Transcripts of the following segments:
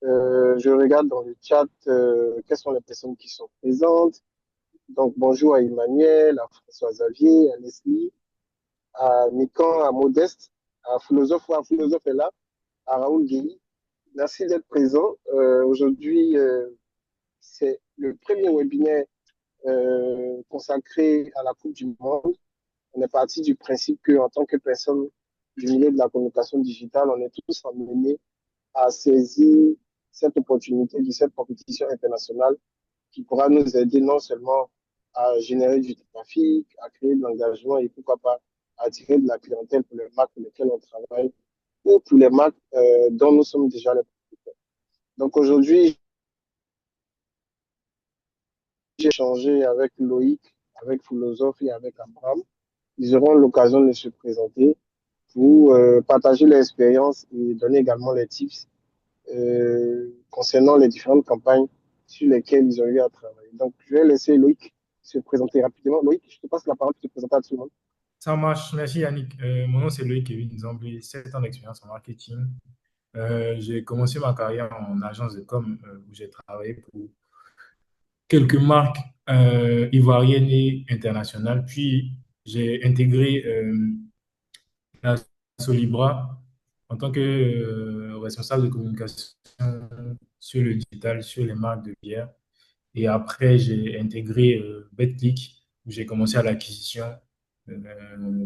Je regarde dans le chat quelles sont les personnes qui sont présentes. Donc, bonjour à Emmanuel, à François Xavier, à Leslie, à Nikan, à Modeste, à Philosophe, ouais, Philosophe est là, à Raoul Guéhi. Merci d'être présent. Aujourd'hui, c'est le premier webinaire consacré à la Coupe du Monde. On est parti du principe qu'en tant que personne du milieu de la communication digitale, on est tous amenés à saisir cette opportunité de cette compétition internationale qui pourra nous aider non seulement à générer du trafic, à créer de l'engagement et pourquoi pas à attirer de la clientèle pour les marques pour lesquelles on travaille ou pour les marques dont nous sommes déjà les propriétaires. Donc aujourd'hui, j'ai échangé avec Loïc, avec Philosophe et avec Abraham. Ils auront l'occasion de se présenter pour partager leur expérience et donner également les tips concernant les différentes campagnes sur lesquelles ils ont eu à travailler. Donc, je vais laisser Loïc se présenter rapidement. Loïc, je te passe la parole pour te présenter à tout le monde. Ça marche. Merci Yannick. Mon nom c'est Loïc Kevin Zambé, 7 ans d'expérience en marketing. J'ai commencé ma carrière en agence de com où j'ai travaillé pour quelques marques ivoiriennes et internationales. Puis j'ai intégré la Solibra en tant que responsable de communication sur le digital, sur les marques de bière. Et après, j'ai intégré BetClick où j'ai commencé à l'acquisition.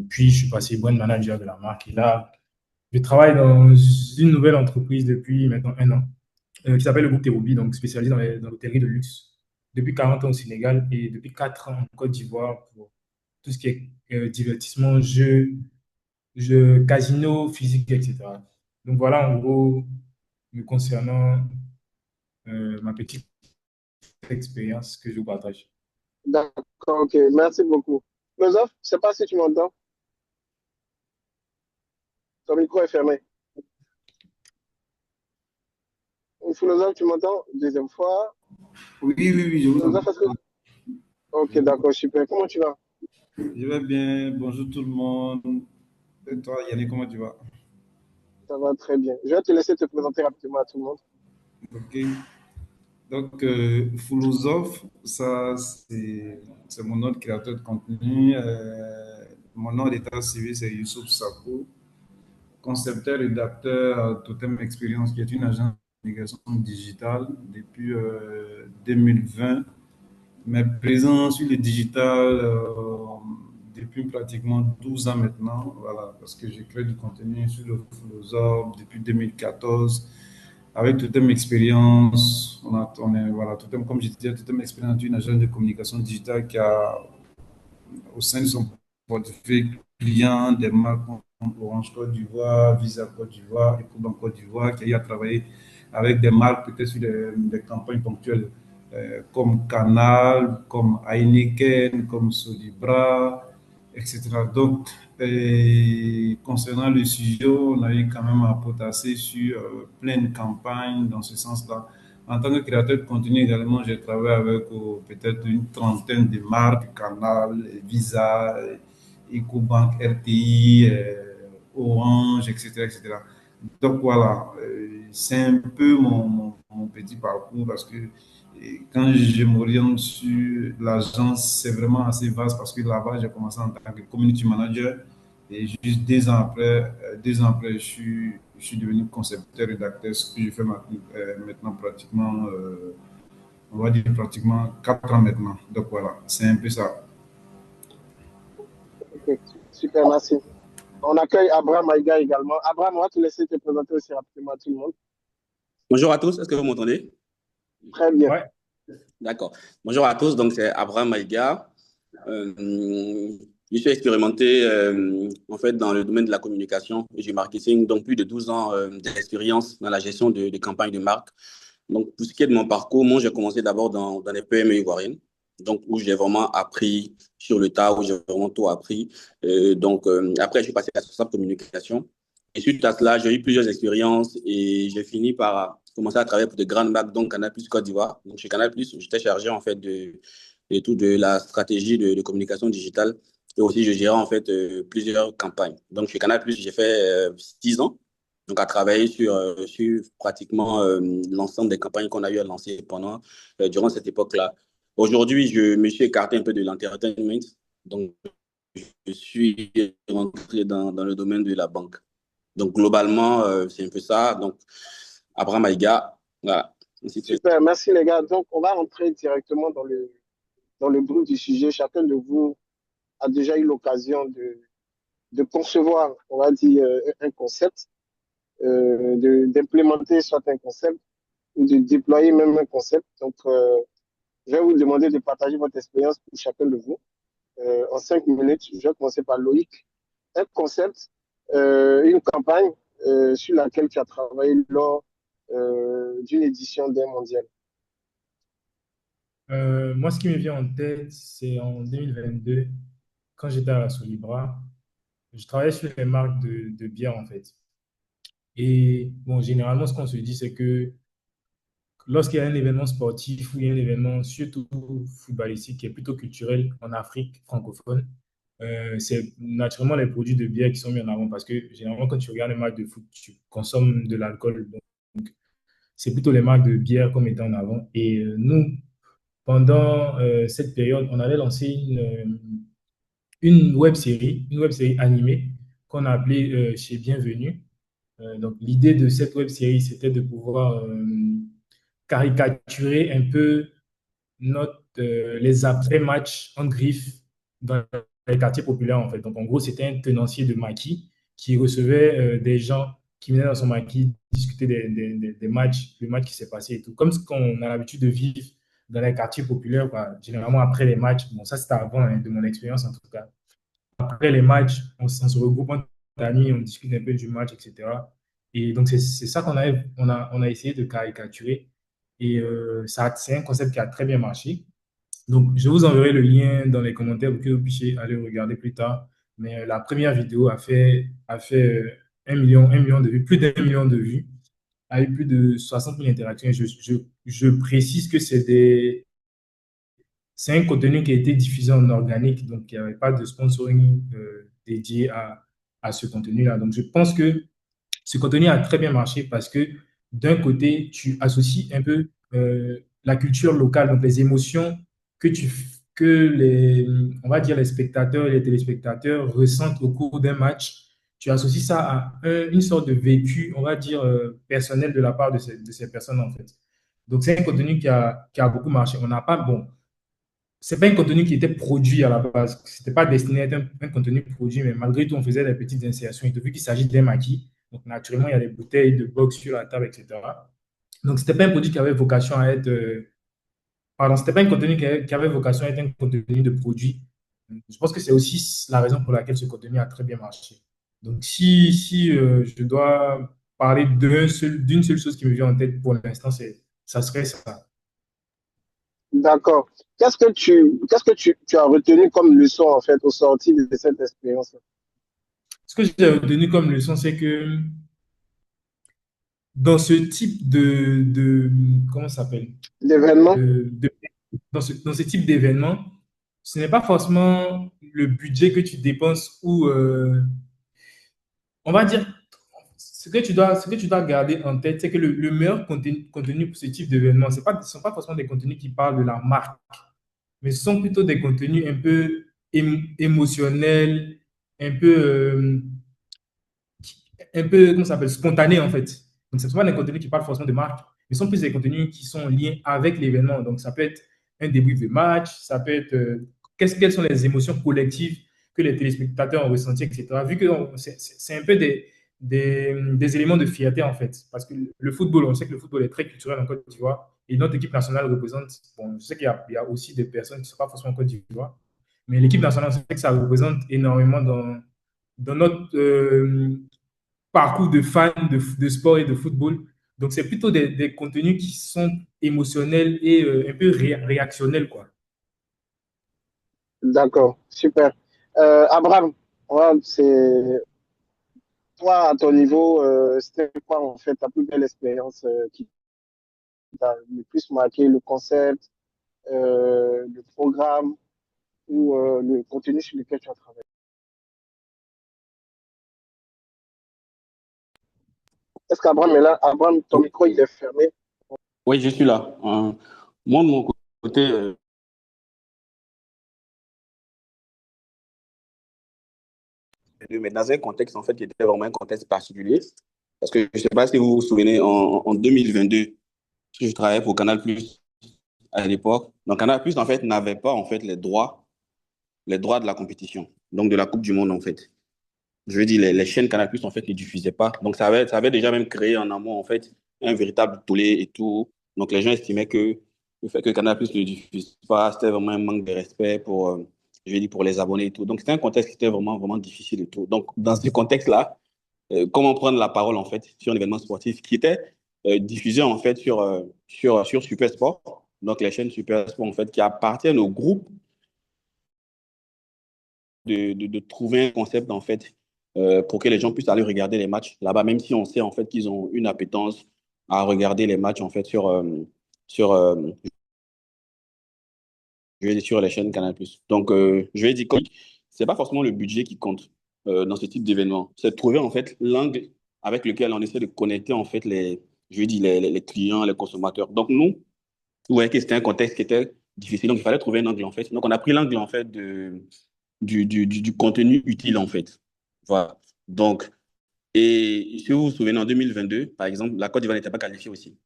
Puis je suis passé brand manager de la marque. Et là, je travaille dans une nouvelle entreprise depuis maintenant 1 an qui s'appelle le groupe Terobi, donc spécialisé dans l'hôtellerie de luxe. Depuis 40 ans au Sénégal et depuis 4 ans en Côte d'Ivoire pour tout ce qui est divertissement, jeux casino, physique, etc. Donc voilà en gros, me concernant ma petite expérience que je vous partage. D'accord, ok. Merci beaucoup. Philosophe, je ne sais pas si tu m'entends. Ton micro est fermé. Philosophe, tu m'entends? Deuxième fois. Oui, oui, oui, je vous Philosophe, est-ce que... entends. Ok, d'accord, super. Comment tu vas? Je vais bien. Bonjour tout le monde. Et toi, Yannick, comment tu vas? Ça va très bien. Je vais te laisser te présenter rapidement à tout le monde. Ok. Donc, philosophe, ça, c'est mon nom de créateur de contenu. Mon nom d'état civil, c'est Youssouf Sakou, concepteur, rédacteur Totem Experience, qui est une agence de communication digitale depuis 2020, mais présent sur le digital depuis pratiquement 12 ans maintenant, voilà, parce que j'ai créé du contenu sur le philosophe depuis 2014. Avec Totem Expérience, on est, voilà, Totem, comme je disais, Totem Expérience est une agence de communication digitale qui a au sein de son portefeuille client des marques comme Orange Côte d'Ivoire, Visa Côte d'Ivoire, EcoBank Côte d'Ivoire, qui a eu à travailler avec des marques peut-être sur des campagnes ponctuelles comme Canal, comme Heineken, comme Solibra, etc. Donc, concernant le sujet, on a eu quand même à potasser sur plein de campagnes dans ce sens-là. En tant que créateur de contenu également, j'ai travaillé avec peut-être une trentaine de marques, Canal, Visa, EcoBank, RTI, Orange, etc., etc. Donc voilà, c'est un peu mon petit parcours parce que quand je m'oriente sur l'agence, c'est vraiment assez vaste parce que là-bas, j'ai commencé en tant que community manager et juste 2 ans après, je suis devenu concepteur rédacteur, ce que je fais maintenant pratiquement, on va dire pratiquement 4 ans maintenant. Donc voilà, c'est un peu ça. Ok, super, merci. On accueille Abraham Maïga également. Abraham, on va te laisser te présenter aussi rapidement à tout le monde. Bonjour à tous, est-ce que vous m'entendez? Très bien. Ouais. D'accord. Bonjour à tous, donc c'est Abraham Maïga. Je suis expérimenté en fait dans le domaine de la communication et du marketing, donc plus de 12 ans d'expérience dans la gestion de campagnes de marque. Donc pour ce qui est de mon parcours, moi j'ai commencé d'abord dans les PME ivoiriennes, donc où j'ai vraiment appris sur le tas, où j'ai vraiment tout appris. Après je suis passé à la responsable communication. Et suite à cela, j'ai eu plusieurs expériences et j'ai fini par commencer à travailler pour de grandes marques, donc Canal+ Côte d'Ivoire. Donc chez Canal+, j'étais chargé en fait de la stratégie de communication digitale et aussi je gérais en fait plusieurs campagnes. Donc chez Canal+, j'ai fait 6 ans Donc, à travailler sur pratiquement l'ensemble des campagnes qu'on a eu à lancer durant cette époque-là. Aujourd'hui, je me suis écarté un peu de l'entertainment. Donc, je suis rentré dans le domaine de la banque. Donc, globalement, c'est un peu ça. Donc, Abraham Aïga, voilà. Super, merci les gars. Donc, on va rentrer directement dans le brut du sujet. Chacun de vous a déjà eu l'occasion de concevoir, on va dire, un concept, d'implémenter soit un concept ou de déployer même un concept. Donc, je vais vous demander de partager votre expérience pour chacun de vous. En 5 minutes, je vais commencer par Loïc. Un concept, une campagne sur laquelle tu as travaillé lors d'une édition d'un mondial. Moi, ce qui me vient en tête, c'est en 2022, quand j'étais à la Solibra, je travaillais sur les marques de bière, en fait. Et bon, généralement, ce qu'on se dit, c'est que lorsqu'il y a un événement sportif ou il y a un événement surtout footballistique qui est plutôt culturel en Afrique francophone, c'est naturellement les produits de bière qui sont mis en avant parce que généralement, quand tu regardes les matchs de foot, tu consommes de l'alcool. Donc, c'est plutôt les marques de bière qu'on mettait en avant. Et nous, pendant cette période, on avait lancé une web série animée qu'on a appelée Chez Bienvenue. Donc, l'idée de cette web série, c'était de pouvoir caricaturer un peu les après-matchs en griffe dans les quartiers populaires, en fait. Donc, en gros, c'était un tenancier de maquis qui recevait des gens qui venaient dans son maquis discuter des matchs, le match qui s'est passé et tout. Comme ce qu'on a l'habitude de vivre dans les quartiers populaires, quoi. Généralement après les matchs. Bon, ça, c'était avant hein, de mon expérience, en tout cas. Après les matchs, on se regroupe entre amis, on discute un peu du match, etc. Et donc, c'est ça on a essayé de caricaturer. Et c'est un concept qui a très bien marché. Donc, je vous enverrai le lien dans les commentaires pour que vous puissiez aller regarder plus tard. Mais la première vidéo a fait 1 million de vues, plus d'1 million de vues, a eu plus de 60 000 interactions. Et je précise que c'est un contenu qui a été diffusé en organique, donc il n'y avait pas de sponsoring dédié à ce contenu-là. Donc, je pense que ce contenu a très bien marché parce que d'un côté, tu associes un peu la culture locale, donc les émotions que que on va dire les spectateurs et les téléspectateurs ressentent au cours d'un match. Tu associes ça à une sorte de vécu, on va dire, personnel de la part de ces personnes, en fait. Donc, c'est un contenu qui a beaucoup marché. On n'a pas, bon, c'est pas un contenu qui était produit à la base. C'était pas destiné à être un contenu produit, mais malgré tout, on faisait des petites insertions. Et vu qu'il s'agit d'un maquis, donc naturellement, il y a des bouteilles de box sur la table, etc. Donc, c'était pas un produit qui avait vocation à être. Pardon, c'était pas un contenu qui avait vocation à être un contenu de produit. Je pense que c'est aussi la raison pour laquelle ce contenu a très bien marché. Donc, si je dois parler d'une seule chose qui me vient en tête pour l'instant, ça serait ça. D'accord. Qu'est-ce que tu as retenu comme leçon, en fait, au sorti de cette expérience? Ce que j'ai retenu comme leçon, c'est que dans ce type comment ça s'appelle? L'événement? De- dans ce type d'événement, ce n'est pas forcément le budget que tu dépenses ou, on va dire, ce que tu dois garder en tête, c'est que le meilleur contenu pour ce type d'événement, ce ne sont pas forcément des contenus qui parlent de la marque, mais ce sont plutôt des contenus un peu émotionnels, un peu, comment ça s'appelle, spontané en fait. Donc, ce ne sont pas des contenus qui parlent forcément de marque, mais ce sont plus des contenus qui sont liés avec l'événement. Donc, ça peut être un débrief de match, ça peut être quelles sont les émotions collectives que les téléspectateurs ont ressenties, etc. Vu que c'est un peu des éléments de fierté en fait. Parce que le football, on sait que le football est très culturel en Côte d'Ivoire et notre équipe nationale représente, bon, je sais il y a aussi des personnes qui ne sont pas forcément en Côte d'Ivoire, mais l'équipe nationale, on sait que ça représente énormément dans notre parcours de fans de sport et de football. Donc, c'est plutôt des contenus qui sont émotionnels et un peu réactionnels, quoi. D'accord, super. Abraham, ouais, c'est toi, à ton niveau, c'était quoi, en fait, ta plus belle expérience qui t'a le plus marqué, le concept, le programme ou le contenu sur lequel tu as travaillé? Est-ce qu'Abraham est là? Abraham, ton Oh, micro, il est fermé. oui, je suis là. Moi, de mon côté, mais dans un contexte, en fait, qui était vraiment un contexte particulier. Parce que je ne sais pas si vous vous souvenez, en 2022, je travaillais pour Canal Plus à l'époque. Donc, Canal Plus, en fait, n'avait pas, en fait, les droits de la compétition, donc de la Coupe du Monde, en fait. Je veux dire, les chaînes Canal Plus, en fait, ne diffusaient pas. Donc, ça avait déjà même créé en amont, en fait, un véritable tollé et tout. Donc, les gens estimaient que le fait que Canal Plus ne diffuse pas, c'était vraiment un manque de respect pour, je veux dire, pour les abonnés et tout. Donc, c'était un contexte qui était vraiment, vraiment difficile et tout. Donc, dans ce contexte-là, comment prendre la parole, en fait, sur un événement sportif qui était diffusé, en fait, sur Super Sport. Donc, les chaînes Super Sport, en fait, qui appartiennent au groupe de trouver un concept, en fait, pour que les gens puissent aller regarder les matchs là-bas, même si on sait, en fait, qu'ils ont une appétence à regarder les matchs, en fait, sur, je vais dire, sur les chaînes Canal+. Donc, je vais dire, c'est pas forcément le budget qui compte dans ce type d'événement. C'est de trouver, en fait, l'angle avec lequel on essaie de connecter, en fait, je vais dire, les clients, les consommateurs. Donc, nous, vous voyez que c'était un contexte qui était difficile, donc il fallait trouver un angle, en fait. Donc, on a pris l'angle, en fait, du contenu utile, en fait. Voilà. Donc, et si vous vous souvenez, en 2022, par exemple, la Côte d'Ivoire n'était pas qualifiée aussi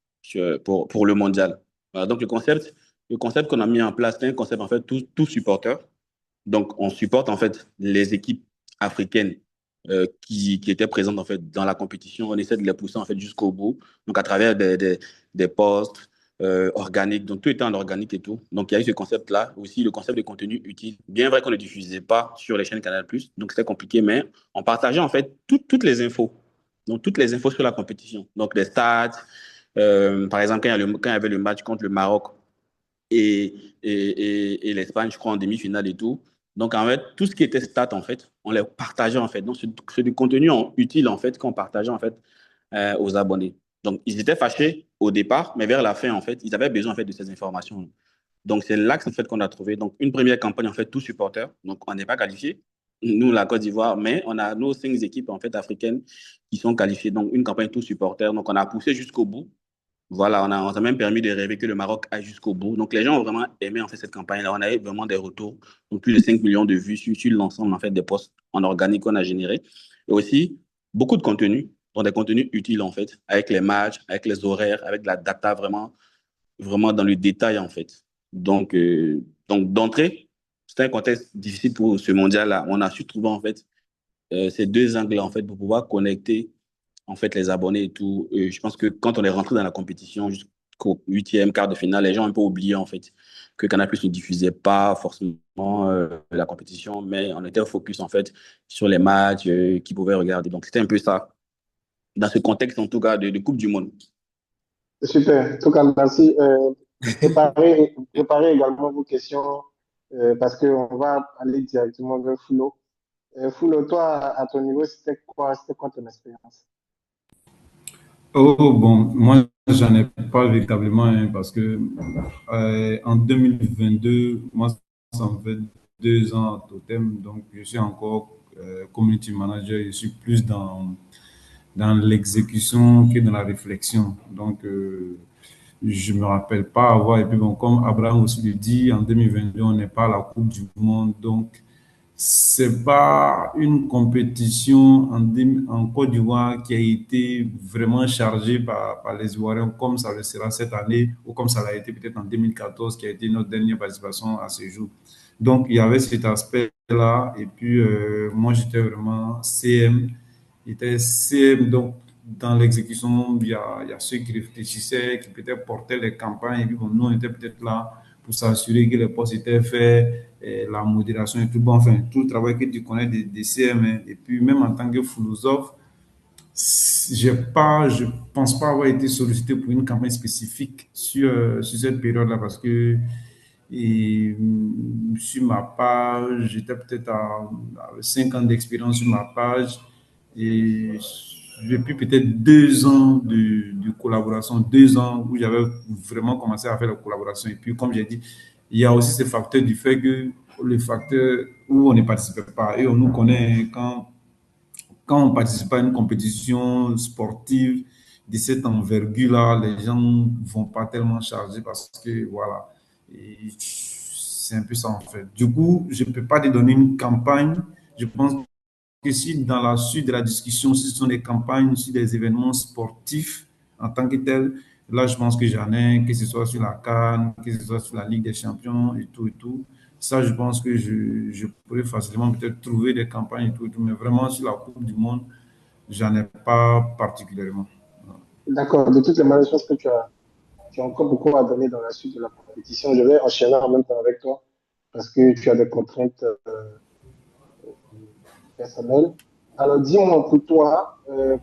pour le mondial. Voilà. Donc, le concept qu'on a mis en place, c'est un concept, en fait, tout supporter. Donc, on supporte, en fait, les équipes africaines qui étaient présentes, en fait, dans la compétition. On essaie de les pousser, en fait, jusqu'au bout. Donc, à travers des postes organiques. Donc, tout était en organique et tout. Donc, il y a eu ce concept-là. Aussi, le concept de contenu utile. Bien vrai qu'on ne diffusait pas sur les chaînes Canal+, donc c'était compliqué, mais on partageait, en fait, toutes les infos. Donc, toutes les infos sur la compétition. Donc, les stats. Par exemple, quand il y avait le match contre le Maroc, et, et l'Espagne, je crois, en demi-finale et tout. Donc, en fait, tout ce qui était stats, en fait, on les partageait, en fait. Donc, c'est du contenu utile, en fait, qu'on partageait, en fait, aux abonnés. Donc, ils étaient fâchés au départ, mais vers la fin, en fait, ils avaient besoin, en fait, de ces informations. Donc, c'est l'axe, en fait, qu'on a trouvé. Donc, une première campagne, en fait, tout supporter. Donc, on n'est pas qualifié, nous, la Côte d'Ivoire, mais on a nos 5 équipes, en fait, africaines qui sont qualifiées. Donc, une campagne tout supporter. Donc, on a poussé jusqu'au bout. Voilà, on a même permis de rêver que le Maroc aille jusqu'au bout. Donc, les gens ont vraiment aimé en fait cette campagne-là. On a eu vraiment des retours. Donc, plus de 5 millions de vues sur l'ensemble en fait des posts en organique qu'on a générés. Et aussi, beaucoup de contenus, donc des contenus utiles en fait, avec les matchs, avec les horaires, avec la data vraiment, vraiment dans le détail en fait. Donc d'entrée, c'était un contexte difficile pour ce mondial-là. On a su trouver en fait ces deux angles en fait pour pouvoir connecter en fait, les abonnés et tout. Je pense que quand on est rentré dans la compétition jusqu'au huitième, quart de finale, les gens ont un peu oublié, en fait, que Canal+ ne diffusait pas forcément la compétition, mais on était focus, en fait, sur les matchs qu'ils pouvaient regarder. Donc, c'était un peu ça, dans ce contexte, en tout cas, de Coupe du Monde. Super. En tout cas, merci. Préparez également vos questions parce qu'on va aller directement vers Foulo. Foulo, toi, à ton niveau, c'était quoi ton expérience? Oh, bon, moi, j'en ai pas véritablement un parce que en 2022, moi, ça me fait 2 ans à Totem, donc je suis encore community manager, je suis plus dans l'exécution que dans la réflexion. Donc, je me rappelle pas avoir, et puis bon, comme Abraham aussi le dit, en 2022, on n'est pas à la Coupe du Monde, donc c'est pas une compétition en Côte d'Ivoire qui a été vraiment chargée par les Ivoiriens comme ça le sera cette année ou comme ça l'a été peut-être en 2014 qui a été notre dernière participation à ce jour. Donc il y avait cet aspect-là et puis moi j'étais vraiment CM, j'étais CM donc dans l'exécution il y a ceux qui réfléchissaient, qui peut-être portaient les campagnes et puis bon, nous on était peut-être là pour s'assurer que les postes étaient faits, la modération et tout. Bon, enfin, tout le travail que tu connais des CM1. Et puis, même en tant que philosophe, je pense pas avoir été sollicité pour une campagne spécifique sur cette période-là parce que sur ma page, j'étais peut-être à 5 ans d'expérience sur ma page et depuis peut-être 2 ans de collaboration, 2 ans où j'avais vraiment commencé à faire la collaboration. Et puis, comme j'ai dit, il y a aussi ce facteur du fait que le facteur où on ne participait pas et on nous connaît quand on participe à une compétition sportive de cette envergure-là, les gens ne vont pas tellement charger parce que, voilà, c'est un peu ça en fait. Du coup, je ne peux pas te donner une campagne. Je pense que si dans la suite de la discussion, si ce sont des campagnes, si des événements sportifs en tant que tels, là, je pense que j'en ai, que ce soit sur la CAN, que ce soit sur la Ligue des Champions et tout et tout. Ça, je pense que je pourrais facilement peut-être trouver des campagnes et tout, mais vraiment sur la Coupe du Monde, j'en ai pas particulièrement. D'accord. De toutes les manières, je pense que tu as encore beaucoup à donner dans la suite de la compétition. Je vais enchaîner en même temps avec toi parce que tu as des contraintes personnelles. Alors, dis-moi pour toi,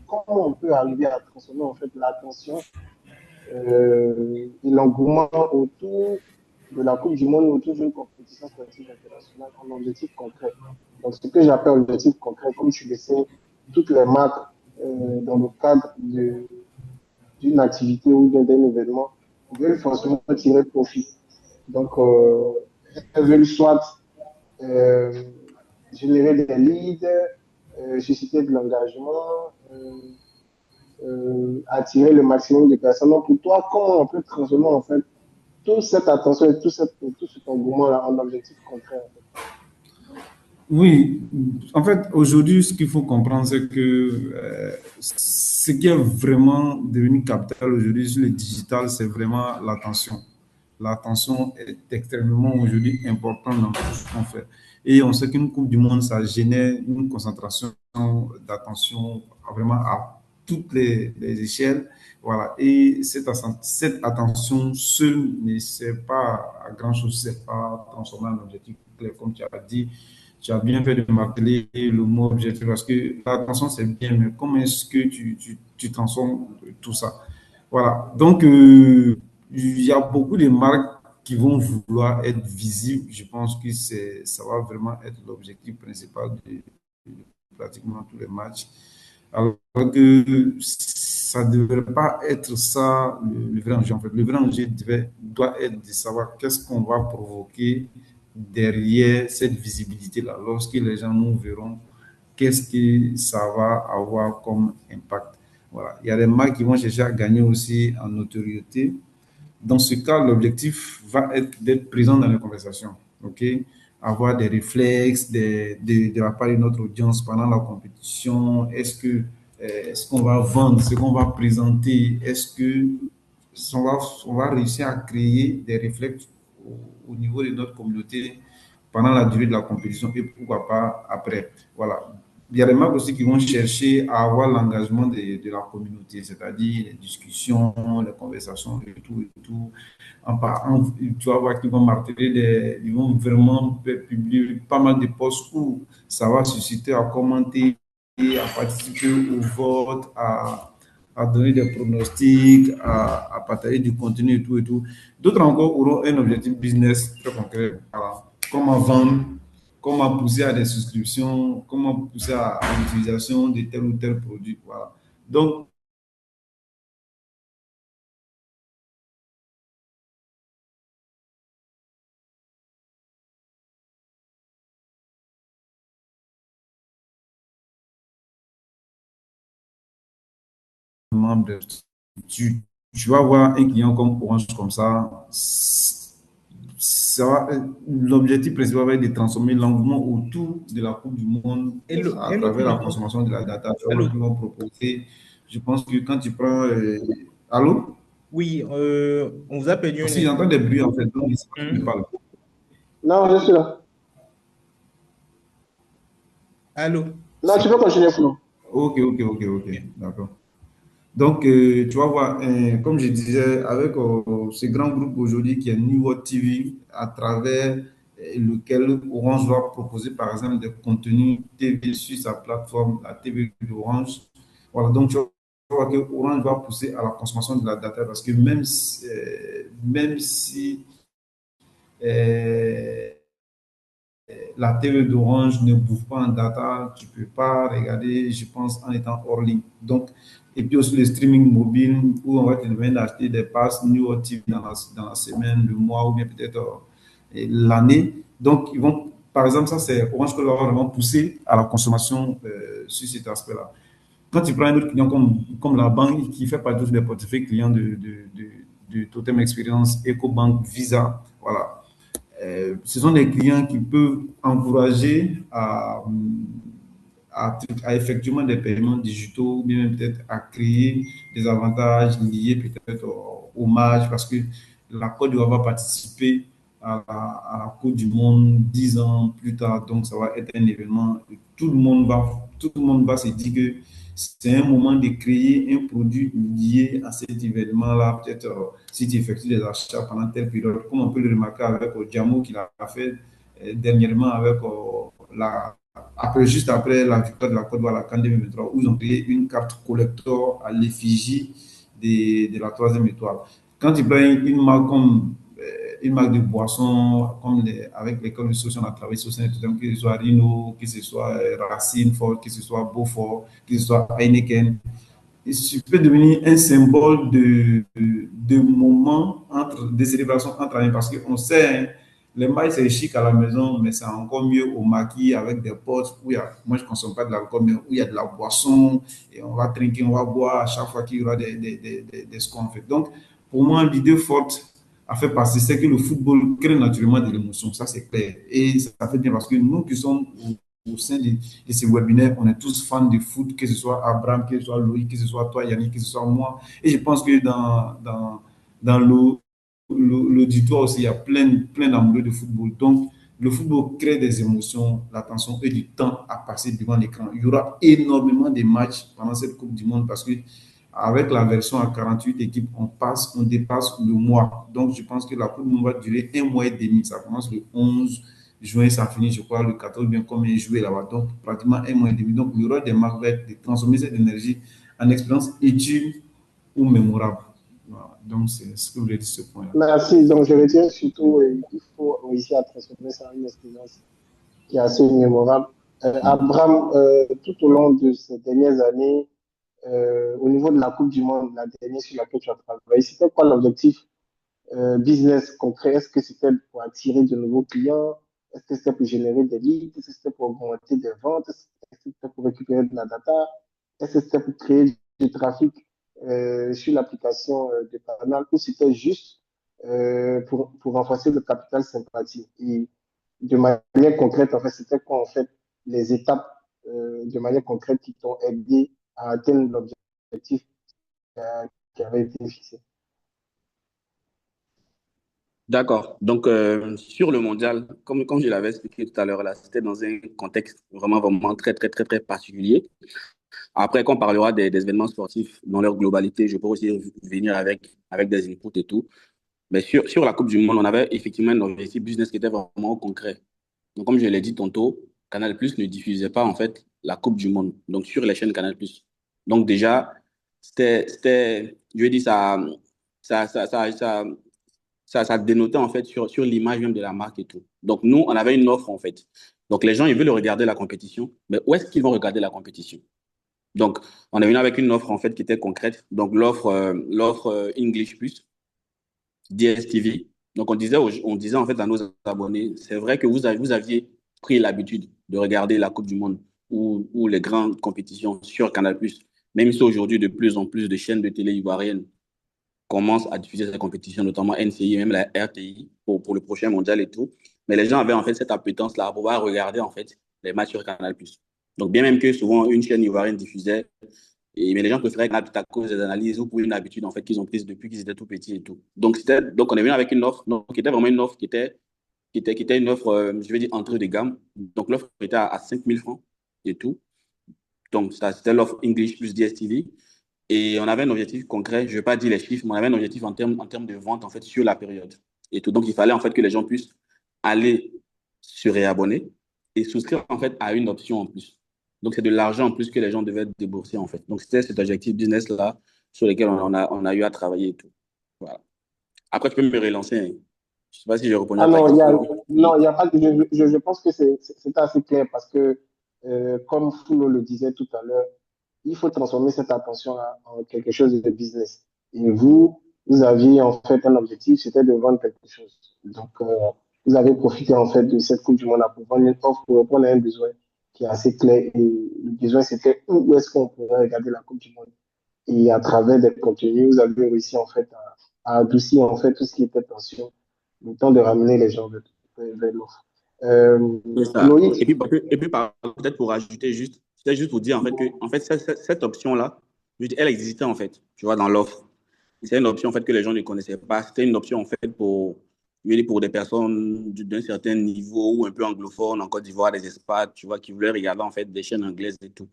comment on peut arriver à transformer en fait l'attention et l'engouement autour de la Coupe du Monde, autour d'une compétition sportive internationale en objectif concret. Donc, ce que j'appelle objectif concret, comme tu le sais, toutes les marques dans le cadre d'une activité ou d'un événement veulent forcément tirer profit. Donc, elles veulent soit euh, générer des leads, susciter de l'engagement, attirer le maximum de personnes. Donc, pour toi, comment on peut transformer en fait toute cette attention et tout cet engouement-là en objectif concret en fait. Oui, en fait, aujourd'hui, ce qu'il faut comprendre, c'est que ce qui est vraiment devenu capital aujourd'hui sur le digital, c'est vraiment l'attention. L'attention est extrêmement aujourd'hui importante dans tout ce qu'on fait. Et on sait qu'une Coupe du Monde, ça génère une concentration d'attention vraiment à toutes les échelles. Voilà. Et cette attention seule ne sert pas à grand-chose, c'est pas transformer en objectif clair, comme tu as dit. Tu as bien fait de m'appeler le mot objectif parce que l'attention, c'est bien, mais comment est-ce que tu transformes tout ça? Voilà. Donc, il y a beaucoup de marques qui vont vouloir être visibles. Je pense que ça va vraiment être l'objectif principal de pratiquement tous les matchs. Alors que ça ne devrait pas être ça le vrai enjeu. En fait, le vrai enjeu doit être de savoir qu'est-ce qu'on va provoquer derrière cette visibilité-là. Lorsque les gens nous verront, qu'est-ce que ça va avoir comme impact. Voilà. Il y a des marques qui vont chercher à gagner aussi en notoriété. Dans ce cas, l'objectif va être d'être présent dans les conversations. OK? Avoir des réflexes de la part de notre audience pendant la compétition. Est-ce qu'on va vendre, ce qu'on va présenter? Est-ce que on va réussir à créer des réflexes au niveau de notre communauté pendant la durée de la compétition et pourquoi pas après. Voilà. Il y a des marques aussi qui vont chercher à avoir l'engagement de la communauté, c'est-à-dire les discussions, les conversations et tout et tout. Tu vas voir qu'ils vont marteler, ils vont vraiment publier pas mal de posts où ça va susciter à commenter, à participer au vote, à donner des pronostics, à partager du contenu et tout et tout. D'autres encore auront un objectif business très concret. Voilà. Comment vendre, comment pousser à des souscriptions, comment pousser à l'utilisation de tel ou tel produit. Voilà. Donc, tu, tu vas voir un client comme Orange comme ça l'objectif principal va être de transformer l'engouement autour de la Coupe du Monde à travers la consommation de la data. Ils vont proposer. Je pense que quand tu prends. Allô? Oui, on vous a perdu Parce que j'entends des bruits en fait, donc je ne sais pas qui parle. Non, je suis là. Allô? Non, tu peux continuer, Flo. Ok, d'accord. Donc, tu vas voir, comme je disais, avec ce grand groupe aujourd'hui qui est New World TV, à travers lequel Orange va proposer, par exemple, des contenus TV sur sa plateforme, la TV d'Orange. Voilà, donc tu vas voir que Orange va pousser à la consommation de la data parce que même si la TV d'Orange ne bouffe pas en data, tu ne peux pas regarder, je pense, en étant hors ligne. Donc, et puis aussi le streaming mobile où on va te demander d'acheter des passes New TV dans la semaine, le mois ou bien peut-être l'année. Donc, ils vont par exemple, ça, c'est Orange qui va vraiment poussé à la consommation sur cet aspect-là. Quand tu prends un autre client comme la banque qui fait partie des portefeuilles clients de Totem Experience, EcoBank, Visa, voilà. Ce sont des clients qui peuvent encourager à effectivement des paiements digitaux, ou bien peut-être à créer des avantages liés peut-être au match, parce que la Côte d'Ivoire va participer à la Coupe du Monde 10 ans plus tard, donc ça va être un événement. Tout le monde va se dire que c'est un moment de créer un produit lié à cet événement-là. Peut-être si tu effectues des achats pendant telle période, comme on peut le remarquer avec Diamo qu'il a fait dernièrement avec juste après la victoire de la Côte d'Ivoire à la CAN 2023, où ils ont créé une carte collector à l'effigie de la troisième étoile. Quand tu prends une marque comme une marque de boissons, avec lesquelles on a travaillé sur ce que ce soit Rino, que ce soit Racine Fort, que ce soit Beaufort, que ce soit Heineken, ça peut devenir un symbole de moments, des célébrations entre amis, parce qu'on sait, hein, les mailles, c'est chic à la maison, mais c'est encore mieux au maquis avec des potes où moi je ne consomme pas de l'alcool, mais où il y a de la boisson, et on va trinquer, on va boire à chaque fois qu'il y aura des scons. Donc, pour moi, l'idée forte à faire passer, c'est que le football crée naturellement de l'émotion, ça c'est clair. Et ça fait bien parce que nous qui sommes au sein de ces webinaires, on est tous fans de foot, que ce soit Abraham, que ce soit Loïc, que ce soit toi, Yannick, que ce soit moi. Et je pense que dans l'auditoire aussi, il y a plein d'amoureux de football. Donc, le football crée des émotions, l'attention et du temps à passer devant l'écran. Il y aura énormément de matchs pendant cette Coupe du Monde parce que avec la version à 48 équipes, on dépasse le mois. Donc, je pense que la Coupe du Monde va durer un mois et demi. Ça commence le 11 juin, ça finit, je crois, le 14, bien comme il joué là-bas. Donc, pratiquement un mois et demi. Donc, il y aura des marques de transformer cette énergie en expérience utile ou mémorable. Voilà. Donc, c'est ce que je voulais dire sur ce point-là. Merci. Donc, je retiens surtout, il faut réussir à transformer ça en une expérience qui est assez mémorable. Abraham, tout au long de ces dernières années, au niveau de la Coupe du Monde, la dernière sur laquelle tu as travaillé, c'était quoi l'objectif business concret? Est-ce que c'était pour attirer de nouveaux clients? Est-ce que c'était pour générer des leads? Est-ce que c'était pour augmenter des ventes? Est-ce que c'était pour récupérer de la data? Est-ce que c'était pour créer du trafic sur l'application de Canal? Ou c'était juste pour renforcer le capital sympathie? Et de manière concrète, en fait, c'était quoi en fait les étapes de manière concrète qui t'ont aidé à atteindre l'objectif qui avait été fixé? D'accord. Donc, sur le mondial, comme je l'avais expliqué tout à l'heure, là, c'était dans un contexte vraiment très particulier. Après, quand on parlera des événements sportifs dans leur globalité, je peux aussi venir avec des inputs et tout. Mais sur la Coupe du Monde, on avait effectivement un objectif business qui était vraiment concret. Donc, comme je l'ai dit tantôt, Canal+ ne diffusait pas, en fait, la Coupe du Monde, donc sur les chaînes Canal+. Donc, déjà, je vais dire, ça, ça, ça, ça, ça dénotait, en fait, sur l'image même de la marque et tout. Donc, nous, on avait une offre, en fait. Donc, les gens, ils veulent regarder la compétition, mais où est-ce qu'ils vont regarder la compétition? Donc, on est venu avec une offre, en fait, qui était concrète. Donc, l'offre English Plus, DSTV. Donc, on disait en fait à nos abonnés, c'est vrai que vous aviez pris l'habitude de regarder la Coupe du Monde ou les grandes compétitions sur Canal+. Même si aujourd'hui, de plus en plus de chaînes de télé ivoiriennes commencent à diffuser ces compétitions, notamment NCI, même la RTI, pour le prochain mondial et tout. Mais les gens avaient en fait cette appétence-là à pouvoir regarder en fait les matchs sur Canal+. Donc, bien même que souvent une chaîne ivoirienne diffusait, mais les gens préféraient Canal+ à cause des analyses ou pour une habitude en fait qu'ils ont prise depuis qu'ils étaient tout petits et tout. Donc on est venu avec une offre qui était vraiment une offre qui était une offre, je vais dire, entrée de gamme. Donc l'offre était à 5 000 francs et tout. Donc c'était l'offre English plus DSTV. Et on avait un objectif concret, je ne vais pas dire les chiffres, mais on avait un objectif en termes de vente en fait sur la période. Et tout. Donc il fallait en fait que les gens puissent aller se réabonner et souscrire en fait à une option en plus. Donc c'est de l'argent en plus que les gens devaient débourser en fait. Donc c'était cet objectif business-là sur lequel on a eu à travailler et tout. Voilà. Après, tu peux me relancer, hein. Je ne sais pas si j'ai répondu Ah à ta non, question. non, il y a pas de, je pense que c'est assez clair parce que, comme Foulo le disait tout à l'heure, il faut transformer cette attention-là en quelque chose de business. Et vous aviez en fait un objectif, c'était de vendre quelque chose. Donc, vous avez profité en fait de cette Coupe du Monde pour vendre une offre pour répondre à un besoin qui est assez clair. Et le besoin, c'était où est-ce qu'on pourrait regarder la Coupe du Monde. Et à travers des contenus, vous avez réussi en fait à adoucir en fait tout ce qui était tension, le temps de ramener les gens vers l'offre. C'est ça. Loïc, Peut-être pour ajouter juste, c'est juste pour dire en fait que en fait, cette option-là, elle existait en fait, tu vois, dans l'offre. C'est une option en fait que les gens ne connaissaient pas. C'était une option en fait pour des personnes d'un certain niveau ou un peu anglophones en Côte d'Ivoire, des expats, tu vois, qui voulaient regarder en fait des chaînes anglaises et tout.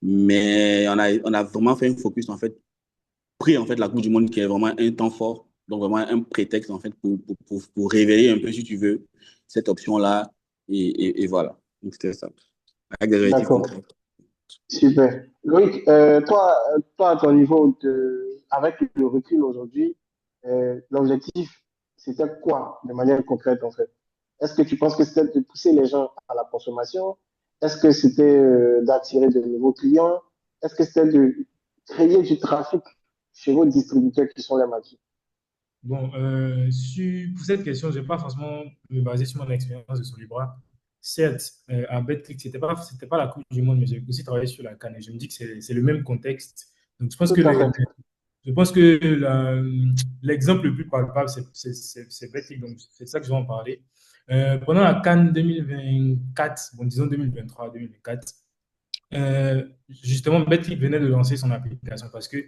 Mais on a vraiment fait un focus en fait, pris en fait la Coupe du Monde qui est vraiment un temps fort, donc vraiment un prétexte en fait pour révéler un peu, si tu veux, cette option-là. Et voilà. Donc c'était ça. Avec des objectifs d'accord, concrets. super. Loïc, toi, à ton niveau, avec le recul aujourd'hui, l'objectif, c'était quoi de manière concrète en fait? Est-ce que tu penses que c'était de pousser les gens à la consommation? Est-ce que c'était d'attirer de nouveaux clients? Est-ce que c'était de créer du trafic chez vos distributeurs qui sont les maquis? Bon, pour cette question, je ne vais pas forcément me baser sur mon expérience de Solibra. Certes, à BetClick, c'était pas la Coupe du Monde, mais j'ai aussi travaillé sur la CAN et je me dis que c'est le même contexte. Donc, Tout à fait. je pense que l'exemple le plus palpable, c'est BetClick. Donc, c'est ça que je vais en parler. Pendant la CAN 2024, bon, disons 2023-2024, justement, BetClick venait de lancer son application parce que,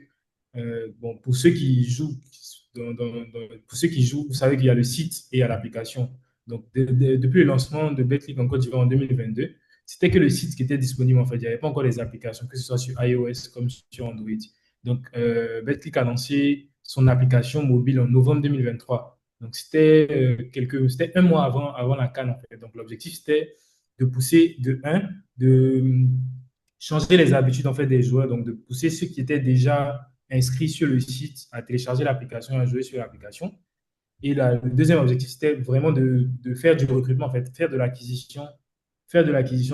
bon, pour ceux qui jouent, pour ceux qui jouent, vous savez qu'il y a le site et il y a l'application. Donc, depuis le lancement de BetClick en Côte d'Ivoire en 2022, c'était que le site qui était disponible en fait. Il n'y avait pas encore les applications, que ce soit sur iOS comme sur Android. Donc, BetClick a lancé son application mobile en novembre 2023. Donc, c'était un mois avant la CAN en fait. Donc, l'objectif, c'était de pousser de changer les habitudes en fait des joueurs, donc de pousser ceux qui étaient déjà inscrits sur le site à télécharger l'application et à jouer sur l'application. Et le deuxième objectif, c'était vraiment de faire du recrutement, en fait, faire de l'acquisition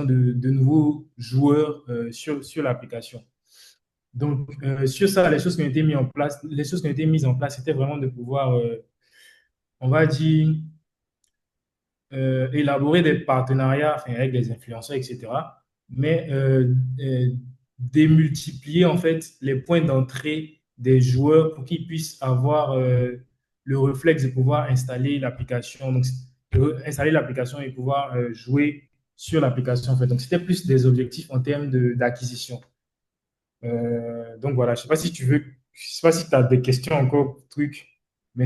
de nouveaux joueurs sur l'application. Donc, sur ça, les choses qui ont été mises en place, c'était vraiment de pouvoir, on va dire, élaborer des partenariats enfin, avec des influenceurs, etc. Mais démultiplier en fait les points d'entrée des joueurs pour qu'ils puissent avoir le réflexe de pouvoir installer l'application. Donc, installer l'application et pouvoir jouer sur l'application. En fait. Donc, c'était plus des objectifs en termes d'acquisition. Donc, voilà, je ne sais pas si je sais pas si tu as des questions encore, trucs, mais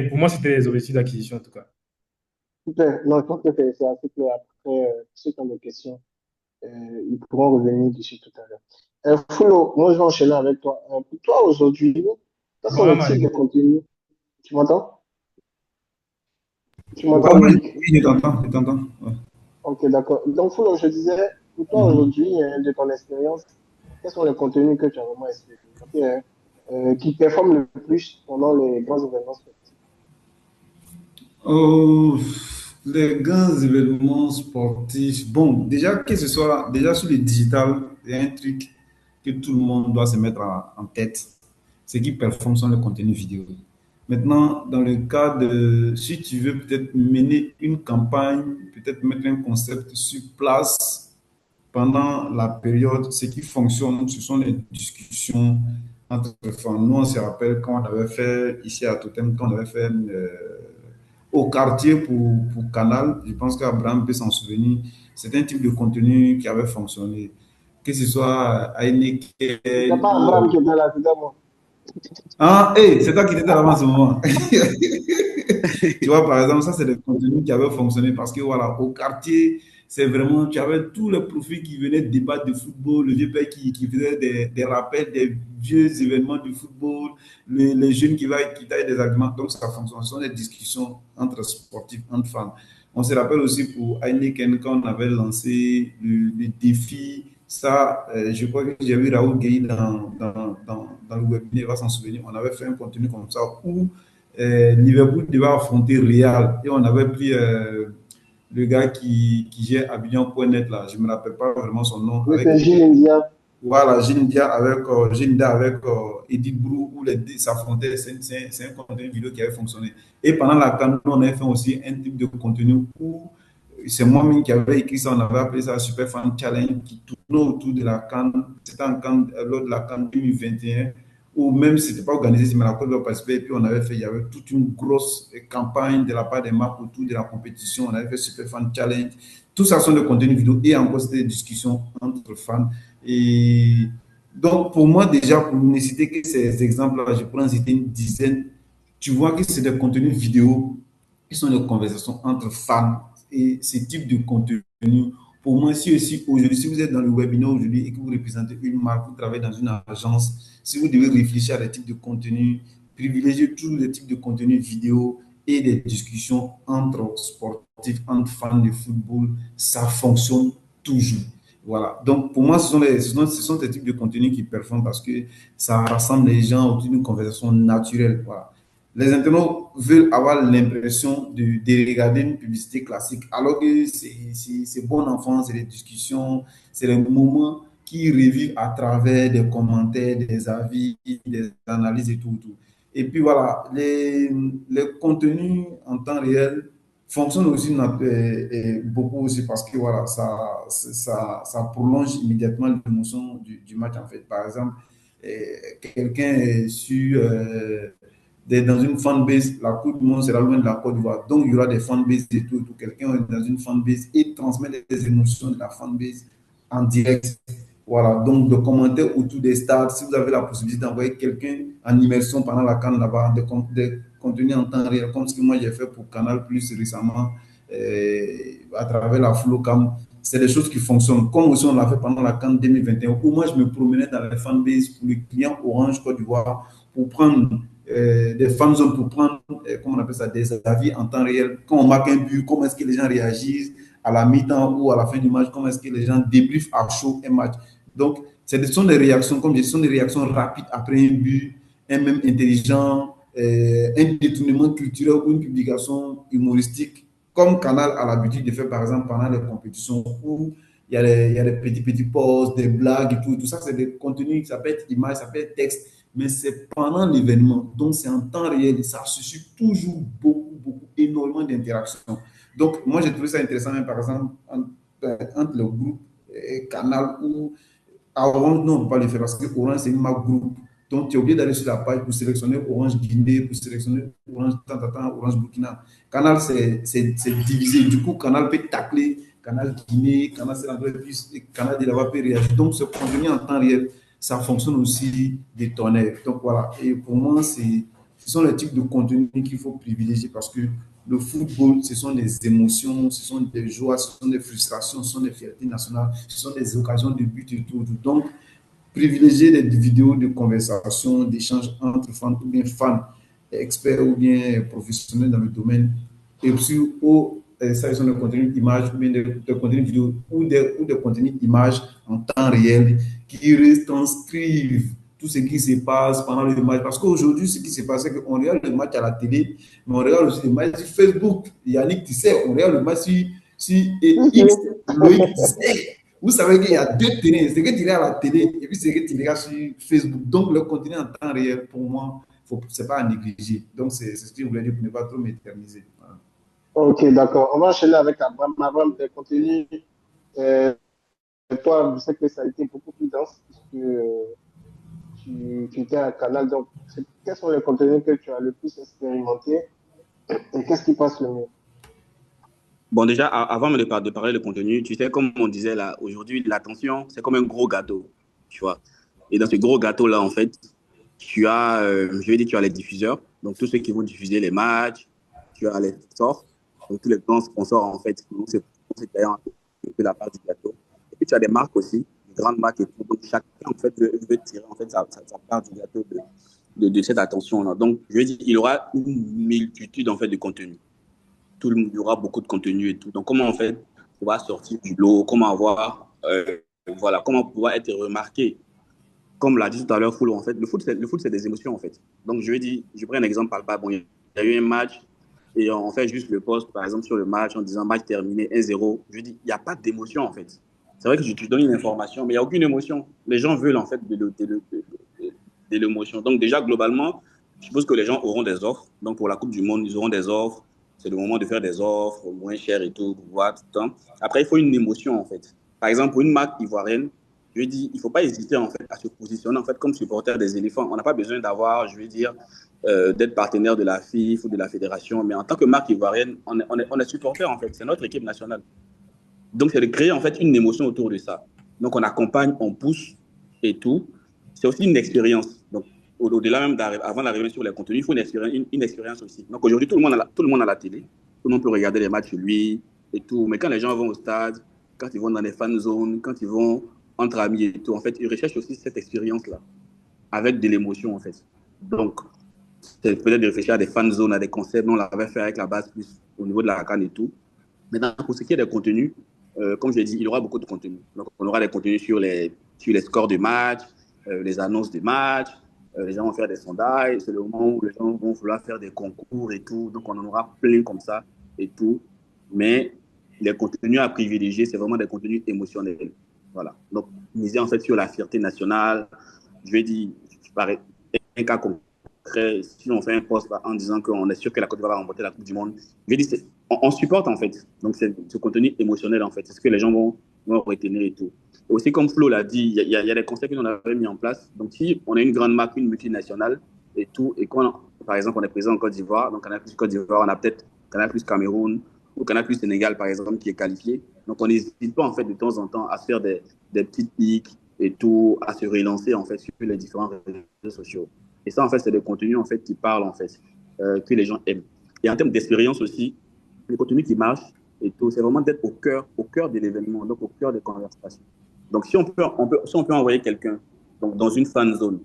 pour moi, c'était des objectifs d'acquisition en tout cas. Super. Non, je pense que c'est assez clair. Après, ceux qui ont des questions, ils pourront revenir dessus tout à l'heure. Foulo, moi, je vais enchaîner avec toi. Pour toi, aujourd'hui, quels sont les types de contenus? Tu m'entends? Tu m'entends, Oui, Loïc? je t'entends, je t'entends. Ouais. Ok, d'accord. Donc, Foulo, je disais, pour toi, Mhm. aujourd'hui, de ton expérience, quels sont les contenus que tu as vraiment expérimentés, qui performent le plus pendant les grands événements sportifs? Oh, les grands événements sportifs. Bon, déjà, que ce soit déjà sur le digital, il y a un truc que tout le monde doit se mettre en tête. Ce qui performe sont les contenus vidéo. Maintenant, dans le cas de, si tu veux peut-être mener une campagne, peut-être mettre un concept sur place pendant la période, ce qui fonctionne, ce sont les discussions entre femmes. Nous, on se rappelle quand on avait fait ici à Totem, quand on avait fait au quartier pour Canal, je pense qu'Abraham peut s'en souvenir, c'est un type de contenu qui avait fonctionné. Que ce soit à C'était Heineken pas ou... Abraham qui était là, c'était moi. Ah, hey, c'est toi qui étais là-bas en ce moment. Tu vois, par exemple, ça, c'est des contenus qui avaient fonctionné parce que, voilà, au quartier, c'est vraiment, tu avais tous les profils qui venaient débattre de football, le vieux père qui faisait des rappels des vieux événements du football, les jeunes qui taillent des arguments. Donc, ça fonctionne. Ce sont des discussions entre sportifs, entre fans. On se rappelle aussi pour Heineken, quand on avait lancé le défi, ça, je crois que j'ai vu Raoul Gueye dans le webinaire, il va s'en souvenir. On avait fait un contenu comme ça où Liverpool devait affronter Real et on avait pris le gars qui gère Abidjan.net là, je ne me rappelle pas vraiment son nom. Oui, Avec, c'est Gilles India. Voilà, Jinda avec Edith Brou, où les deux s'affrontaient. C'est un contenu vidéo qui avait fonctionné. Et pendant la CAN, on avait fait aussi un type de contenu où c'est moi-même qui avait écrit ça, on avait appelé ça Super Fan Challenge, qui tournait autour de la CAN. C'était en CAN, lors de la CAN 2021, ou même si ce n'était pas organisé, mais la Côte d'Ivoire participait, et puis on avait fait, il y avait toute une grosse campagne de la part des marques autour de la compétition. On avait fait Super Fan Challenge. Tout ça sont des contenus vidéo et encore c'était des discussions entre fans. Et donc, pour moi, déjà, pour ne citer que ces exemples-là, je pourrais en citer une dizaine. Tu vois que c'est des contenus vidéo qui sont des conversations entre fans et ce type de contenu. Pour moi, si aussi aujourd'hui, si vous êtes dans le webinaire aujourd'hui et que vous représentez une marque, vous travaillez dans une agence, si vous devez réfléchir à des types de contenus, privilégier tous les types de contenus vidéo et des discussions entre sportifs, entre fans de football, ça fonctionne toujours. Voilà. Donc, pour moi, ce sont des types de contenus qui performent parce que ça rassemble les gens autour d'une conversation naturelle. Voilà. Les internautes veulent avoir l'impression de regarder une publicité classique, alors que c'est bon enfant, c'est des discussions, c'est des moments qui revivent à travers des commentaires, des avis, des analyses et tout. Et puis voilà, les contenus en temps réel fonctionnent aussi beaucoup aussi parce que voilà, ça prolonge immédiatement l'émotion du match en fait. Par exemple, quelqu'un est sur dans une fanbase, la Coupe du Monde sera loin de la Côte d'Ivoire. Donc, il y aura des fanbases et tout. Quelqu'un est dans une fanbase et transmet les émotions de la fanbase en direct. Voilà, donc de commenter autour des stades. Si vous avez la possibilité d'envoyer quelqu'un en immersion pendant la CAN là-bas, de contenus en temps réel, comme ce que moi j'ai fait pour Canal Plus récemment, à travers la Flowcam, c'est des choses qui fonctionnent. Comme aussi on l'a fait pendant la CAN 2021, où moi je me promenais dans les fanbases pour les clients Orange Côte d'Ivoire pour prendre des fan zones pour prendre, comment on appelle ça, des avis en temps réel. Quand on marque un but, comment est-ce que les gens réagissent à la mi-temps ou à la fin du match, comment est-ce que les gens débriefent à chaud un match. Donc, ce sont des réactions, comme je dis, ce sont des réactions rapides après un but, un même intelligent, un détournement culturel ou une publication humoristique, comme Canal a l'habitude de faire, par exemple, pendant les compétitions où il y a des petits posts, des blagues et tout ça, c'est des contenus, ça peut être image, ça peut être texte, mais c'est pendant l'événement, donc c'est en temps réel et ça suscite toujours énormément d'interactions. Donc, moi, j'ai trouvé ça intéressant, même, par exemple, entre le groupe Canal ou Orange, non, on ne peut pas le faire parce que Orange, c'est une marque groupe. Donc, tu es obligé d'aller sur la page pour sélectionner Orange Guinée, pour sélectionner Orange Orange Burkina. Canal, c'est divisé. Du coup, Canal peut tacler Canal Guinée, Canal Sénégal, Canal de la peut réagir. Donc, ce contenu en temps réel, ça fonctionne aussi des tonnerres. Donc, voilà. Et pour moi, ce sont les types de contenus qu'il faut privilégier parce que le football, ce sont des émotions, ce sont des joies, ce sont des frustrations, ce sont des fiertés nationales, ce sont des occasions de but et tout. Donc, privilégier les vidéos de conversation, d'échanges entre fans ou bien fans, experts ou bien professionnels dans le domaine, et aussi ça, ils sont des contenus d'images ou bien des contenus vidéo ou des contenus d'images en temps réel qui retranscrivent tout ce qui se passe pendant le match. Parce qu'aujourd'hui, ce qui se passe, c'est qu'on regarde le match à la télé, mais on regarde aussi le match sur Facebook. Yannick, tu sais, on regarde le match sur X, Loïc, tu sais. Vous savez qu'il y a deux terrains. C'est que tu regardes à la télé et puis c'est que tu regardes sur Facebook. Donc, le contenu en temps réel, pour moi, ce n'est pas à négliger. Donc, c'est ce que je voulais dire pour ne pas trop m'éterniser. Voilà. Ok, d'accord. On va enchaîner avec Abraham. Abraham, tes contenus, toi, je sais que ça a été beaucoup plus dense puisque tu étais à Canal. Donc, quels sont les contenus que tu as le plus expérimenté et qu'est-ce qui passe le mieux? Bon, déjà, avant de parler de contenu, tu sais, comme on disait là, aujourd'hui, l'attention, c'est comme un gros gâteau, tu vois. Et dans ce gros gâteau-là, en fait, tu as, je vais dire, tu as les diffuseurs, donc tous ceux qui vont diffuser les matchs, tu as les sponsors, donc tous les grands sponsors, en fait, c'est d'ailleurs un peu la part du gâteau. Et puis, tu as des marques aussi, des grandes marques et tout. Donc, chacun, en fait, veut tirer, en fait, sa part du gâteau de cette attention-là. Donc, je veux dire, il y aura une multitude, en fait, de contenus. Il y aura beaucoup de contenu et tout. Donc, comment en fait pouvoir sortir du lot, comment avoir, voilà, comment pouvoir être remarqué. Comme l'a dit tout à l'heure, en fait, le foot, c'est des émotions, en fait. Donc, je vais dire, je prends un exemple par le bon, il y a eu un match et on fait juste le post, par exemple, sur le match en disant match terminé 1-0. Je dis, il n'y a pas d'émotion, en fait. C'est vrai que je donne une information, mais il n'y a aucune émotion. Les gens veulent en fait de l'émotion. Donc déjà, globalement, je suppose que les gens auront des offres. Donc pour la Coupe du Monde, ils auront des offres. C'est le moment de faire des offres moins chères et tout, pour voir tout le temps. Après, il faut une émotion en fait. Par exemple, pour une marque ivoirienne, je veux dire, il ne faut pas hésiter en fait à se positionner en fait comme supporter des éléphants. On n'a pas besoin d'avoir, je veux dire, d'être partenaire de la FIFA ou de la fédération, mais en tant que marque ivoirienne, on est supporter en fait. C'est notre équipe nationale. Donc, c'est de créer en fait une émotion autour de ça. Donc, on accompagne, on pousse et tout. C'est aussi une expérience. Donc, au-delà même avant d'arriver sur les contenus, il faut une expérience aussi. Donc, aujourd'hui, tout le monde a la télé. Tout le monde peut regarder les matchs chez lui et tout. Mais quand les gens vont au stade, quand ils vont dans les fan zones, quand ils vont entre amis et tout, en fait, ils recherchent aussi cette expérience-là avec de l'émotion, en fait. Donc, c'est peut-être de réfléchir à des fan zones, à des concepts. Nous, on l'avait fait avec la base plus au niveau de la CAN et tout. Maintenant, pour ce qui est des contenus, comme je l'ai dit, il y aura beaucoup de contenus. Donc, on aura des contenus sur les scores de match, les annonces de match. Les gens vont faire des sondages. C'est le moment où les gens vont vouloir faire des concours et tout. Donc, on en aura plein comme ça et tout. Mais les contenus à privilégier, c'est vraiment des contenus émotionnels. Voilà. Donc, miser en fait sur la fierté nationale. Je vais dire, pareil, un cas concret, si on fait un post en disant qu'on est sûr que la Côte d'Ivoire va remporter la Coupe du Monde, je vais dire, on supporte en fait. Donc, c'est ce contenu émotionnel en fait. C'est ce que les gens vont retenir et tout. Et aussi, comme Flo l'a dit, il y a des concepts qu'on avait mis en place. Donc, si on a une grande marque, une multinationale et tout, et quand, par exemple, on est présent en Côte d'Ivoire, donc Canal Plus Côte d'Ivoire, on a peut-être Canal Plus Cameroun ou Canal Plus Sénégal, par exemple, qui est qualifié. Donc, on n'hésite pas en fait de temps en temps à faire des petites piques et tout, à se relancer en fait sur les différents réseaux sociaux. Et ça, en fait, c'est des contenus en fait qui parlent en fait, que les gens aiment. Et en termes d'expérience aussi, le contenu qui marche et tout, c'est vraiment d'être au cœur de l'événement, donc au cœur des conversations. Donc, si on peut envoyer quelqu'un donc, dans une fan zone,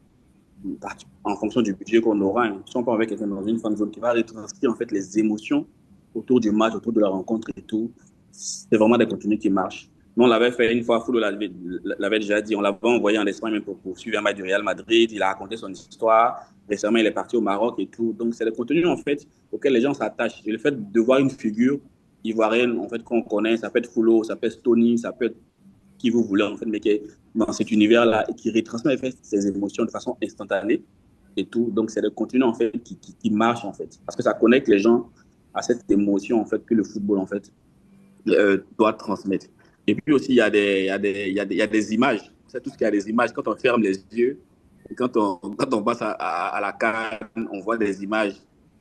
en fonction du budget qu'on aura, si on peut envoyer quelqu'un dans une fan zone qui va retranscrire en fait les émotions autour du match, autour de la rencontre et tout, c'est vraiment des contenus qui marchent. Nous, on l'avait fait une fois, Foulo l'avait déjà dit, on l'avait envoyé en Espagne même pour suivre un match du Real Madrid, il a raconté son histoire, récemment il est parti au Maroc et tout. Donc, c'est des contenus en fait auxquels les gens s'attachent. Et le fait de voir une figure ivoirienne en fait qu'on connaît, ça peut être Foulo, ça peut être Tony, ça peut être qui vous voulez en fait, mais qui est dans cet univers-là et qui retransmet en fait ses émotions de façon instantanée et tout. Donc, c'est le contenu en fait qui marche en fait, parce que ça connecte les gens à cette émotion en fait que le football en fait doit transmettre. Et puis aussi, il y a des images. C'est tout ce qu'il y a des images. Quand on ferme les yeux, et quand on passe à la CAN, on voit des images.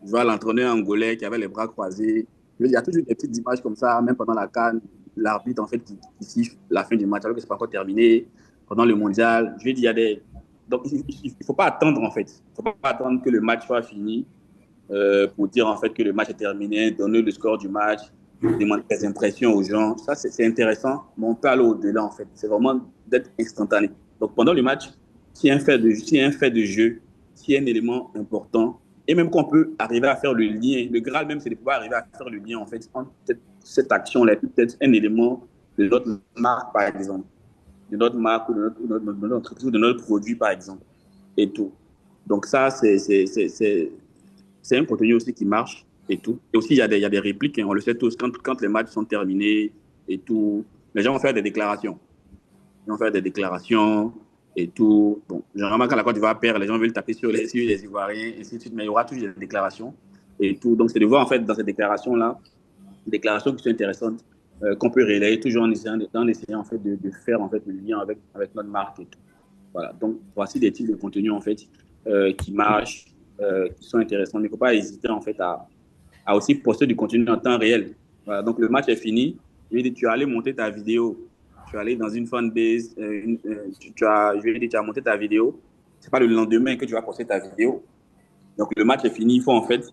Je vois l'entraîneur angolais qui avait les bras croisés. Il y a toujours des petites images comme ça, même pendant la CAN. L'arbitre, en fait, qui siffle la fin du match alors que ce n'est pas encore terminé. Pendant le mondial, je vais dire, il y a des. Donc, il ne faut pas attendre, en fait. Il ne faut pas attendre que le match soit fini pour dire, en fait, que le match est terminé, donner le score du match, demander des impressions aux gens. Ça, c'est intéressant, mais on peut aller au-delà, en fait. C'est vraiment d'être instantané. Donc, pendant le match, s'il y a un fait de jeu, s'il y a un élément important, et même qu'on peut arriver à faire le lien, le Graal même, c'est de pouvoir arriver à faire le lien, en fait, entre cette action-là, peut-être un élément de notre marque, par exemple, de notre marque ou de notre entreprise ou de notre produit, par exemple, et tout. Donc, ça, c'est un contenu aussi qui marche et tout. Et aussi, il y a des répliques, hein, on le sait tous, quand les matchs sont terminés et tout, les gens vont faire des déclarations. Ils vont faire des déclarations et tout. Bon, généralement, quand la Côte d'Ivoire perd, les gens veulent taper sur les Ivoiriens et ainsi de suite, mais il y aura toujours des déclarations et tout. Donc, c'est de voir, en fait, dans ces déclarations-là, des déclarations qui sont intéressantes, qu'on peut relayer toujours en essayant en fait, de faire en fait, le lien avec notre marque et tout. Voilà. Donc, voici des types de contenus, en fait, qui marchent, qui sont intéressants. Mais il ne faut pas hésiter, en fait, à aussi poster du contenu en temps réel. Voilà. Donc, le match est fini. Tu as allé monter ta vidéo. Tu es allé dans une fanbase. Tu as monté ta vidéo. Ce n'est pas le lendemain que tu vas poster ta vidéo. Donc, le match est fini. Il faut, en fait,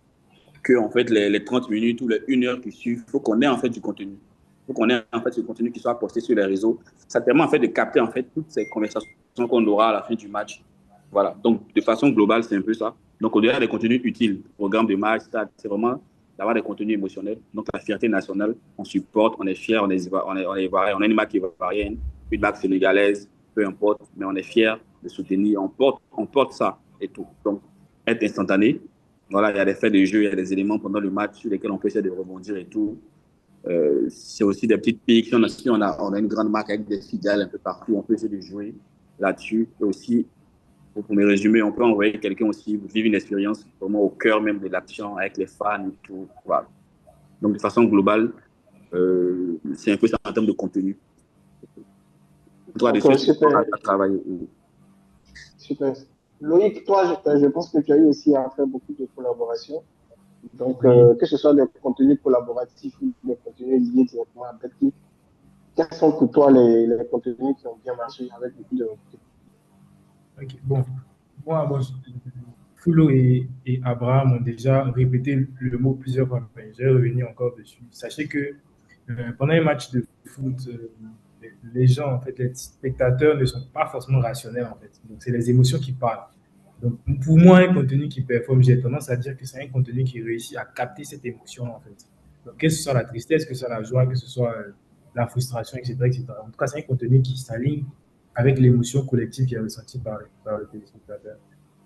que en fait, les 30 minutes ou les 1 heure qui suivent, il faut qu'on ait en fait du contenu. Il faut qu'on ait en fait ce contenu qui soit posté sur les réseaux. Ça permet en fait de capter en fait toutes ces conversations qu'on aura à la fin du match. Voilà. Donc, de façon globale, c'est un peu ça. Donc, au-delà des contenus utiles, programme de match, c'est vraiment d'avoir des contenus émotionnels. Donc, la fierté nationale, on supporte, on est fiers, on est ivoirien, on a une marque ivoirienne, une marque sénégalaise, peu importe, mais on est fiers de soutenir, on porte ça et tout. Donc, être instantané. Voilà, il y a des faits de jeu, il y a des éléments pendant le match sur lesquels on peut essayer de rebondir et tout. C'est aussi des petites piques. Si on a une grande marque avec des filiales un peu partout, on peut essayer de jouer là-dessus. Et aussi, pour me résumer, on peut envoyer quelqu'un aussi vivre une expérience vraiment au cœur même de l'action avec les fans et tout. Voilà. Donc, de façon globale, c'est un peu ça en termes de contenu. Toi, des Ok, choses super, à travailler. super. Loïc, toi, je pense que tu as eu aussi à faire beaucoup de collaborations. Donc, Oui. que ce soit des contenus collaboratifs ou des contenus liés directement à Betclic, quels sont pour toi les contenus qui ont bien marché avec beaucoup de recrutement? Ok, bon. Moi, bon, Fulo et Abraham ont déjà répété le mot plusieurs fois, mais je vais revenir encore dessus. Sachez que pendant un match de foot, les gens, en fait, les spectateurs ne sont pas forcément rationnels, en fait. Donc, c'est les émotions qui parlent. Donc, pour moi, un contenu qui performe, j'ai tendance à dire que c'est un contenu qui réussit à capter cette émotion, en fait. Donc, que ce soit la tristesse, que ce soit la joie, que ce soit la frustration, etc., etc. En tout cas, c'est un contenu qui s'aligne avec l'émotion collective qui est ressentie par le téléspectateur.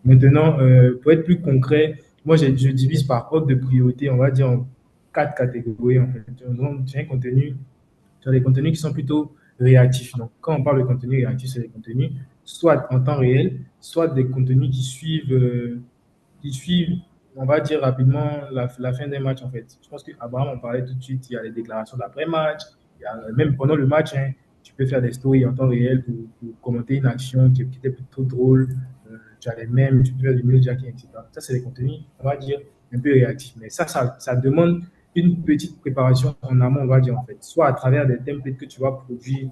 Maintenant, pour être plus concret, moi, je divise par ordre de priorité, on va dire en quatre catégories, en fait. Donc, j'ai un contenu, tu des contenus qui sont plutôt réactifs. Donc, quand on parle de contenu réactif, c'est des contenus soit en temps réel, soit des contenus qui suivent, on va dire rapidement, la fin d'un match, en fait. Je pense qu'Abraham en parlait tout de suite, il y a les déclarations d'après-match, même pendant le match, hein, tu peux faire des stories en temps réel pour commenter une action qui était plutôt drôle. Tu as les mêmes, tu peux faire du millejacking, etc. Ça, c'est des contenus, on va dire, un peu réactifs. Mais ça demande une petite préparation en amont, on va dire, en fait. Soit à travers des templates que tu vas produire,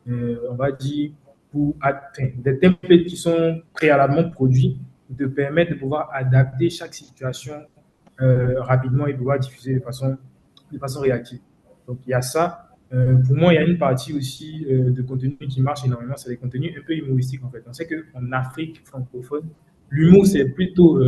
on va dire, des templates qui sont préalablement produits pour te permettre de pouvoir adapter chaque situation rapidement et pouvoir diffuser de façon réactive. Donc, il y a ça. Pour moi, il y a une partie aussi de contenu qui marche énormément, c'est les contenus un peu humoristiques en fait. On sait qu'en Afrique francophone, l'humour, c'est plutôt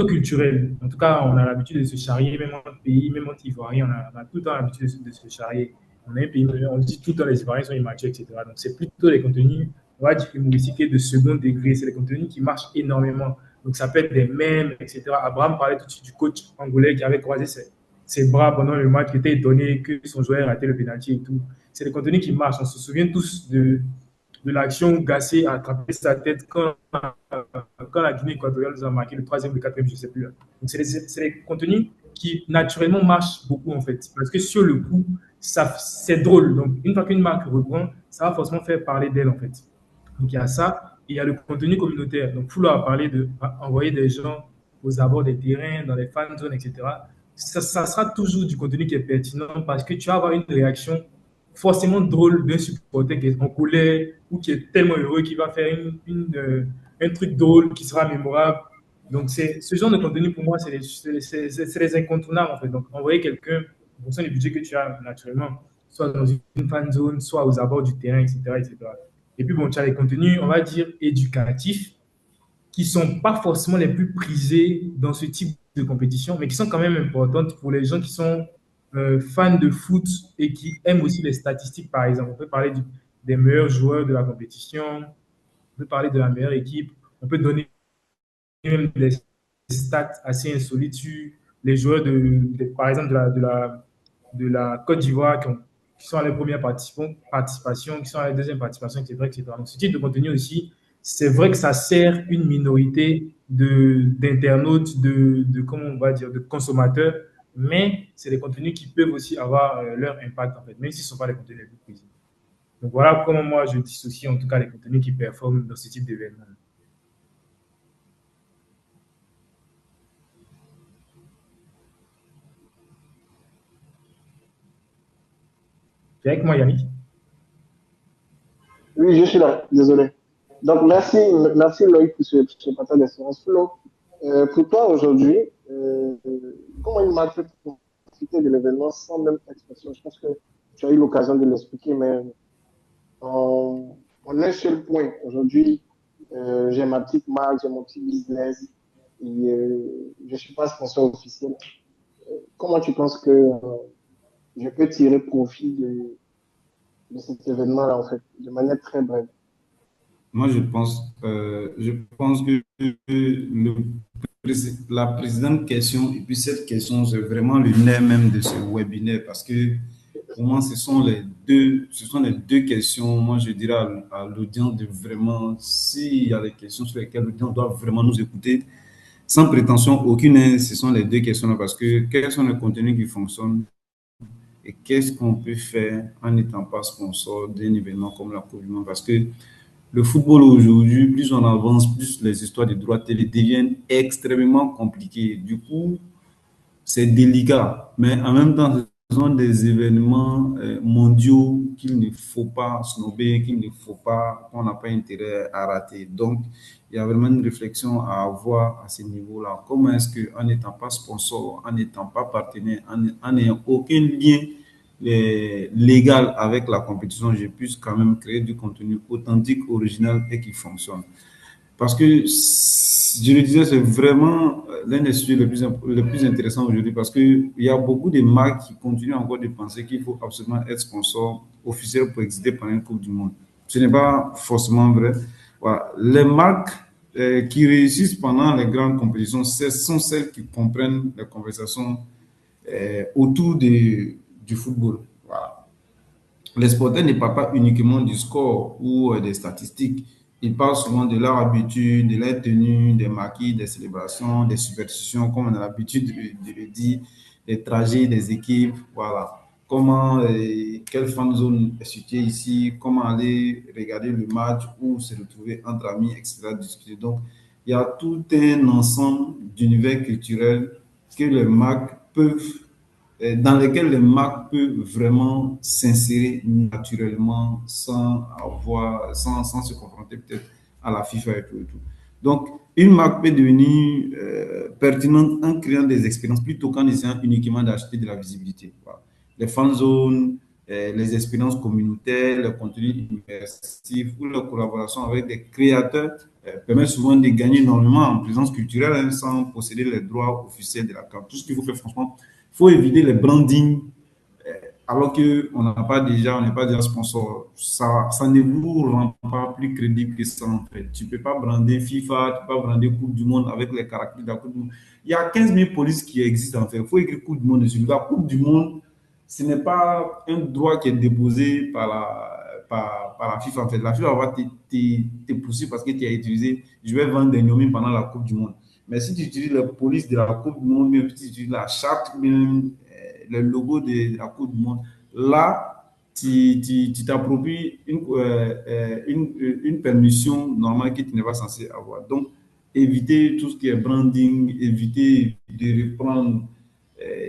culturel. En tout cas, on a l'habitude de se charrier, même en pays, même en Ivoirien, on a tout le temps l'habitude de se charrier. On est un pays, on dit tout le temps les Ivoiriens sont immatures, etc. Donc, c'est plutôt les contenus, on va dire, humoristiques et de second degré. C'est les contenus qui marchent énormément. Donc, ça peut être des mèmes, etc. Abraham parlait tout de suite du coach angolais qui avait croisé ses bras pendant le match, qui était étonné que son joueur ait raté le pénalty et tout. C'est des contenus qui marchent. On se souvient tous de l'action où Gassé a attrapé sa tête quand la Guinée équatoriale nous a marqué le troisième ou le quatrième, je ne sais plus. Donc, c'est des contenus qui naturellement marchent beaucoup en fait. Parce que sur le coup, c'est drôle. Donc, une fois qu'une marque reprend, ça va forcément faire parler d'elle en fait. Donc, il y a ça. Et il y a le contenu communautaire. Donc, Foulou a parlé d'envoyer des gens aux abords des terrains, dans les fan zones, etc. Ça sera toujours du contenu qui est pertinent parce que tu vas avoir une réaction forcément drôle d'un supporter qui est en colère ou qui est tellement heureux qu'il va faire un truc drôle qui sera mémorable. Donc, ce genre de contenu, pour moi, c'est les incontournables, en fait. Donc, envoyer quelqu'un, en fonction du budget que tu as naturellement, soit dans une fan zone, soit aux abords du terrain, etc., etc. Et puis, bon, tu as les contenus, on va dire, éducatifs, qui ne sont pas forcément les plus prisés dans ce type de compétition, mais qui sont quand même importantes pour les gens qui sont fans de foot et qui aiment aussi les statistiques, par exemple. On peut parler des meilleurs joueurs de la compétition, on peut parler de la meilleure équipe, on peut donner même des stats assez insolites sur les joueurs, par exemple, de la Côte d'Ivoire qui sont à la première participation, qui sont à la deuxième participation, etc., etc. Donc, ce type de contenu aussi, c'est vrai que ça sert une minorité d'internautes, comment on va dire, de consommateurs, mais c'est des contenus qui peuvent aussi avoir leur impact, en fait, même s'ils ne sont pas les contenus les plus prisés. Donc, voilà comment moi, je dissocie en tout cas les contenus qui performent dans ce type d'événement. Tu es avec moi, Yannick? Oui, je suis là, désolé. Donc, merci Loïc pour ce partage d'expérience. Flo, pour toi aujourd'hui, comment une marque peut profiter de l'événement sans même expression? Je pense que tu as eu l'occasion de l'expliquer, mais en un seul point, aujourd'hui, j'ai ma petite marque, j'ai mon petit business et je ne suis pas sponsor officiel. Comment tu penses que je peux tirer profit de cet événement-là, en fait, de manière très brève? Moi, je pense que la précédente question et puis cette question, c'est vraiment le nerf même de ce webinaire parce que pour moi, ce sont les deux questions. Moi, je dirais à l'audience de vraiment, s'il y a des questions sur lesquelles l'audience doit vraiment nous écouter, sans prétention aucune, hein, ce sont les deux questions-là parce que quels sont les contenus qui fonctionnent et qu'est-ce qu'on peut faire en n'étant pas sponsor d'un événement comme la Coupe du Monde parce que le football aujourd'hui, plus on avance, plus les histoires de droits télé deviennent extrêmement compliquées. Du coup, c'est délicat, mais en même temps, ce sont des événements mondiaux qu'il ne faut pas snober, qu'on n'a pas intérêt à rater. Donc, il y a vraiment une réflexion à avoir à ce niveau-là. Comment est-ce qu'en n'étant pas sponsor, en n'étant pas partenaire, en n'ayant aucun lien légal avec la compétition, je puisse quand même créer du contenu authentique, original et qui fonctionne. Parce que, je le disais, c'est vraiment l'un des sujets les plus intéressants aujourd'hui parce qu'il y a beaucoup de marques qui continuent encore de penser qu'il faut absolument être sponsor officiel pour exister pendant une Coupe du Monde. Ce n'est pas forcément vrai. Voilà. Les marques qui réussissent pendant les grandes compétitions, ce sont celles qui comprennent les conversations autour du football. Voilà. Les sportifs ne parlent pas uniquement du score ou des statistiques. Ils parlent souvent de leur habitude, de leur tenue, des maquis, des célébrations, des superstitions, comme on a l'habitude de le dire, des trajets des équipes, voilà. Comment, quelle fan zone est située ici, comment aller regarder le match ou se retrouver entre amis, etc. Discuter. Donc, il y a tout un ensemble d'univers culturels que les marques peuvent dans lesquels les marques peuvent vraiment s'insérer naturellement sans se confronter peut-être à la FIFA et tout et tout. Donc, une marque peut devenir pertinente en créant des expériences plutôt qu'en essayant uniquement d'acheter de la visibilité. Voilà. Les fan zones, les expériences communautaires, le contenu immersif ou la collaboration avec des créateurs permet souvent de gagner énormément en présence culturelle hein, sans posséder les droits officiels de la carte. Tout ce qu'il faut faire, franchement, il faut éviter les brandings alors qu'on n'est pas déjà sponsor. Ça ne vous rend pas plus crédible que ça en fait. Tu ne peux pas brander FIFA, tu ne peux pas brander Coupe du Monde avec les caractères de la Coupe du Monde. Il y a 15 000 polices qui existent en fait. Il faut écrire Coupe du Monde dessus. La Coupe du Monde, ce n'est pas un droit qui est déposé par la FIFA en fait. La FIFA va te pousser parce que tu as utilisé, je vais vendre des nommés pendant la Coupe du Monde. Mais si tu utilises la police de la Coupe du Monde, même si tu utilises la charte, même le logo de la Coupe du Monde, là, tu t'appropries une permission normale que tu n'es pas censé avoir. Donc, éviter tout ce qui est branding, éviter de reprendre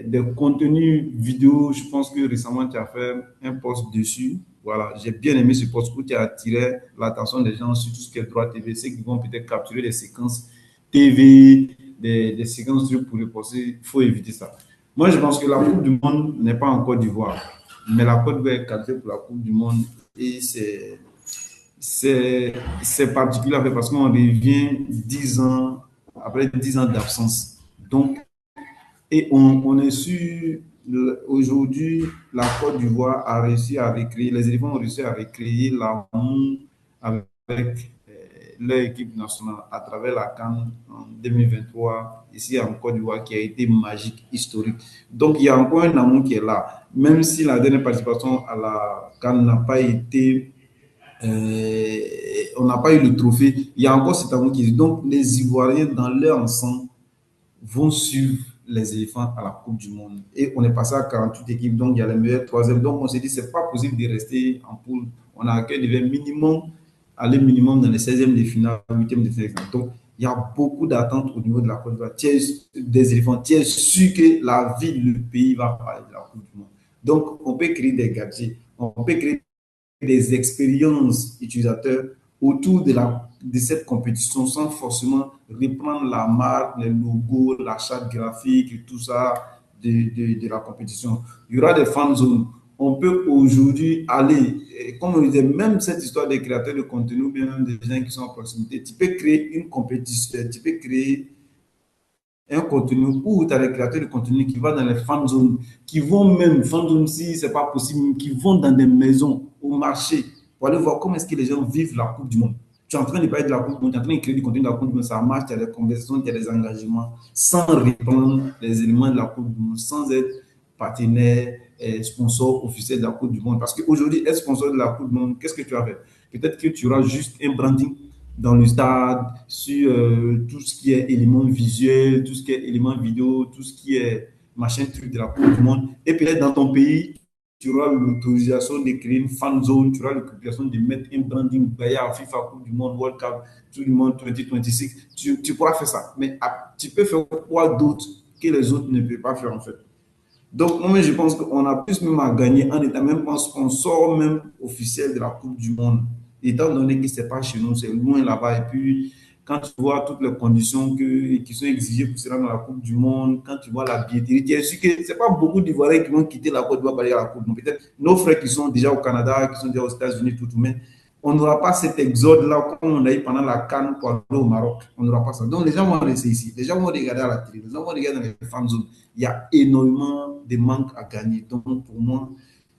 des contenus vidéo. Je pense que récemment, tu as fait un post dessus. Voilà, j'ai bien aimé ce post où tu as attiré l'attention des gens sur tout ce qui est droit TV, ceux qui vont peut-être capturer des séquences TV, des séquences pour le poster. Il faut éviter ça. Moi, je pense que la Coupe du Monde n'est pas en Côte d'Ivoire, mais la Côte d'Ivoire est qualifiée pour la Coupe du Monde et c'est particulier parce qu'on revient 10 ans, après 10 ans d'absence. Donc, et on est sûr, aujourd'hui, la Côte d'Ivoire a réussi à recréer, les éléphants ont réussi à recréer l'amour avec leur équipe nationale à travers la CAN en 2023, ici en Côte d'Ivoire, qui a été magique, historique. Donc, il y a encore un amour qui est là. Même si la dernière participation à la CAN n'a pas été on n'a pas eu le trophée, il y a encore cet amour qui est. Donc, les Ivoiriens, dans leur ensemble, vont suivre les éléphants à la Coupe du Monde. Et on est passé à 48 équipes, donc il y a les meilleurs troisièmes. Donc, on s'est dit, c'est pas possible de rester en poule. On a qu'à aller minimum dans les 16e de finale, 8e de finale. Donc, il y a beaucoup d'attentes au niveau de la Côte d'Ivoire. Des éléphants, tu es sûr que la ville, le pays va parler de la Coupe du Monde. Donc, on peut créer des gadgets, on peut créer des expériences utilisateurs autour de cette compétition sans forcément reprendre la marque, les logos, la charte graphique et tout ça de la compétition. Il y aura des fan zones. On peut aujourd'hui aller, comme on disait, même cette histoire des créateurs de contenu ou bien des gens qui sont en proximité, tu peux créer une compétition, tu peux créer un contenu où tu as des créateurs de contenu qui vont dans les fan zones, qui vont même, fan zones si ce n'est pas possible, qui vont dans des maisons, au marché, pour aller voir comment est-ce que les gens vivent la Coupe du Monde. Tu es en train de parler de la Coupe du Monde, tu es en train de créer du contenu de la Coupe du Monde, ça marche, tu as des conversations, tu as des engagements, sans reprendre les éléments de la Coupe du Monde, sans être partenaire, sponsor officiel de la Coupe du Monde. Parce qu'aujourd'hui, être sponsor de la Coupe du Monde, qu'est-ce que tu as fait? Peut-être que tu auras juste un branding dans le stade, sur tout ce qui est éléments visuels, tout ce qui est éléments vidéo, tout ce qui est machin truc de la Coupe du Monde. Et peut-être dans ton pays, tu auras l'autorisation de créer une fan zone, tu auras l'autorisation de mettre un branding Bayard, FIFA, Coupe du Monde, World Cup, tout le monde 2026. Tu pourras faire ça. Mais tu peux faire quoi d'autre que les autres ne peuvent pas faire en fait. Donc, moi, je pense qu'on a plus même à gagner en étant même pas sponsor même officiel de la Coupe du Monde. Étant donné que ce n'est pas chez nous, c'est loin là-bas. Et puis, quand tu vois toutes les conditions qui sont exigées pour cela dans la Coupe du Monde, quand tu vois la billetterie, tu es sûr que ce n'est pas beaucoup d'Ivoiriens qui vont quitter la Côte d'Ivoire pour aller à la Coupe du Monde. Peut-être nos frères qui sont déjà au Canada, qui sont déjà aux États-Unis, tout, mais on n'aura pas cet exode-là comme on a eu pendant la CAN pour aller au Maroc. On n'aura pas ça. Donc, les gens vont rester ici. Les gens vont regarder à la télé. Les gens vont regarder dans les fan zones. Il y a énormément de manques à gagner. Donc, pour moi,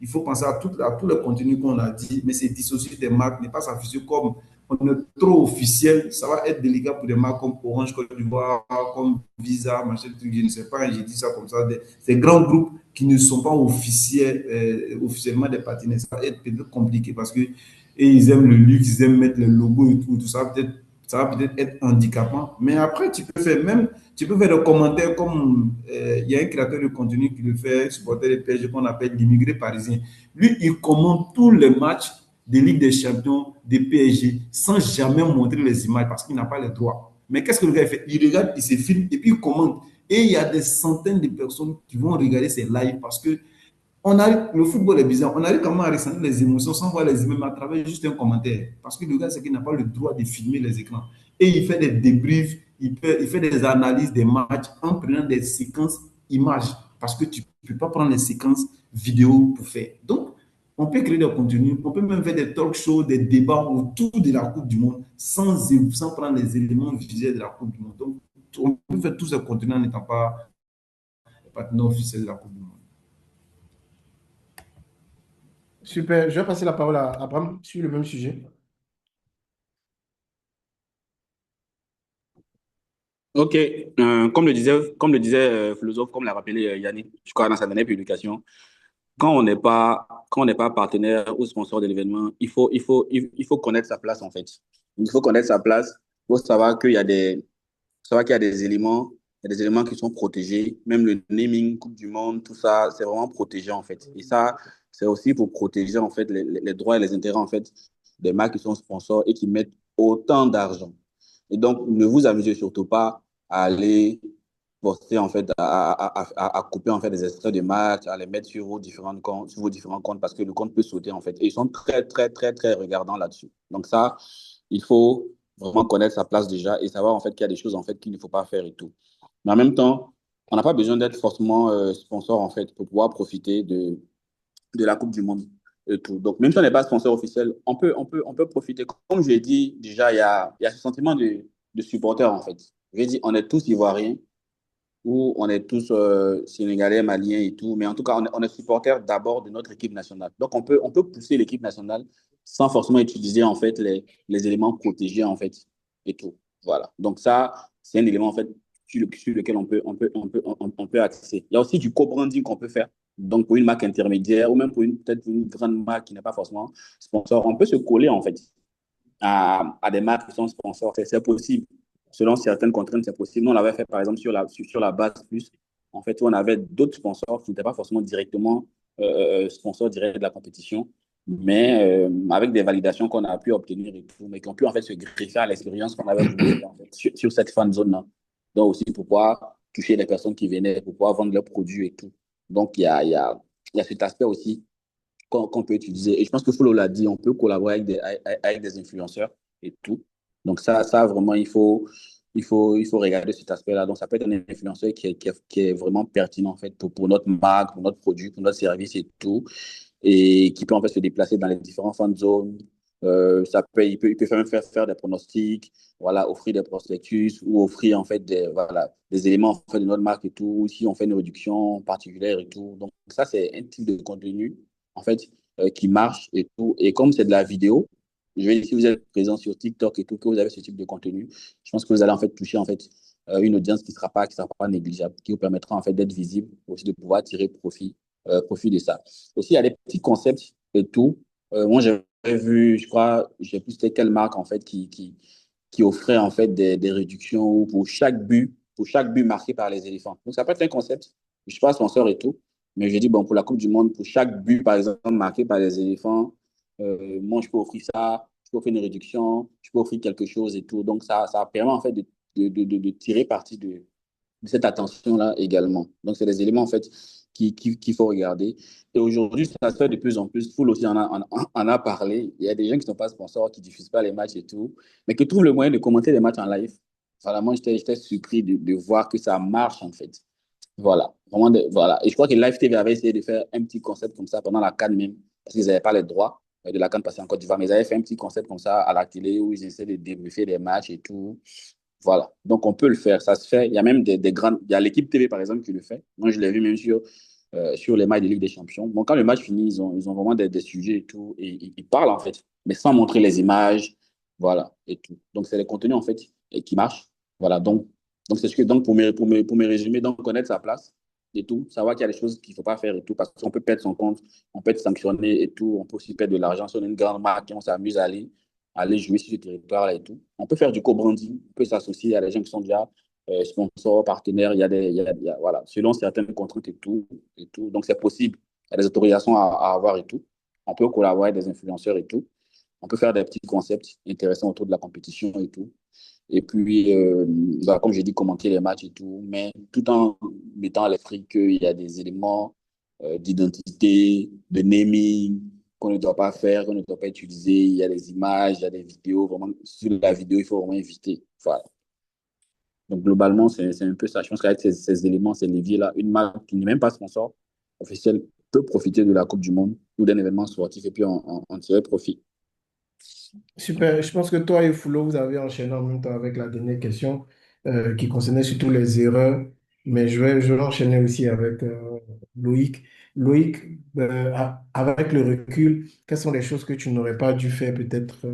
il faut penser à tout le contenu qu'on a dit, mais c'est dissocier des marques, ne pas s'afficher comme on est trop officiel. Ça va être délicat pour des marques comme Orange Côte d'Ivoire, comme Visa, machin, truc, je ne sais pas, j'ai dit ça comme ça. Ces grands groupes qui ne sont pas officiels, officiellement des partenaires, ça va être peut-être compliqué parce que et ils aiment le luxe, ils aiment mettre le logo et tout ça. Ça va peut-être être handicapant. Mais après, tu peux faire des commentaires comme il y a un créateur de contenu qui le fait, supporter les PSG qu'on appelle l'immigré parisien. Lui, il commente tous les matchs de Ligue des Champions, des PSG, sans jamais montrer les images parce qu'il n'a pas les droits. Mais qu'est-ce que le gars fait? Il regarde, il se filme et puis il commente. Et il y a des centaines de personnes qui vont regarder ces lives parce que le football est bizarre. On arrive quand même à ressentir les émotions sans voir les images, mais à travers juste un commentaire. Parce que le gars, c'est qu'il n'a pas le droit de filmer les écrans. Et il fait des débriefs, il fait des analyses des matchs en prenant des séquences images. Parce que tu ne peux pas prendre les séquences vidéo pour faire. Donc, on peut créer des contenus, on peut même faire des talk shows, des débats autour de la Coupe du Monde sans prendre les éléments visuels de la Coupe du Monde. Donc, on peut faire tous ces contenus en n'étant pas partenaire officiel de la Coupe du Monde. Super. Je vais passer la parole à Abraham sur le même sujet. Ok, comme le disait philosophe, comme l'a rappelé Yannick, je crois dans sa dernière publication, quand on n'est pas partenaire ou sponsor de l'événement, il faut connaître sa place en fait. Il faut connaître sa place. Il faut savoir qu'il y a des éléments, il y a des éléments qui sont protégés. Même le naming, Coupe du Monde, tout ça, c'est vraiment protégé en fait. Et ça, c'est aussi pour protéger en fait les droits et les intérêts en fait des marques qui sont sponsors et qui mettent autant d'argent. Et donc, ne vous amusez surtout pas à aller poster en fait, à couper en fait des extraits de matchs, à les mettre sur vos différents comptes parce que le compte peut sauter en fait. Et ils sont très, très, très, très regardants là-dessus. Donc ça, il faut vraiment connaître sa place déjà et savoir en fait qu'il y a des choses en fait qu'il ne faut pas faire et tout. Mais en même temps, on n'a pas besoin d'être forcément sponsor en fait pour pouvoir profiter de la Coupe du Monde et tout. Donc même si on n'est pas sponsor officiel, on peut profiter. Comme je l'ai dit déjà, il y a ce sentiment de supporter en fait. Je vais dire, on est tous ivoiriens ou on est tous sénégalais, maliens et tout, mais en tout cas, on est supporters d'abord de notre équipe nationale. Donc on peut pousser l'équipe nationale sans forcément utiliser en fait les éléments protégés en fait et tout. Voilà. Donc ça, c'est un élément en fait sur lequel on peut accéder. Il y a aussi du co-branding qu'on peut faire. Donc pour une marque intermédiaire ou même pour peut-être une grande marque qui n'est pas forcément sponsor, on peut se coller en fait à des marques qui sont sponsors. C'est possible. Selon certaines contraintes, c'est possible. Nous, on l'avait fait par exemple sur la base plus. En fait, où on avait d'autres sponsors qui n'étaient pas forcément directement sponsors directs de la compétition, mais avec des validations qu'on a pu obtenir et tout, mais qui ont pu en fait se greffer à l'expérience qu'on avait voulu en fait, sur cette fan zone-là. Donc aussi pour pouvoir toucher les personnes qui venaient, pour pouvoir vendre leurs produits et tout. Donc il y a cet aspect aussi qu'on peut utiliser. Et je pense que Flo l'a dit, on peut collaborer avec des influenceurs et tout. Donc ça vraiment, il faut regarder cet aspect-là. Donc ça peut être un influenceur qui est vraiment pertinent en fait pour notre marque, pour notre produit, pour notre service et tout, et qui peut en fait se déplacer dans les différentes fan zones. Il peut même faire des pronostics, voilà, offrir des prospectus ou offrir en fait des éléments en fait, de notre marque et tout, si on fait une réduction particulière et tout. Donc ça, c'est un type de contenu en fait qui marche et tout. Et comme c'est de la vidéo, Je vais dire, si vous êtes présent sur TikTok et tout, que vous avez ce type de contenu, je pense que vous allez en fait toucher en fait une audience qui sera pas négligeable, qui vous permettra en fait d'être visible, aussi de pouvoir tirer profit de ça. Aussi, il y a des petits concepts et tout. Moi, j'avais vu, je crois, je sais plus c'était quelle marque en fait qui offrait en fait des réductions pour chaque but marqué par les éléphants. Donc, ça peut être un concept. Je suis pas sponsor et tout, mais je dis, bon, pour la Coupe du Monde, pour chaque but, par exemple, marqué par les éléphants, moi, je peux offrir ça, je peux offrir une réduction, je peux offrir quelque chose et tout. Donc, ça permet en fait de tirer parti de cette attention-là également. Donc, c'est des éléments en fait qu'il faut regarder. Et aujourd'hui, ça se fait de plus en plus. Full aussi en a parlé. Il y a des gens qui ne sont pas sponsors, qui ne diffusent pas les matchs et tout, mais qui trouvent le moyen de commenter les matchs en live. Voilà, moi, j'étais surpris de voir que ça marche en fait. Voilà, vraiment voilà. Et je crois que Live TV avait essayé de faire un petit concept comme ça pendant la CAN même, parce qu'ils n'avaient pas les droits de la CAN passée en Côte d'Ivoire, mais ils avaient fait un petit concept comme ça à la télé où ils essaient de débriefer les matchs et tout. Voilà, donc on peut le faire, ça se fait. Il y a même des grandes. Il y a l'équipe TV par exemple qui le fait. Moi, je l'ai vu même sur les matchs de Ligue des Champions. Bon, quand le match finit, ils ont vraiment des sujets et tout, et ils parlent en fait, mais sans montrer les images, voilà, et tout. Donc, c'est les contenus en fait qui marchent. Voilà, donc c'est ce que, donc pour me résumer, donc connaître sa place et tout, savoir qu'il y a des choses qu'il ne faut pas faire et tout, parce qu'on peut perdre son compte, on peut être sanctionné et tout, on peut aussi perdre de l'argent sur une grande marque et on s'amuse à aller jouer sur ce territoire-là et tout. On peut faire du co-branding, on peut s'associer à des gens qui sont déjà sponsors, partenaires, voilà, selon certaines contraintes et tout. Donc, c'est possible. Il y a des autorisations à avoir et tout. On peut collaborer avec des influenceurs et tout. On peut faire des petits concepts intéressants autour de la compétition et tout. Et puis, voilà, comme j'ai dit, commenter les matchs et tout, mais tout en mettant à l'esprit qu'il y a des éléments d'identité, de naming qu'on ne doit pas faire, qu'on ne doit pas utiliser. Il y a des images, il y a des vidéos. Vraiment, sur la vidéo, il faut vraiment éviter. Voilà. Donc, globalement, c'est un peu ça. Je pense qu'avec ces éléments, ces leviers-là, une marque qui n'est même pas sponsor officiel peut profiter de la Coupe du Monde ou d'un événement sportif et puis en tirer profit. Super. Je pense que toi et Foulo, vous avez enchaîné en même temps avec la dernière question qui concernait surtout les erreurs. Mais je vais enchaîner aussi avec Loïc. Loïc, avec le recul, quelles sont les choses que tu n'aurais pas dû faire peut-être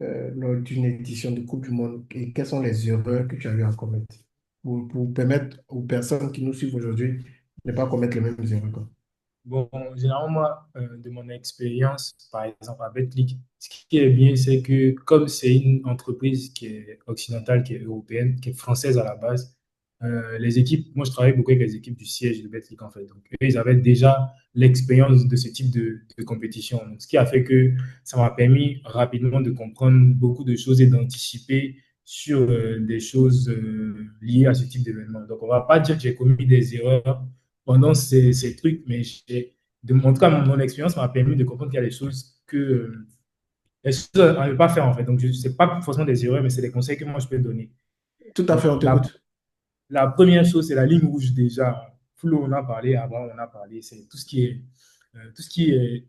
lors d'une édition de Coupe du Monde et quelles sont les erreurs que tu as eu à commettre pour permettre aux personnes qui nous suivent aujourd'hui de ne pas commettre les mêmes erreurs, quoi. Bon, généralement, moi, de mon expérience, par exemple, à Betclic, ce qui est bien, c'est que comme c'est une entreprise qui est occidentale, qui est européenne, qui est française à la base, les équipes, moi, je travaille beaucoup avec les équipes du siège de Betclic, en fait. Donc, eux, ils avaient déjà l'expérience de ce type de compétition. Donc, ce qui a fait que ça m'a permis rapidement de comprendre beaucoup de choses et d'anticiper sur des choses liées à ce type d'événement. Donc, on ne va pas dire que j'ai commis des erreurs pendant ces trucs, mais en tout cas, mon expérience m'a permis de comprendre qu'il y a des choses les choses à ne pas faire en fait. Donc, ce n'est pas forcément des erreurs, mais c'est des conseils que moi je peux donner. Tout à Donc, fait, on t'écoute. la première chose, c'est la ligne rouge déjà. Flo, on a parlé, avant, on a parlé. C'est tout ce qui est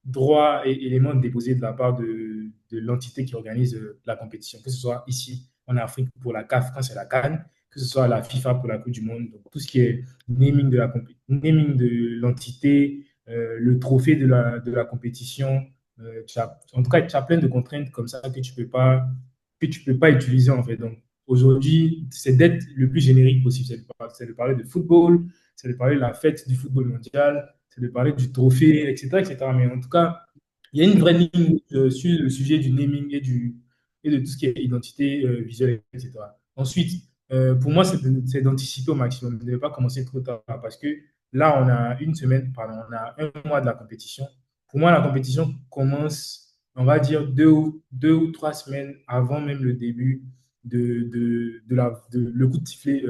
droit et éléments déposés de la part de l'entité qui organise la compétition, que ce soit ici en Afrique pour la CAF quand c'est la CAN, que ce soit la FIFA pour la Coupe du Monde. Donc, tout ce qui est naming de l'entité, le trophée de la compétition. En tout cas, tu as plein de contraintes comme ça que tu peux pas utiliser en fait. Donc, aujourd'hui, c'est d'être le plus générique possible. C'est de parler de football, c'est de parler de la fête du football mondial, c'est de parler du trophée, etc., etc. Mais en tout cas, il y a une vraie ligne sur le sujet du naming et de tout ce qui est identité visuelle, etc. Ensuite, pour moi, c'est d'anticiper au maximum, de ne pas commencer trop tard parce que là, on a une semaine, pardon, on a un mois de la compétition. Pour moi, la compétition commence, on va dire, deux ou trois semaines avant même le début le coup de sifflet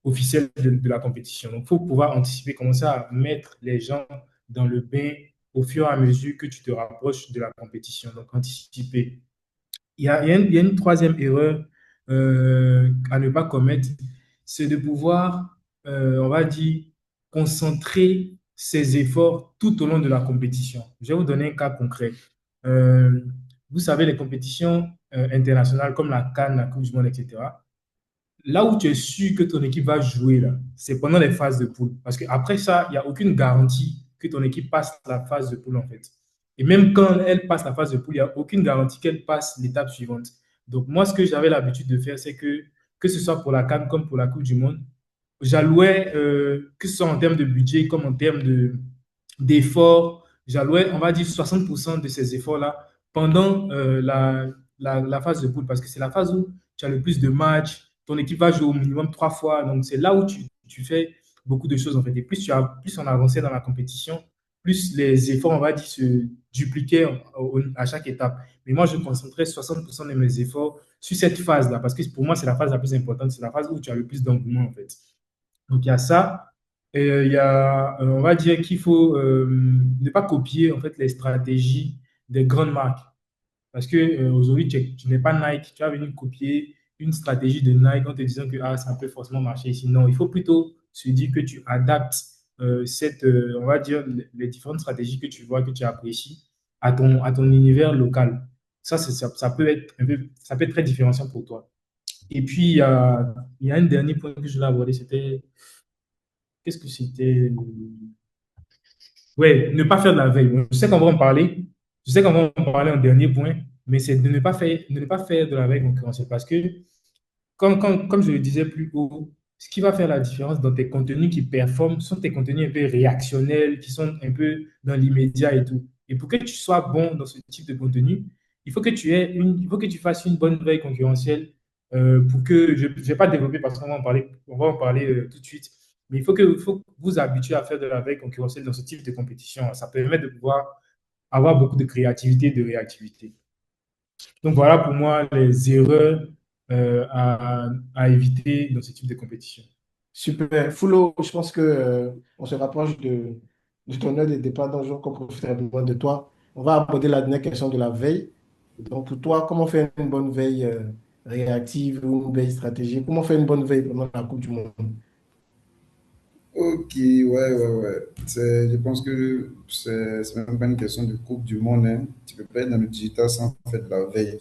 officiel de la compétition. Donc, il faut pouvoir anticiper, commencer à mettre les gens dans le bain au fur et à mesure que tu te rapproches de la compétition. Donc, anticiper. Il y a une troisième erreur à ne pas commettre, c'est de pouvoir, on va dire, concentrer ses efforts tout au long de la compétition. Je vais vous donner un cas concret. Euh, vous savez, les compétitions internationales comme la CAN, la Coupe du Monde, etc., là où tu es sûr que ton équipe va jouer, là, c'est pendant les phases de poule. Parce qu'après ça, il n'y a aucune garantie que ton équipe passe la phase de poule, en fait. Et même quand elle passe la phase de poule, il n'y a aucune garantie qu'elle passe l'étape suivante. Donc, moi, ce que j'avais l'habitude de faire, c'est que ce soit pour la CAN comme pour la Coupe du Monde, j'allouais, que ce soit en termes de budget comme en termes d'efforts, j'allouais, on va dire, 60% de ces efforts-là pendant la phase de poule, parce que c'est la phase où tu as le plus de matchs, ton équipe va jouer au minimum 3 fois, donc c'est là où tu fais beaucoup de choses, en fait. Et plus on avançait dans la compétition, plus les efforts, on va dire, se dupliquaient à chaque étape. Mais moi, je concentrais 60% de mes efforts sur cette phase-là, parce que pour moi, c'est la phase la plus importante, c'est la phase où tu as le plus d'engouement, en fait. Donc, il y a ça. Et il y a, on va dire qu'il faut ne pas copier, en fait, les stratégies des grandes marques. Parce que aujourd'hui, tu n'es pas Nike, tu as venu copier une stratégie de Nike en te disant que ah, ça peut forcément marcher ici. Non, il faut plutôt se dire que tu adaptes on va dire, les différentes stratégies que tu vois, que tu apprécies à ton univers local. Ça peut être ça peut être très différenciant pour toi. Et puis, il y a un dernier point que je voulais aborder, c'était, qu'est-ce que c'était? Ouais, ne pas faire de la veille. Bon, je sais qu'on va en parler. Je sais qu'on va en parler en dernier point, mais c'est de ne pas faire de la veille concurrentielle parce que comme je le disais plus haut, ce qui va faire la différence dans tes contenus qui performent sont tes contenus un peu réactionnels, qui sont un peu dans l'immédiat et tout. Et pour que tu sois bon dans ce type de contenu, il faut que tu fasses une bonne veille concurrentielle pour que je ne vais pas développer parce on va en parler tout de suite. Mais il faut que vous habituer à faire de la veille concurrentielle dans ce type de compétition. Ça permet de pouvoir avoir beaucoup de créativité et de réactivité. Donc voilà pour moi les erreurs à éviter dans ce type de compétition. Super. Foulo, je pense que, on se rapproche du tournoi de départ, donc je vais encore profiter rapidement de toi. On va aborder la dernière question de la veille. Donc, pour toi, comment faire une bonne veille réactive ou une veille stratégique? Comment faire une bonne veille pendant la Coupe du Monde? Ok, ouais. Je pense que c'est même pas une question de Coupe du Monde, hein. Tu peux pas être dans le digital sans faire de la veille.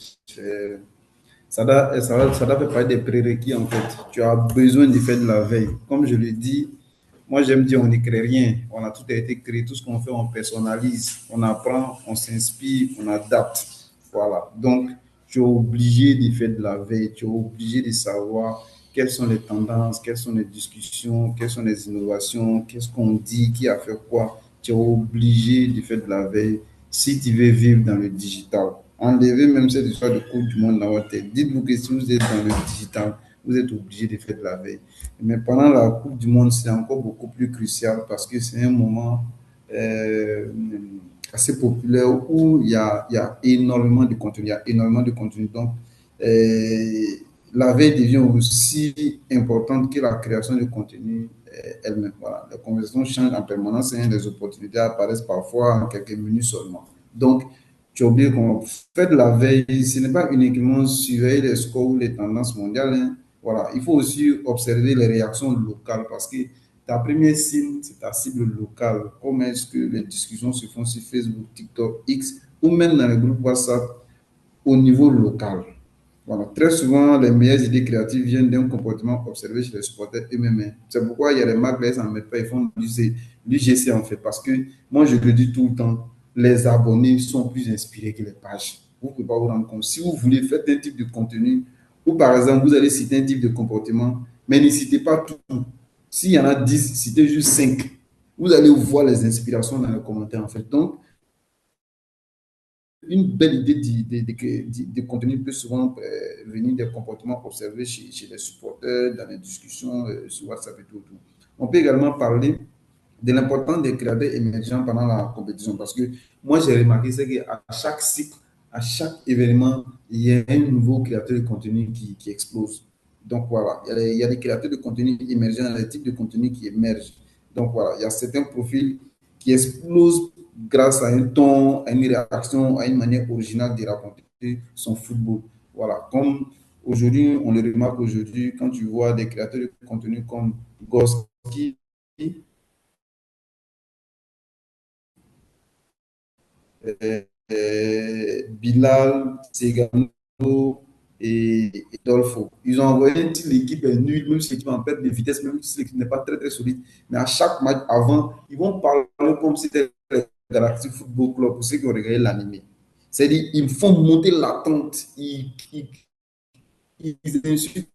Ça doit faire partie des prérequis, en fait. Tu as besoin de faire de la veille. Comme je le dis, moi, j'aime dire on n'écrit rien. On a tout a été créé. Tout ce qu'on fait, on personnalise. On apprend, on s'inspire, on adapte. Voilà. Donc, tu es obligé de faire de la veille. Tu es obligé de savoir quelles sont les tendances, quelles sont les discussions, quelles sont les innovations, qu'est-ce qu'on dit, qui a fait quoi. Tu es obligé de faire de la veille si tu veux vivre dans le digital. Enlevez même cette histoire de Coupe du Monde dans votre tête. Dites-vous que si vous êtes dans le digital, vous êtes obligé de faire de la veille. Mais pendant la Coupe du Monde, c'est encore beaucoup plus crucial parce que c'est un moment euh, assez populaire où il y a énormément de contenu. Il y a énormément de contenu. Donc, euh, la veille devient aussi importante que la création de contenu elle-même. Voilà. Les conversations changent en permanence et les opportunités apparaissent parfois en quelques minutes seulement. Donc, tu as oublié qu'on fait de la veille, ce n'est pas uniquement surveiller les scores ou les tendances mondiales, hein. Voilà, il faut aussi observer les réactions locales parce que ta première cible, c'est ta cible locale. Comment est-ce que les discussions se font sur Facebook, TikTok, X ou même dans les groupes WhatsApp au niveau local. Voilà. Très souvent, les meilleures idées créatives viennent d'un comportement observé chez les supporters eux-mêmes. C'est pourquoi il y a les marques, les en mettent pas, ils font du GC en fait. Parce que moi, je le dis tout le temps, les abonnés sont plus inspirés que les pages. Vous ne pouvez pas vous rendre compte. Si vous voulez faire un type de contenu, ou par exemple, vous allez citer un type de comportement, mais ne citez pas tout. S'il y en a 10, citez juste 5. Vous allez voir les inspirations dans les commentaires en fait. Donc, une belle idée de contenu peut souvent venir des comportements observés chez les supporters, dans les discussions sur WhatsApp et tout. On peut également parler de l'importance des créateurs émergents pendant la compétition parce que moi, j'ai remarqué qu'à chaque cycle, à chaque événement, il y a un nouveau créateur de contenu qui explose. Donc voilà, il y a des créateurs de contenu émergents, des types de contenu qui émergent. Donc voilà, il y a certains profils qui explosent grâce à un ton, à une réaction, à une manière originale de raconter son football. Voilà, comme aujourd'hui, on le remarque aujourd'hui, quand tu vois des créateurs de contenu comme Goski, Bilal, Segano et Dolfo. Ils ont envoyé si l'équipe est nulle, même si l'équipe est en perte de vitesse, même si l'équipe n'est pas très très solide. Mais à chaque match avant, ils vont parler comme si c'était Galaxy Football Club, pour ceux qui ont regardé l'animé. C'est-à-dire, ils font monter l'attente, ils insultent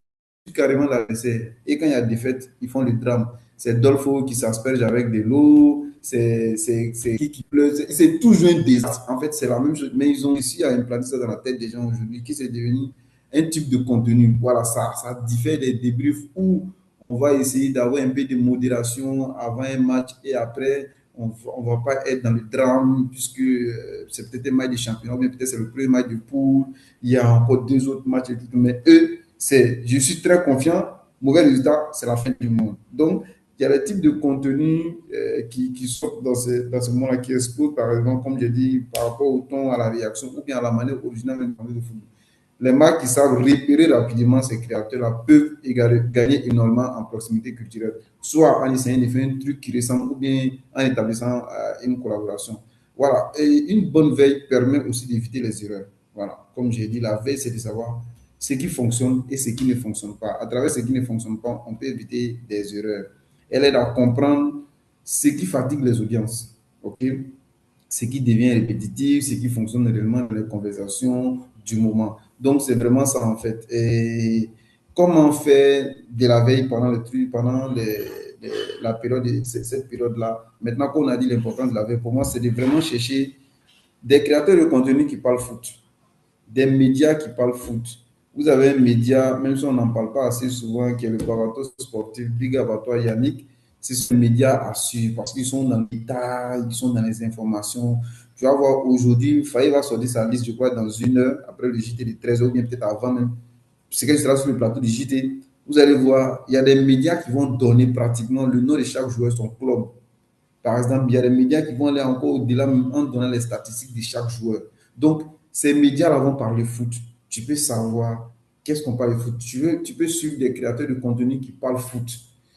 carrément l'adversaire. Et quand il y a défaite, ils font le drame. C'est Dolfo qui s'asperge avec de l'eau, c'est qui pleure. C'est toujours un désastre. En fait, c'est la même chose. Mais ils ont réussi à implanter ça dans la tête des gens aujourd'hui, qui c'est devenu un type de contenu. Voilà, ça diffère des débriefs où on va essayer d'avoir un peu de modération avant un match et après, on ne va pas être dans le drame puisque c'est peut-être un match de championnat, ou bien peut-être c'est le premier match de poule, il y a encore deux autres matchs et tout. Mais eux, c'est je suis très confiant, mauvais résultat, c'est la fin du monde. Donc, il y a des types de contenus qui sortent dans ce monde-là, qui explosent, par exemple, comme j'ai dit, par rapport au ton, à la réaction, ou bien à la manière originale de parler de football. Les marques qui savent repérer rapidement ces créateurs-là peuvent gagner énormément en proximité culturelle, soit en essayant de faire un truc qui ressemble, ou bien en établissant une collaboration. Voilà. Et une bonne veille permet aussi d'éviter les erreurs. Voilà. Comme j'ai dit, la veille, c'est de savoir ce qui fonctionne et ce qui ne fonctionne pas. À travers ce qui ne fonctionne pas, on peut éviter des erreurs. Elle aide à comprendre ce qui fatigue les audiences, ok? Ce qui devient répétitif, ce qui fonctionne réellement dans les conversations du moment. Donc, c'est vraiment ça en fait. Et comment faire de la veille pendant le truc, pendant la période, cette période-là. Maintenant qu'on a dit l'importance de la veille, pour moi, c'est de vraiment chercher des créateurs de contenu qui parlent foot, des médias qui parlent foot. Vous avez un média, même si on n'en parle pas assez souvent, qui est le Bavato sportif, big up à toi Yannick, c'est ce média à suivre parce qu'ils sont dans l'état, ils sont dans les informations. Tu vas voir aujourd'hui, Faye va sortir sa liste, je crois, dans une heure, après le JT de 13h, ou bien peut-être avant même. C'est qu'elle sera sur le plateau du JT. Vous allez voir, il y a des médias qui vont donner pratiquement le nom de chaque joueur, son club. Par exemple, il y a des médias qui vont aller encore au-delà en donnant les statistiques de chaque joueur. Donc, ces médias-là vont parler foot. Tu peux savoir qu'est-ce qu'on parle de foot. Tu peux suivre des créateurs de contenu qui parlent foot.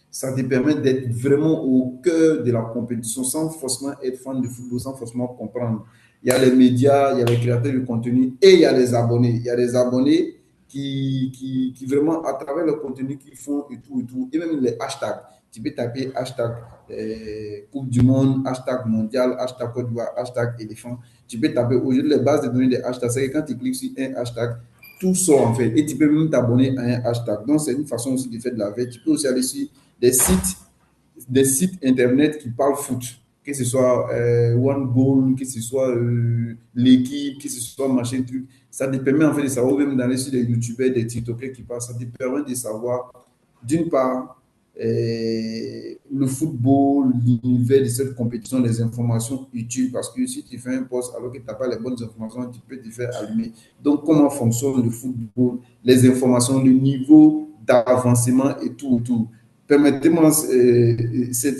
Ça te permet d'être vraiment au cœur de la compétition sans forcément être fan de football, sans forcément comprendre. Il y a les médias, il y a les créateurs de contenu et il y a les abonnés. Il y a les abonnés qui vraiment, à travers le contenu qu'ils font et tout, et même les hashtags. Tu peux taper hashtag Coupe du Monde, hashtag mondial, hashtag Côte d'Ivoire, hashtag éléphant. Tu peux taper aujourd'hui les bases de données des hashtags. C'est que quand tu cliques sur un hashtag, tout sort en fait. Et tu peux même t'abonner à un hashtag. Donc, c'est une façon aussi de faire de la veille. Tu peux aussi aller sur des sites internet qui parlent foot. Que ce soit One Goal, que ce soit l'équipe, que ce soit machin truc. Ça te permet en fait de savoir, même d'aller sur des youtubeurs, des tiktokers qui parlent, ça te permet de savoir, d'une part, le football, l'univers de cette compétition, les informations utiles, parce que si tu fais un post alors que tu n'as pas les bonnes informations, tu peux te faire allumer. Donc, comment fonctionne le football, les informations, le niveau d'avancement et tout, tout. Permettez-moi cette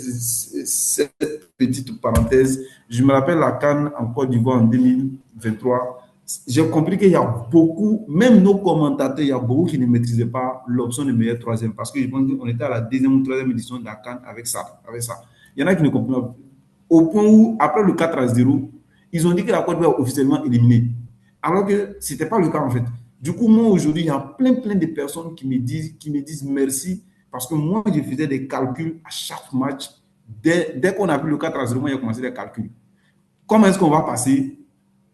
petite parenthèse. Je me rappelle la CAN en Côte d'Ivoire en 2023. J'ai compris qu'il y a beaucoup, même nos commentateurs, il y a beaucoup qui ne maîtrisaient pas l'option de meilleur troisième parce que je pense qu'on était à la deuxième ou troisième édition de la CAN avec ça, avec ça. Il y en a qui ne comprennent pas. Au point où, après le 4-0, ils ont dit que la Côte d'Ivoire est officiellement éliminée. Alors que ce n'était pas le cas en fait. Du coup, moi aujourd'hui, il y a plein de personnes qui me disent merci parce que moi, je faisais des calculs à chaque match. Dès qu'on a pris le 4-0, moi, j'ai commencé des calculs. Comment est-ce qu'on va passer?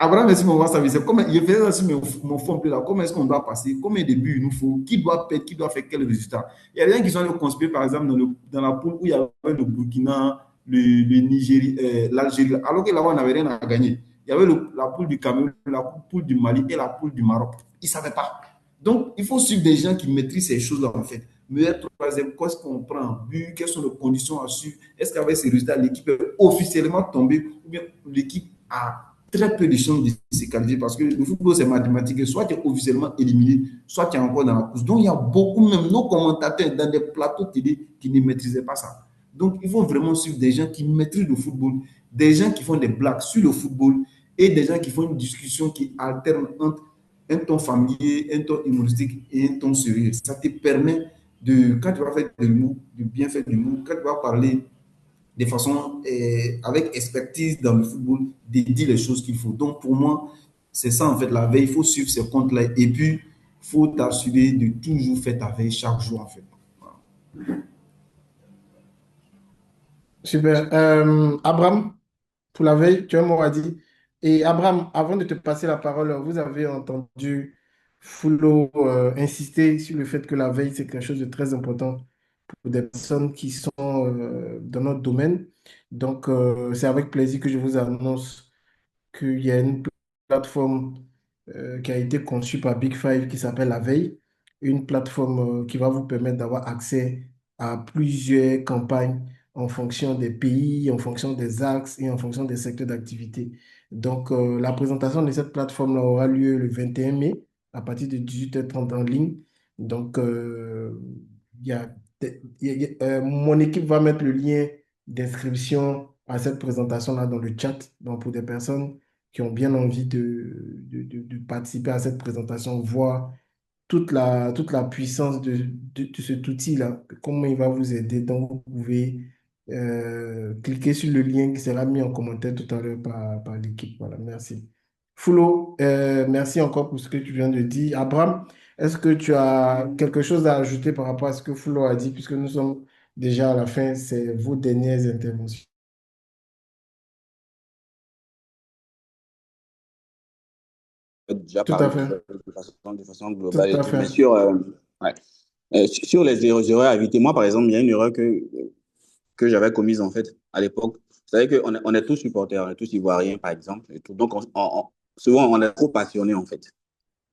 Abraham, merci mon service. Je faisais ça sur mon fond là. Comment est-ce qu'on doit passer? Combien de buts il nous faut? Qui doit perdre? Qui doit faire quel résultat? Il y a des gens qui sont allés conspirer, par exemple, dans la poule où il y avait le Burkina, le Nigeria, l'Algérie, alors que là-bas, on n'avait rien à gagner. Il y avait la poule du Cameroun, la poule du Mali et la poule du Maroc. Ils ne savaient pas. Donc, il faut suivre des gens qui maîtrisent ces choses-là, en fait. Meilleur troisième, qu'est-ce qu'on prend en but? Quelles sont les conditions à suivre? Est-ce qu'avec ces résultats, l'équipe est officiellement tombée ou bien l'équipe a très peu de chances de se qualifier parce que le football, c'est mathématique. Soit tu es officiellement éliminé, soit tu es encore dans la course. Donc, il y a beaucoup, même nos commentateurs dans des plateaux télé qui ne maîtrisaient pas ça. Donc, il faut vraiment suivre des gens qui maîtrisent le football, des gens qui font des blagues sur le football et des gens qui font une discussion qui alterne entre un ton familier, un ton humoristique et un ton sérieux. Ça te permet quand tu vas faire de l'humour, de bien faire de l'humour, quand tu vas parler de façon avec expertise dans le football, de dire les choses qu'il faut. Donc, pour moi, c'est ça, en fait, la veille. Il faut suivre ces comptes-là. Et puis, il faut t'assurer de toujours faire ta veille chaque jour, en fait. Voilà. Super. Abraham? Pour la veille, tu as un mot à dire. Et Abraham, avant de te passer la parole, vous avez entendu Foulo insister sur le fait que la veille, c'est quelque chose de très important pour des personnes qui sont dans notre domaine. Donc, c'est avec plaisir que je vous annonce qu'il y a une plateforme qui a été conçue par Big Five qui s'appelle La Veille, une plateforme qui va vous permettre d'avoir accès à plusieurs campagnes en fonction des pays, en fonction des axes et en fonction des secteurs d'activité. Donc, la présentation de cette plateforme aura lieu le 21 mai à partir de 18h30 en ligne. Donc, il y a, mon équipe va mettre le lien d'inscription à cette présentation-là dans le chat. Donc, pour des personnes qui ont bien envie de participer à cette présentation, voir toute la puissance de cet outil-là, comment il va vous aider. Donc, vous pouvez cliquer sur le lien qui sera mis en commentaire tout à l'heure par l'équipe. Voilà, merci. Foulo, merci encore pour ce que tu viens de dire. Abraham, est-ce que tu as quelque chose à ajouter par rapport à ce que Foulo a dit, puisque nous sommes déjà à la fin, c'est vos dernières interventions. Déjà Tout à parlé fait, de façon tout globale et à tout, mais fait. ouais. Sur les erreurs à éviter, moi, par exemple, il y a une erreur que j'avais commise, en fait, à l'époque. Vous savez on est tous supporters, on est tous ivoiriens, par exemple, et tout. Donc, souvent, on est trop passionnés, en fait.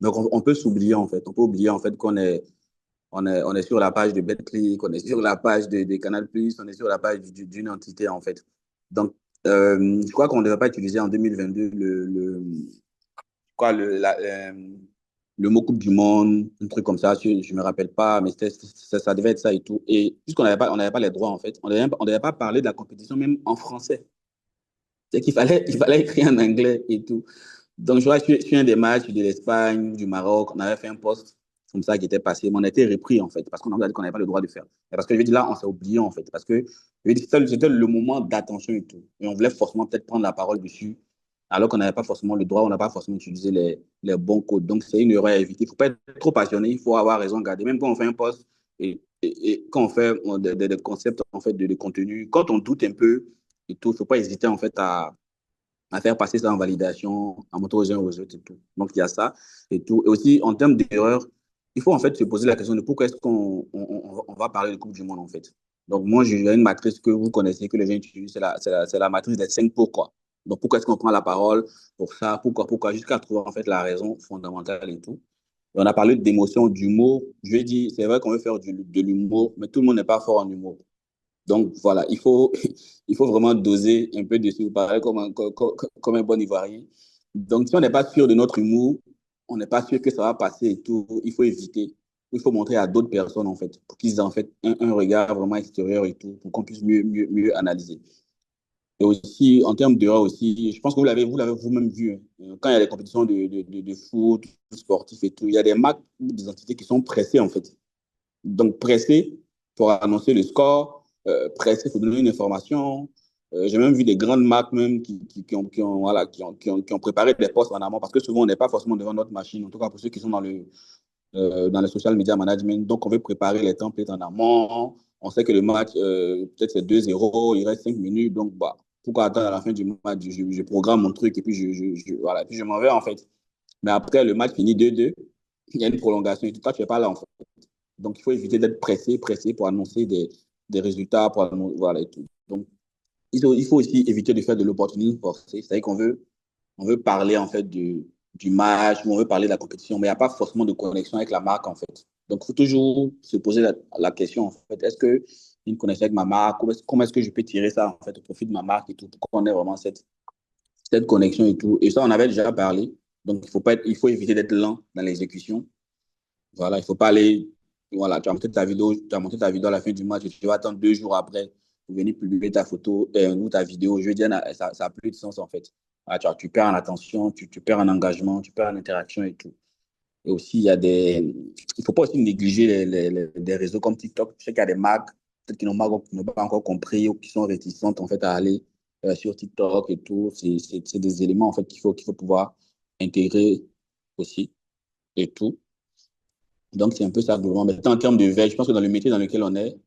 Donc, on peut s'oublier, en fait. On peut oublier, en fait, on est sur la page de Betclic, on est sur la page de Canal+, on est sur la page d'une entité, en fait. Donc, je crois qu'on ne devrait pas utiliser en 2022 quoi, le mot Coupe du Monde, un truc comme ça, je ne me rappelle pas, mais ça devait être ça et tout. Et puisqu'on n'avait pas les droits, en fait, on devait pas parler de la compétition même en français. C'est il fallait écrire en anglais et tout. Donc, je vois, je suis un des matchs de l'Espagne, du Maroc, on avait fait un post comme ça qui était passé, mais on a été repris, en fait, parce qu'on a dit qu'on n'avait pas le droit de faire. Et parce que je veux dire, là, on s'est oublié, en fait, parce que je veux dire, c'était le moment d'attention et tout. Et on voulait forcément peut-être prendre la parole dessus, alors qu'on n'avait pas forcément le droit, on n'a pas forcément utilisé les bons codes. Donc, c'est une erreur à éviter. Il ne faut pas être trop passionné, il faut avoir raison de garder. Même quand on fait un post et quand on fait des concepts, en fait, de contenu, quand on doute un peu et tout, il ne faut pas hésiter, en fait, à faire passer ça en validation, en montrer aux uns aux autres et tout. Donc, il y a ça et tout. Et aussi, en termes d'erreurs, il faut en fait se poser la question de pourquoi est-ce qu'on va parler de Coupe du Monde, en fait. Donc, moi, j'ai une matrice que vous connaissez, que les gens utilisent, c'est la matrice des 5 pourquoi. Donc, pourquoi est-ce qu'on prend la parole pour ça, pourquoi, jusqu'à trouver en fait la raison fondamentale et tout. Et on a parlé d'émotion, d'humour. Je vais dire, c'est vrai qu'on veut faire de l'humour, mais tout le monde n'est pas fort en humour. Donc voilà, il faut vraiment doser un peu dessus, pareil comme un bon Ivoirien. Donc si on n'est pas sûr de notre humour, on n'est pas sûr que ça va passer et tout, il faut éviter. Il faut montrer à d'autres personnes en fait, pour qu'ils aient en fait un regard vraiment extérieur et tout, pour qu'on puisse mieux analyser. Et aussi, en termes d'erreurs aussi, je pense que vous l'avez vous-même vu, hein. Quand il y a des compétitions de foot, sportif et tout, il y a des marques ou des entités qui sont pressées en fait. Donc, pressé pour annoncer le score, pressé pour donner une information. J'ai même vu des grandes marques même voilà, qui ont préparé des posts en amont parce que souvent, on n'est pas forcément devant notre machine, en tout cas pour ceux qui sont dans le social media management. Donc, on veut préparer les templates en amont. On sait que le match, peut-être c'est 2-0, il reste 5 minutes. Donc, bah, pourquoi attendre à la fin du match? Je programme mon truc et puis voilà, puis je m'en vais en fait. Mais après, le match finit 2-2. Il y a une prolongation et tout. Toi, tu n'es pas là en fait. Donc, il faut éviter d'être pressé pour annoncer des résultats, voilà et tout. Donc, il faut aussi éviter de faire de l'opportunisme forcé. C'est-à-dire on veut parler en fait du match, ou on veut parler de la compétition, mais il n'y a pas forcément de connexion avec la marque en fait. Donc, il faut toujours se poser la question en fait, est-ce que une connexion avec ma marque, comment est-ce que je peux tirer ça en fait au profit de ma marque et tout, pour qu'on ait vraiment cette connexion et tout. Et ça, on avait déjà parlé. Donc, il faut éviter d'être lent dans l'exécution. Voilà, il ne faut pas aller. Voilà, tu as monté ta vidéo à la fin du match et tu vas attendre 2 jours après pour venir publier ta photo ou ta vidéo. Je veux dire, ça n'a plus de sens en fait. Voilà, tu perds en attention, tu perds en engagement, tu perds en interaction et tout. Et aussi, il ne faut pas aussi négliger des réseaux comme TikTok. Je sais qu'il y a des marques peut-être qui n'ont pas encore compris ou qui sont réticentes en fait à aller sur TikTok et tout. C'est des éléments en fait qu'il faut pouvoir intégrer aussi et tout. Donc, c'est un peu ça, globalement. Mais en termes de veille, je pense que dans le métier dans lequel on est,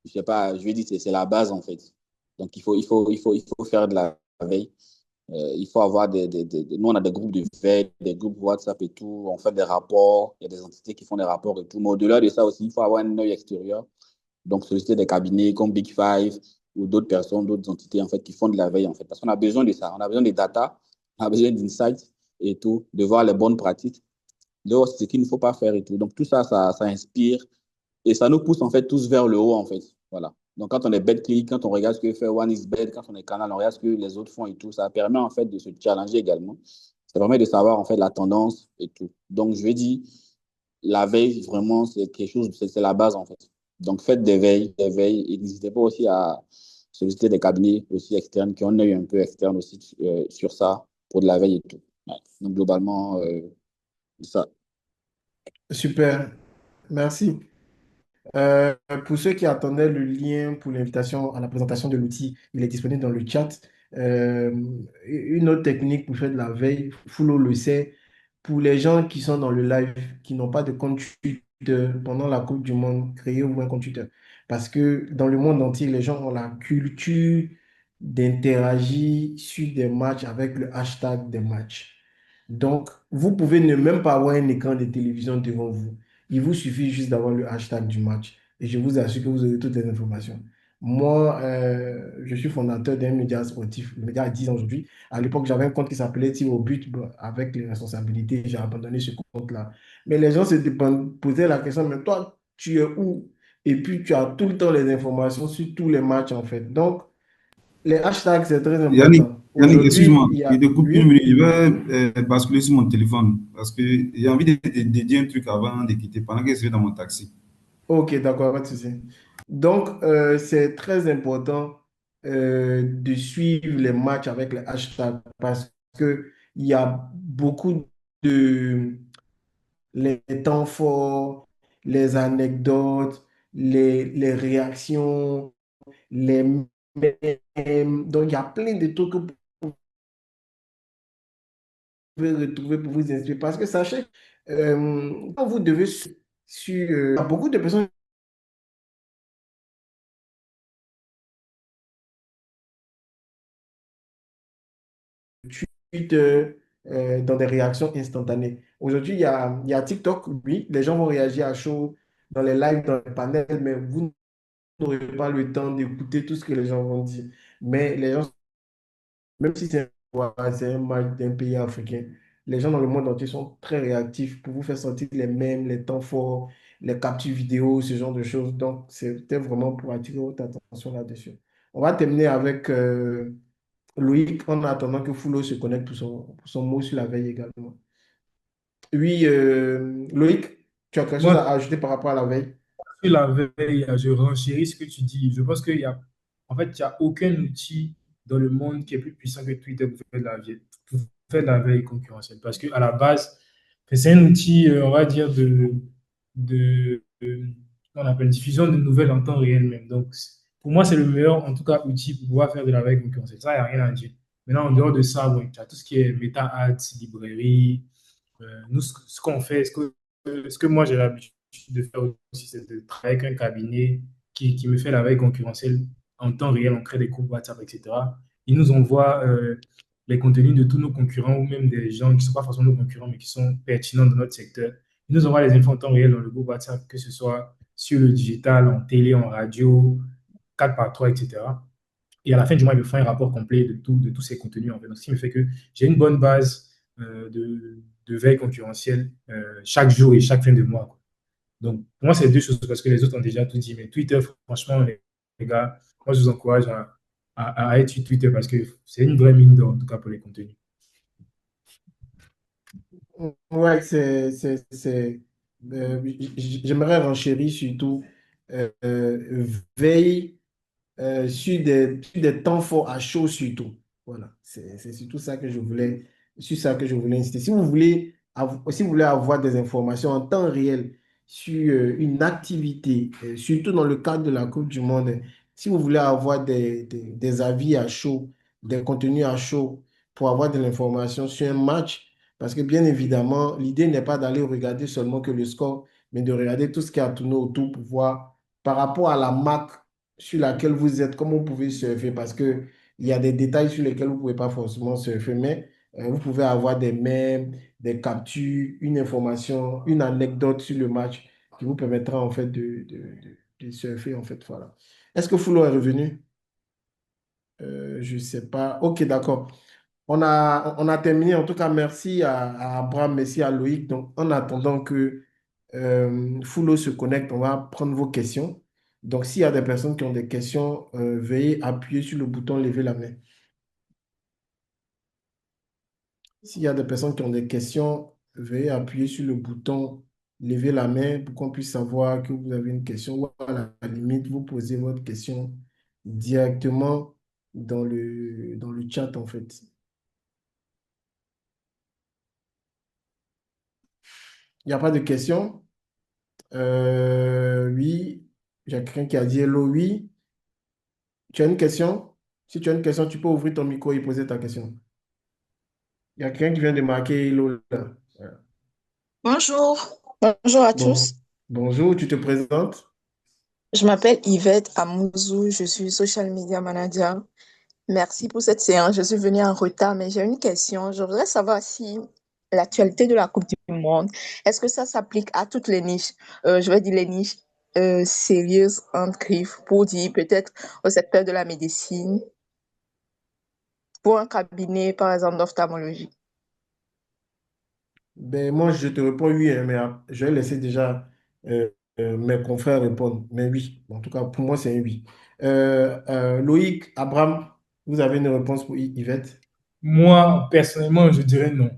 je sais pas, je vais dire, c'est la base, en fait. Donc, il faut faire de veille. Il faut avoir nous, on a des groupes de veille, des groupes WhatsApp et tout. On fait des rapports. Il y a des entités qui font des rapports et tout. Mais au-delà de ça aussi, il faut avoir un œil extérieur. Donc, solliciter des cabinets comme Big Five ou d'autres personnes, d'autres entités, en fait, qui font de la veille, en fait. Parce qu'on a besoin de ça. On a besoin de data, on a besoin d'insights et tout, de voir les bonnes pratiques, de voir ce qu'il ne faut pas faire et tout. Donc, tout ça, ça inspire et ça nous pousse, en fait, tous vers le haut, en fait. Voilà. Donc, quand on est BetClick, quand on regarde ce que fait OneXBet, quand on est Canal, on regarde ce que les autres font et tout, ça permet, en fait, de se challenger également. Ça permet de savoir, en fait, la tendance et tout. Donc, je vais dire, la veille, vraiment, c'est quelque chose, c'est la base, en fait. Donc, faites des veilles, et n'hésitez pas aussi à solliciter des cabinets aussi externes qui ont un œil un peu externe aussi sur ça pour de la veille et tout. Ouais. Donc, globalement, ça. Super, merci. Euh, pour ceux qui attendaient le lien pour l'invitation à la présentation de l'outil, il est disponible dans le chat. Euh, une autre technique pour faire de la veille, Fulo le sait, pour les gens qui sont dans le live, qui n'ont pas de compte Twitter pendant la Coupe du Monde, créez-vous un compte Twitter. Parce que dans le monde entier, les gens ont la culture d'interagir sur des matchs avec le hashtag des matchs. Donc, vous pouvez ne même pas avoir un écran de télévision devant vous. Il vous suffit juste d'avoir le hashtag du match et je vous assure que vous aurez toutes les informations. Moi, je suis fondateur d'un média sportif, le média a 10 ans aujourd'hui. À l'époque, j'avais un compte qui s'appelait Tir au but. Bon, avec les responsabilités, j'ai abandonné ce compte-là. Mais les gens se posaient la question, mais toi, tu es où? Et puis, tu as tout le temps les informations sur tous les matchs, en fait. Donc, les hashtags, c'est très Yannick, important. Yannick, Aujourd'hui, excuse-moi, il y je a... te coupe une Oui? minute. Je vais basculer sur mon téléphone parce que j'ai envie de dire un truc avant de quitter pendant que je suis dans mon taxi. Ok, d'accord, pas de souci. Donc, c'est très important de suivre les matchs avec les hashtags parce que il y a beaucoup de les temps forts, les anecdotes, les réactions, les mèmes. Donc, il y a plein de trucs que vous pouvez retrouver pour vous inspirer. Parce que sachez, quand vous devez il y a beaucoup de personnes Twitter, dans des réactions instantanées. Aujourd'hui, il y a TikTok, oui, les gens vont réagir à chaud dans les lives, dans les panels, mais vous n'aurez pas le temps d'écouter tout ce que les gens vont dire. Mais les gens, même si c'est un match d'un pays africain, les gens dans le monde entier sont très réactifs pour vous faire sentir les mêmes, les temps forts, les captures vidéo, ce genre de choses. Donc, c'était vraiment pour attirer votre attention là-dessus. On va terminer avec Loïc, en attendant que Fulo se connecte pour son mot sur la veille également. Oui, Loïc, tu as quelque chose Moi, à ajouter par rapport à la veille? sur la veille, je renchéris ce que tu dis. Je pense qu'il y a, en fait, il n'y a aucun outil dans le monde qui est plus puissant que Twitter pour faire de la veille concurrentielle. Parce qu'à la base, c'est un outil, on va dire, de on appelle diffusion de nouvelles en temps réel même. Donc, pour moi, c'est le meilleur, en tout cas, outil pour pouvoir faire de la veille concurrentielle. Ça, il n'y a rien à dire. Maintenant, en dehors de ça, bon, tu as tout ce qui est meta-ads, librairie. Nous, ce qu'on fait, ce que moi j'ai l'habitude de faire aussi, c'est de travailler avec un cabinet qui me fait la veille concurrentielle en temps réel. On crée des groupes WhatsApp, etc. Ils nous envoient les contenus de tous nos concurrents ou même des gens qui ne sont pas forcément nos concurrents, mais qui sont pertinents dans notre secteur. Ils nous envoient les infos en temps réel dans le groupe WhatsApp, que ce soit sur le digital, en télé, en radio, 4 par 3, etc. Et à la fin du mois, il me fait un rapport complet de tous ces contenus. En fait. Donc, ce qui me fait que j'ai une bonne base de veille concurrentielle chaque jour et chaque fin de mois. Quoi. Donc, pour moi, c'est deux choses parce que les autres ont déjà tout dit. Mais Twitter, franchement, les gars, moi, je vous encourage à être sur Twitter parce que c'est une vraie mine d'or, en tout cas pour les contenus. Ouais, j'aimerais renchérir surtout veille sur des temps forts à chaud surtout. Voilà, c'est surtout ça que je voulais, sur ça que je voulais insister. Si vous voulez avoir des informations en temps réel sur une activité, surtout dans le cadre de la Coupe du Monde, si vous voulez avoir des avis à chaud, des contenus à chaud pour avoir de l'information sur un match, parce que bien évidemment, l'idée n'est pas d'aller regarder seulement que le score, mais de regarder tout ce qui a tourné autour pour voir par rapport à la marque sur laquelle vous êtes, comment vous pouvez surfer. Parce que il y a des détails sur lesquels vous ne pouvez pas forcément surfer, mais vous pouvez avoir des mèmes, des captures, une information, une anecdote sur le match qui vous permettra en fait de surfer en fait. Voilà. Est-ce que Foulo est revenu? Je ne sais pas. Ok, d'accord. On a terminé. En tout cas, merci à Abraham, merci à Loïc. Donc, en attendant que Foulo se connecte, on va prendre vos questions. Donc, s'il y a des personnes qui ont des questions, veuillez appuyer sur le bouton lever la main. S'il y a des personnes qui ont des questions, veuillez appuyer sur le bouton lever la main pour qu'on puisse savoir que vous avez une question. Ou à la limite, vous posez votre question directement dans le chat, en fait. Il n'y a pas de questions? Oui, j'ai quelqu'un qui a dit hello, oui. Tu as une question? Si tu as une question, tu peux ouvrir ton micro et poser ta question. Il y a quelqu'un qui vient de marquer hello là. Voilà. Bonjour, bonjour à Bon, tous. bonjour, tu te présentes? Je m'appelle Yvette Amouzou, je suis social media manager. Merci pour cette séance. Je suis venue en retard, mais j'ai une question. Je voudrais savoir si l'actualité de la Coupe du Monde, est-ce que ça s'applique à toutes les niches? Je vais dire les niches sérieuses, entre griffes, pour dire peut-être au secteur de la médecine, pour un cabinet, par exemple, d'ophtalmologie. Ben, moi, je te réponds oui, hein, mais je vais laisser déjà euh, mes confrères répondre. Mais oui, en tout cas, pour moi, c'est un oui. Loïc, Abraham, vous avez une réponse pour Yvette? Moi, personnellement, je dirais non.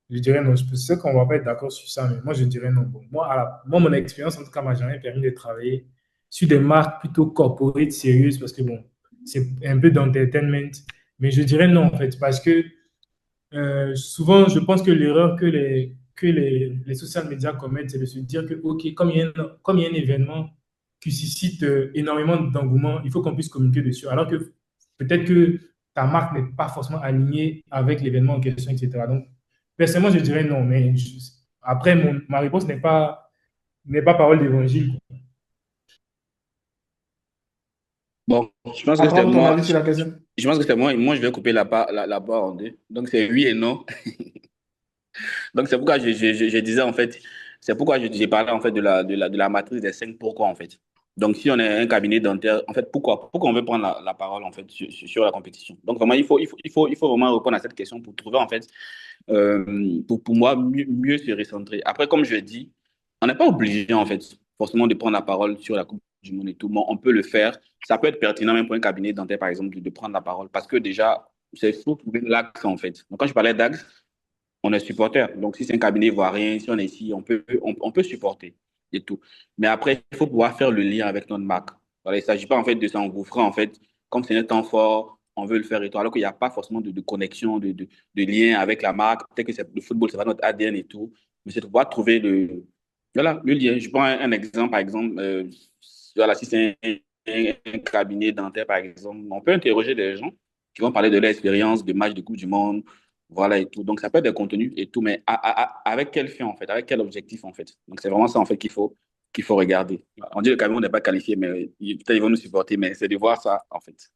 Je dirais non. Je sais qu'on ne va pas être d'accord sur ça, mais moi, je dirais non. Bon, moi, moi, mon expérience, en tout cas, m'a jamais permis de travailler sur des marques plutôt corporate, sérieuses, parce que bon, c'est un peu d'entertainment. Mais je dirais non, en fait, parce que souvent, je pense que l'erreur que les social media commettent, c'est de se dire que, OK, comme il y a un événement qui suscite énormément d'engouement, il faut qu'on puisse communiquer dessus. Alors que peut-être que ta marque n'est pas forcément alignée avec l'événement en question, etc. Donc, personnellement, je dirais non. Mais après, ma réponse n'est pas parole d'évangile. Bon, je pense que c'est Abraham, ton moi. avis sur la question? Je pense que c'est moi. Et moi, je vais couper la barre en deux. Donc, c'est oui et non. Donc, c'est pourquoi je disais, en fait, c'est pourquoi j'ai parlé, en fait, de la matrice des cinq pourquoi, en fait. Donc, si on est un cabinet dentaire, en fait, pourquoi on veut prendre la parole, en fait, sur la compétition? Donc, vraiment, il faut vraiment répondre à cette question pour trouver, en fait, pour moi, mieux se recentrer. Après, comme je l'ai dit, on n'est pas obligé, en fait, forcément de prendre la parole sur la Coupe du Monde et tout, mais on peut le faire. Ça peut être pertinent même pour un cabinet dentaire, par exemple, de prendre la parole, parce que déjà, c'est faut trouver l'axe, en fait. Donc, quand je parlais d'axe, on est supporter. Donc, si c'est un cabinet ivoirien, si on est ici, on peut supporter et tout. Mais après, il faut pouvoir faire le lien avec notre marque. Voilà, il ne s'agit pas en fait de s'engouffrer, en fait, comme c'est un temps fort, on veut le faire et tout, alors qu'il n'y a pas forcément de connexion, de lien avec la marque. Peut-être que le football, c'est pas notre ADN et tout, mais c'est de pouvoir trouver le lien. Je prends un exemple, par exemple, voilà, si c'est un cabinet dentaire, par exemple, on peut interroger des gens qui vont parler de leur expérience de match de Coupe du Monde, voilà et tout. Donc, ça peut être des contenus et tout, mais avec quel fin, en fait, avec quel objectif, en fait. Donc, c'est vraiment ça, en fait, qu'il faut regarder. On dit que le Cameroun n'est pas qualifié, mais peut-être ils vont nous supporter, mais c'est de voir ça, en fait.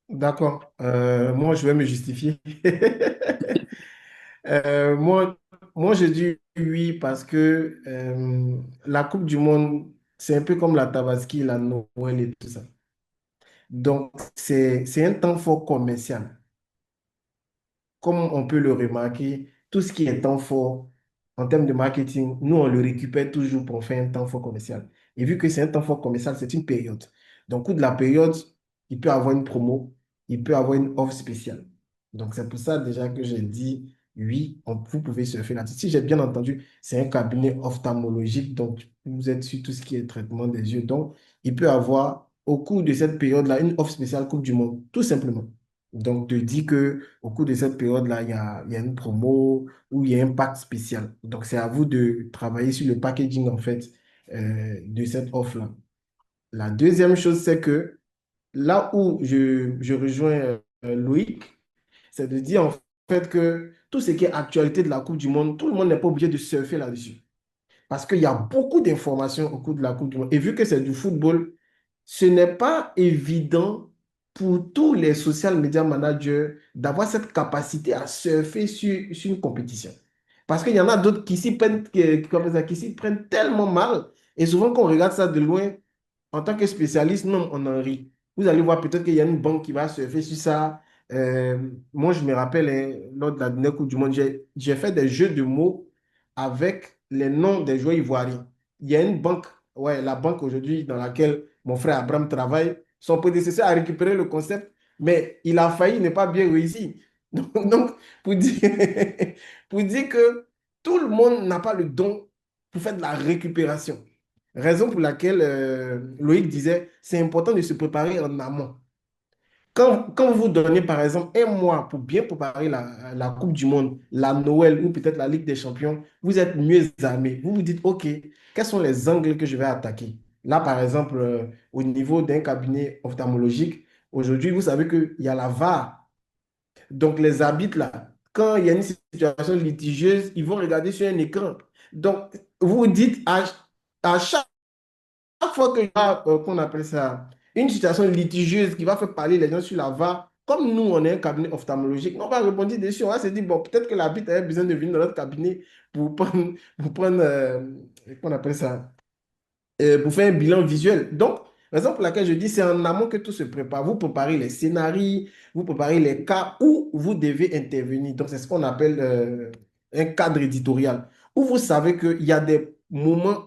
D'accord. Moi, je vais me justifier. Moi, je dis oui parce que la Coupe du Monde, c'est un peu comme la Tabaski, la Noël et tout ça. Donc, c'est un temps fort commercial. Comme on peut le remarquer, tout ce qui est temps fort en termes de marketing, nous, on le récupère toujours pour faire un temps fort commercial. Et vu que c'est un temps fort commercial, c'est une période. Donc, au cours de la période, il peut avoir une promo, il peut avoir une offre spéciale. Donc, c'est pour ça déjà que j'ai dit oui, vous pouvez surfer là-dessus. Si j'ai bien entendu, c'est un cabinet ophtalmologique, donc vous êtes sur tout ce qui est traitement des yeux. Donc, il peut avoir au cours de cette période-là une offre spéciale Coupe du Monde, tout simplement. Donc, te dis que au cours de cette période-là, il y a une promo ou il y a un pack spécial. Donc, c'est à vous de travailler sur le packaging, en fait, de cette offre-là. La deuxième chose, c'est que là où je rejoins Loïc, c'est de dire en fait que tout ce qui est actualité de la Coupe du Monde, tout le monde n'est pas obligé de surfer là-dessus. Parce qu'il y a beaucoup d'informations au cours de la Coupe du Monde. Et vu que c'est du football, ce n'est pas évident pour tous les social media managers d'avoir cette capacité à surfer sur une compétition. Parce qu'il y en a d'autres qui s'y prennent, qui s'y prennent tellement mal. Et souvent, quand on regarde ça de loin, en tant que spécialiste, non, on en rit. Vous allez voir peut-être qu'il y a une banque qui va surfer sur ça. Moi, je me rappelle, hein, lors de la dernière Coupe du Monde, j'ai fait des jeux de mots avec les noms des joueurs ivoiriens. Il y a une banque, ouais, la banque aujourd'hui dans laquelle mon frère Abraham travaille, son prédécesseur a récupéré le concept, mais il a failli ne pas bien réussir. Donc, pour dire, pour dire que tout le monde n'a pas le don pour faire de la récupération. Raison pour laquelle Loïc disait, c'est important de se préparer en amont. Quand vous donnez, par exemple, un mois pour bien préparer la Coupe du Monde, la Noël ou peut-être la Ligue des Champions, vous êtes mieux armé. Vous vous dites, OK, quels sont les angles que je vais attaquer? Là, par exemple, au niveau d'un cabinet ophtalmologique, aujourd'hui, vous savez qu'il y a la VAR. Donc, les arbitres, là, quand il y a une situation litigieuse, ils vont regarder sur un écran. Donc, vous vous dites, à chaque fois que qu'on appelle ça, une situation litigieuse qui va faire parler les gens sur la VAR, comme nous, on est un cabinet ophtalmologique, on va répondre dessus. On va se dire, bon, peut-être que l'arbitre a besoin de venir dans notre cabinet pour prendre qu'on appelle ça, pour faire un bilan visuel. Donc, raison pour laquelle je dis, c'est en amont que tout se prépare. Vous préparez les scénarios, vous préparez les cas où vous devez intervenir. Donc, c'est ce qu'on appelle un cadre éditorial, où vous savez qu'il y a des moments,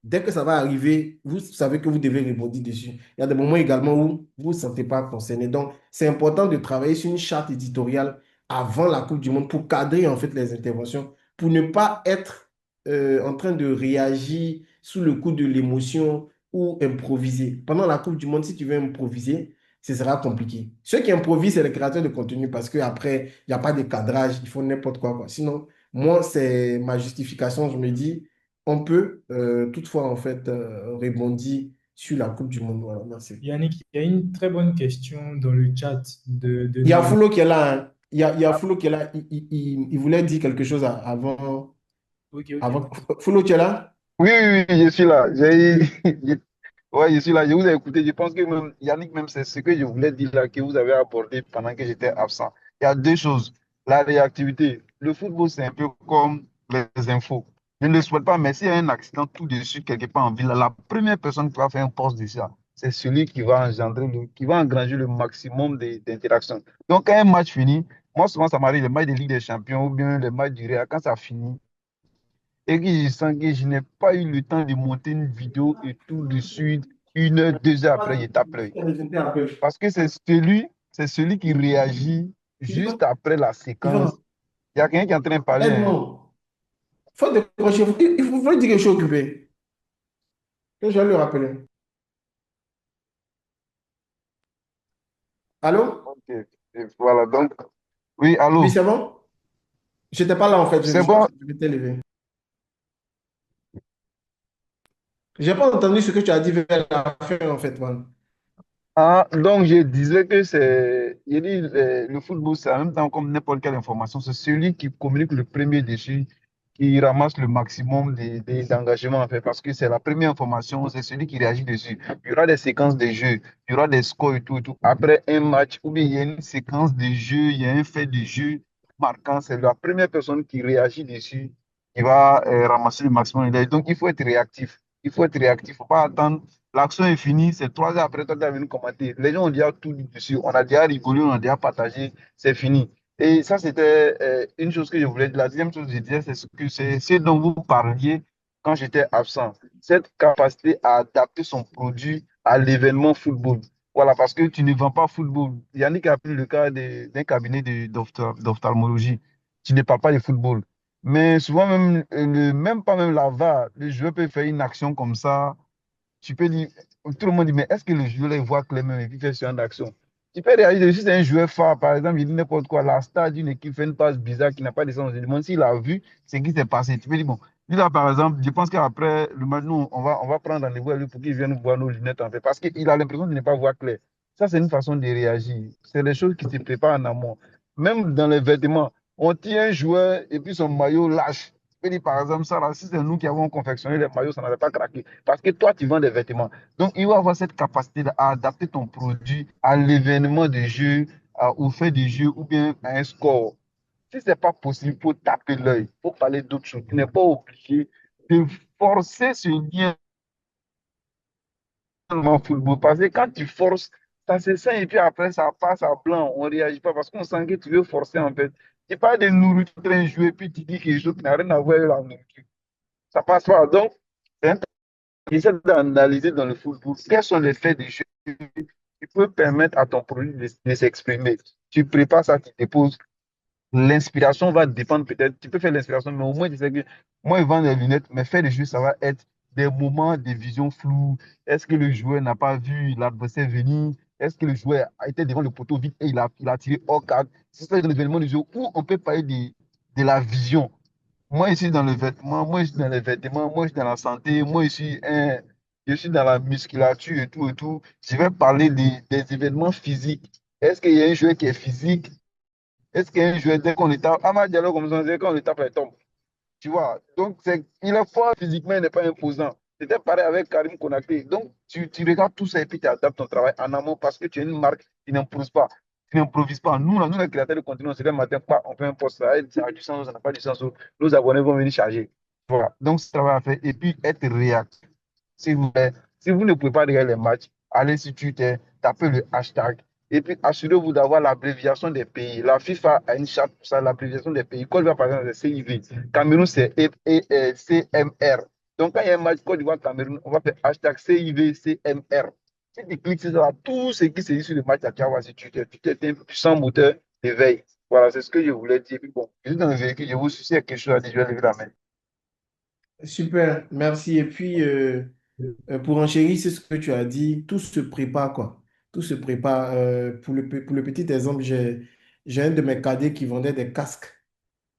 dès que ça va arriver, vous savez que vous devez rebondir dessus. Il y a des moments également où vous ne vous sentez pas concerné. Donc, c'est important de travailler sur une charte éditoriale avant la Coupe du Monde pour cadrer en fait les interventions, pour ne pas être en train de réagir sous le coup de l'émotion ou improviser. Pendant la Coupe du Monde, si tu veux improviser, ce sera compliqué. Ceux qui improvisent, c'est les créateurs de contenu parce qu'après, il n'y a pas de cadrage, il faut n'importe quoi, quoi. Sinon, moi, c'est ma justification. Je me dis, on peut toutefois, en fait, rebondir sur la Coupe du Monde. Voilà, merci. Yannick, il y a une très bonne question dans le chat de Il y a Noémie. Foulo qui est là, hein. Il y a Foulo qui est là. Il voulait dire quelque chose avant. Ok, ok, avant. ok. Foulo, tu es là? Oui, oui, oui, je suis là. Ouais, je suis là. Je vous ai écouté. Je pense que même, Yannick, même c'est ce que je voulais dire là, que vous avez abordé pendant que j'étais absent. Il y a deux choses. La réactivité. Le football, c'est un peu comme les infos. Je ne le souhaite pas, mais s'il y a un accident tout de suite quelque part en ville, la première personne qui va faire un poste de ça, c'est celui qui va engendrer, qui va engranger le maximum d'interactions. Donc, quand un match finit, moi, souvent, ça m'arrive, les matchs de Ligue des Champions ou bien les matchs du Real, quand ça finit, et que je sens que je n'ai pas eu le temps de monter une vidéo et tout de suite, 1 heure, 2 heures après, je tape l'œil. Parce que c'est celui qui réagit juste après la séquence. Il y a quelqu'un qui est en train de parler, hein. Aide-moi. Faut décrocher. Il faut dire que je suis occupé. Que je vais le rappeler. Allô? Ok. Et voilà, donc, oui, Oui, allô, c'est bon? Je n'étais pas là en fait. c'est bon. Je m'étais levé. J'ai pas entendu ce que tu as dit vers la fin en fait, man. Ah, donc, je disais que il dit, le football, c'est en même temps comme n'importe quelle information. C'est celui qui communique le premier dessus, qui ramasse le maximum d'engagement, en fait, parce que c'est la première information, c'est celui qui réagit dessus. Il y aura des séquences de jeu, il y aura des scores et tout, et tout. Après un match, ou bien il y a une séquence de jeu, il y a un fait de jeu marquant, c'est la première personne qui réagit dessus, qui va ramasser le maximum. Donc, il faut être réactif. Il faut être réactif, il ne faut pas attendre. L'action est finie, c'est 3 heures après, toi, tu as venu commenter. Les gens ont déjà tout dit dessus, on a déjà rigolé, on a déjà partagé, c'est fini. Et ça, c'était une chose que je voulais dire. La deuxième chose que je disais, c'est ce dont vous parliez quand j'étais absent. Cette capacité à adapter son produit à l'événement football. Voilà, parce que tu ne vends pas football. Yannick a pris le cas d'un cabinet d'ophtalmologie. Tu ne parles pas de football. Mais souvent, même pas même la VAR, le joueur peut faire une action comme ça. Tu peux dire, tout le monde dit, mais est-ce que le joueur là, il voit clairement et puis fait ce genre d'action? Tu peux réagir, si c'est un joueur phare, par exemple, il dit n'importe quoi, la star d'une équipe fait une passe bizarre qui n'a pas de sens. Je demande s'il a vu ce qui s'est passé. Tu peux dire, bon, lui là, par exemple, je pense qu'après le match, nous, on va prendre rendez-vous avec lui pour qu'il vienne voir nos lunettes en fait, parce qu'il a l'impression de ne pas voir clair. Ça, c'est une façon de réagir. C'est des choses qui se préparent en amont. Même dans les vêtements, on tient un joueur et puis son maillot lâche. Je dis, par exemple, ça, là, si c'est nous qui avons confectionné les maillots, ça n'aurait pas craqué. Parce que toi, tu vends des vêtements. Donc, il va avoir cette capacité à adapter ton produit à l'événement de jeu, au fait du jeu ou bien à un score. Si ce n'est pas possible, il faut taper l'œil, il faut parler d'autres choses. Tu n'es pas obligé de forcer ce lien dans le football. Parce que quand tu forces, ça se sent et puis après, ça passe à blanc. On ne réagit pas parce qu'on sent que tu veux forcer en fait. Tu parles de nourriture en train de jouer, puis tu dis quelque chose qui n'a rien à voir avec la nourriture. Ça passe pas. Donc, c'est un essaie d'analyser dans le football quels sont les faits des jeux qui peuvent permettre à ton produit de s'exprimer. Tu prépares ça, tu déposes. L'inspiration va dépendre peut-être. Tu peux faire l'inspiration, mais au moins, tu sais que moi, je vends des lunettes, mais faire des jeux, ça va être des moments de vision floue. Est-ce que le joueur n'a pas vu l'adversaire venir? Est-ce que le joueur a été devant le poteau vite et il a tiré hors cadre? C'est ça l'événement du jeu où on peut parler de la vision. Moi, ici, dans le vêtement, moi, je suis dans les vêtements, moi, je suis dans la santé, moi, je suis dans la musculature et tout et tout. Je vais parler des événements physiques. Est-ce qu'il y a un joueur qui est physique? Est-ce qu'il y a un joueur, dès qu'on le tape, Amad Diallo, comme ça, dès qu'on le tape, il tombe. Tu vois, donc il est fort physiquement, il n'est pas imposant. C'était pareil avec Karim Konaté. Donc, tu regardes tout ça et puis tu adaptes ton travail en amont parce que tu es une marque qui n'improvise pas. Tu n'improvises pas. Nous, les créateurs de contenu, on se lève le matin, on fait un post, ça a du sens, ça n'a pas du sens. Nos abonnés vont venir charger. Voilà. Donc, ce travail à faire et puis être réactif. S'il vous plaît, si vous ne pouvez pas regarder les matchs, allez sur Twitter, tapez le hashtag et puis assurez-vous d'avoir l'abréviation des pays. La FIFA a une charte pour ça, l'abréviation des pays. Côte d'Ivoire, par exemple, c'est CIV. Cameroun, c'est CMR. Donc, quand il y a un match Côte d'Ivoire-Cameroun, on va faire hashtag CIV, CMR. Si tu cliques sur ça, tout ce qui se dit sur le match, tu vas voir sur Twitter. Twitter est un puissant moteur de veille. Voilà, c'est ce que je voulais dire. Puis bon, je suis dans le véhicule, je vous suis s'il y a quelque chose à dire, je vais lever la main. Super, merci. Et puis, pour enchérir, c'est ce que tu as dit, tout se prépare, quoi. Tout se prépare. Pour le petit exemple, j'ai un de mes cadets qui vendait des casques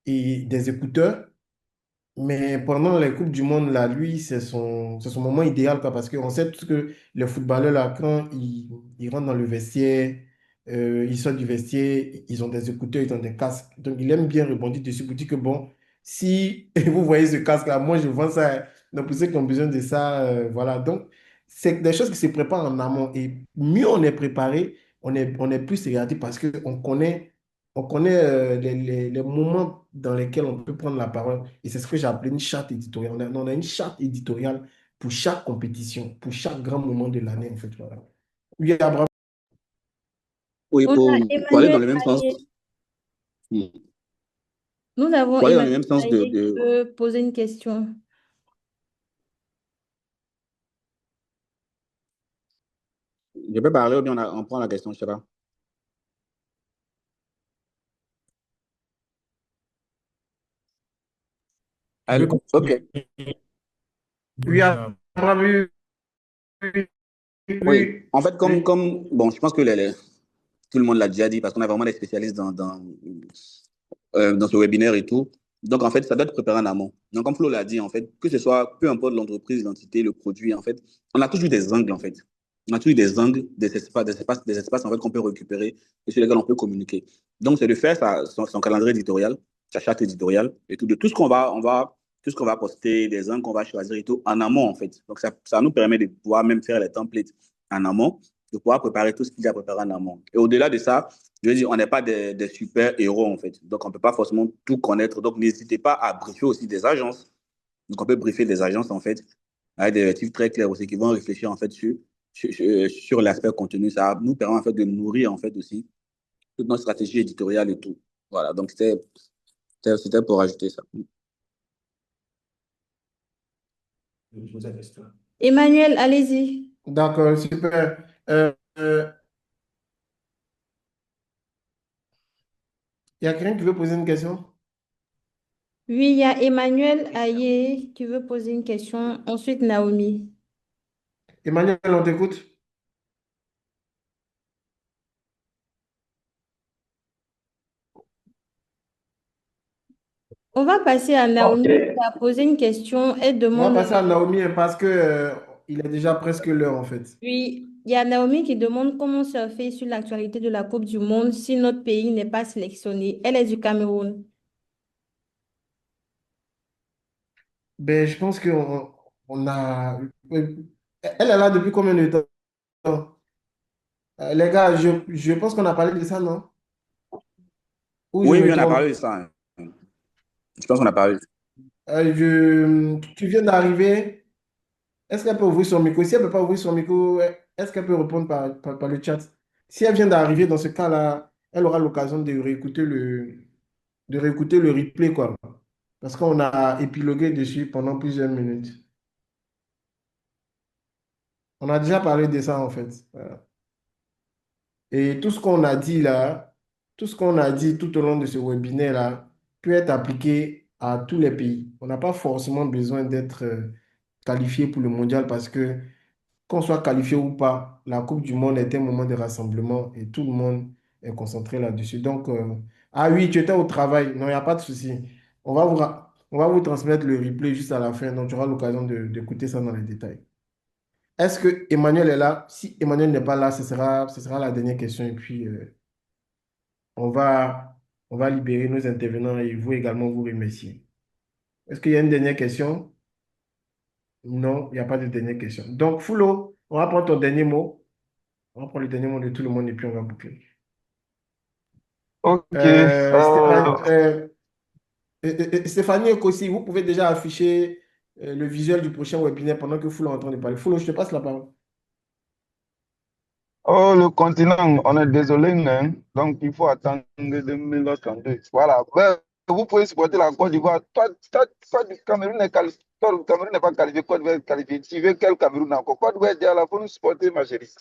et des écouteurs. Mais pendant les Coupes du Monde, là, lui, c'est son moment idéal, quoi, parce qu'on sait tous que les footballeurs, là, quand ils rentrent dans le vestiaire, ils sortent du vestiaire, ils ont des écouteurs, ils ont des casques. Donc, il aime bien rebondir dessus pour dire que, bon, si vous voyez ce casque-là, moi, je vends ça. Donc, pour ceux qui ont besoin de ça, voilà. Donc, c'est des choses qui se préparent en amont. Et mieux on est préparé, on est plus réactif parce on connaît les moments dans lesquels on peut prendre la parole. Et c'est ce que j'ai appelé une charte éditoriale. On a une charte éditoriale pour chaque compétition, pour chaque grand moment de l'année, en fait. Voilà. Oui, Abraham. Oui, On a pour aller dans Emmanuel le même sens, Ayer. Nous avons pour aller dans le Emmanuel même sens Ayer qui veut poser une question. je peux parler ou bien on prend la question, je sais pas. Je vais Allô? Ok. Oui, continuer. Abraham, oui, oui, Oui, oui, en fait, oui. bon, je pense que tout le monde l'a déjà dit parce qu'on a vraiment des spécialistes dans ce webinaire et tout. Donc, en fait, ça doit être préparé en amont. Donc, comme Flo l'a dit, en fait, que ce soit, peu importe l'entreprise, l'entité, le produit, en fait, on a toujours des angles, en fait. On a toujours des angles, des espaces en fait, qu'on peut récupérer et sur lesquels on peut communiquer. Donc, c'est de faire son calendrier éditorial, sa charte éditoriale et tout, de tout ce tout ce qu'on va poster, des angles qu'on va choisir et tout, en amont, en fait. Donc, ça nous permet de pouvoir même faire les templates en amont, de pouvoir préparer tout ce qu'il y a préparé en amont. Et au-delà de ça, je veux dire, on n'est pas des super-héros, en fait. Donc, on ne peut pas forcément tout connaître. Donc, n'hésitez pas à briefer aussi des agences. Donc, on peut briefer des agences, en fait, avec des objectifs très clairs aussi qui vont réfléchir, en fait, sur l'aspect contenu. Ça nous permet, en fait, de nourrir, en fait, aussi toute notre stratégie éditoriale et tout. Voilà. Donc, c'était pour ajouter ça. Emmanuel, allez-y. D'accord, super. Il y a quelqu'un qui veut poser une question? Oui, il y a Emmanuel Ayer qui veut poser une question. Ensuite, Naomi. Emmanuel, on t'écoute. On va passer à Naomi Ok. qui a posé une question. Elle On va demande, passer à Naomi hein, parce que, il est déjà presque l'heure, en fait. oui, il y a Naomi qui demande comment surfer sur l'actualité de la Coupe du Monde si notre pays n'est pas sélectionné. Elle est du Cameroun. Ben, je pense qu'on on a... Elle est là depuis combien de temps? Les gars, je pense qu'on a parlé de ça, non? Ou je Oui, me oui, on a trompe? parlé de ça, hein. Je pense qu'on a parlé. Tu viens d'arriver. Est-ce qu'elle peut ouvrir son micro? Si elle ne peut pas ouvrir son micro, est-ce qu'elle peut répondre par le chat? Si elle vient d'arriver dans ce cas-là, elle aura l'occasion de réécouter le replay, quoi. Parce qu'on a épilogué dessus pendant plusieurs minutes. On a déjà parlé de ça, en fait. Voilà. Et tout ce qu'on a dit là, tout ce qu'on a dit tout au long de ce webinaire-là, peut être appliqué à tous les pays. On n'a pas forcément besoin d'être qualifié pour le mondial parce que qu'on soit qualifié ou pas, la Coupe du Monde est un moment de rassemblement et tout le monde est concentré là-dessus. Donc, ah oui, tu étais au travail. Non, il n'y a pas de souci. On va vous transmettre le replay juste à la fin, donc tu auras l'occasion d'écouter ça dans les détails. Est-ce que Emmanuel est là? Si Emmanuel n'est pas là, ce sera la dernière question et puis on va, on va libérer nos intervenants et vous également vous remercier. Est-ce qu'il y a une dernière question? Non, il n'y a pas de dernière question. Donc, Foulo, on va prendre ton dernier mot. On va prendre le dernier mot de tout le monde et puis on va boucler. Ok. Stéphanie et Kossi, vous pouvez déjà afficher le visuel du prochain webinaire pendant que Foulo est en train de parler. Foulo, je te passe la parole. Oh, le continent, on est désolé, hein. Donc il faut attendre 2032. Voilà. Ben, vous pouvez supporter la Côte d'Ivoire. Toi, du Cameroun n'est toi, le Cameroun n'est pas qualifié. Côte d'Ivoire est qualifié. Tu veux quel Cameroun encore? Côte d'Ivoire est déjà là. Il faut nous supporter, ma chérie.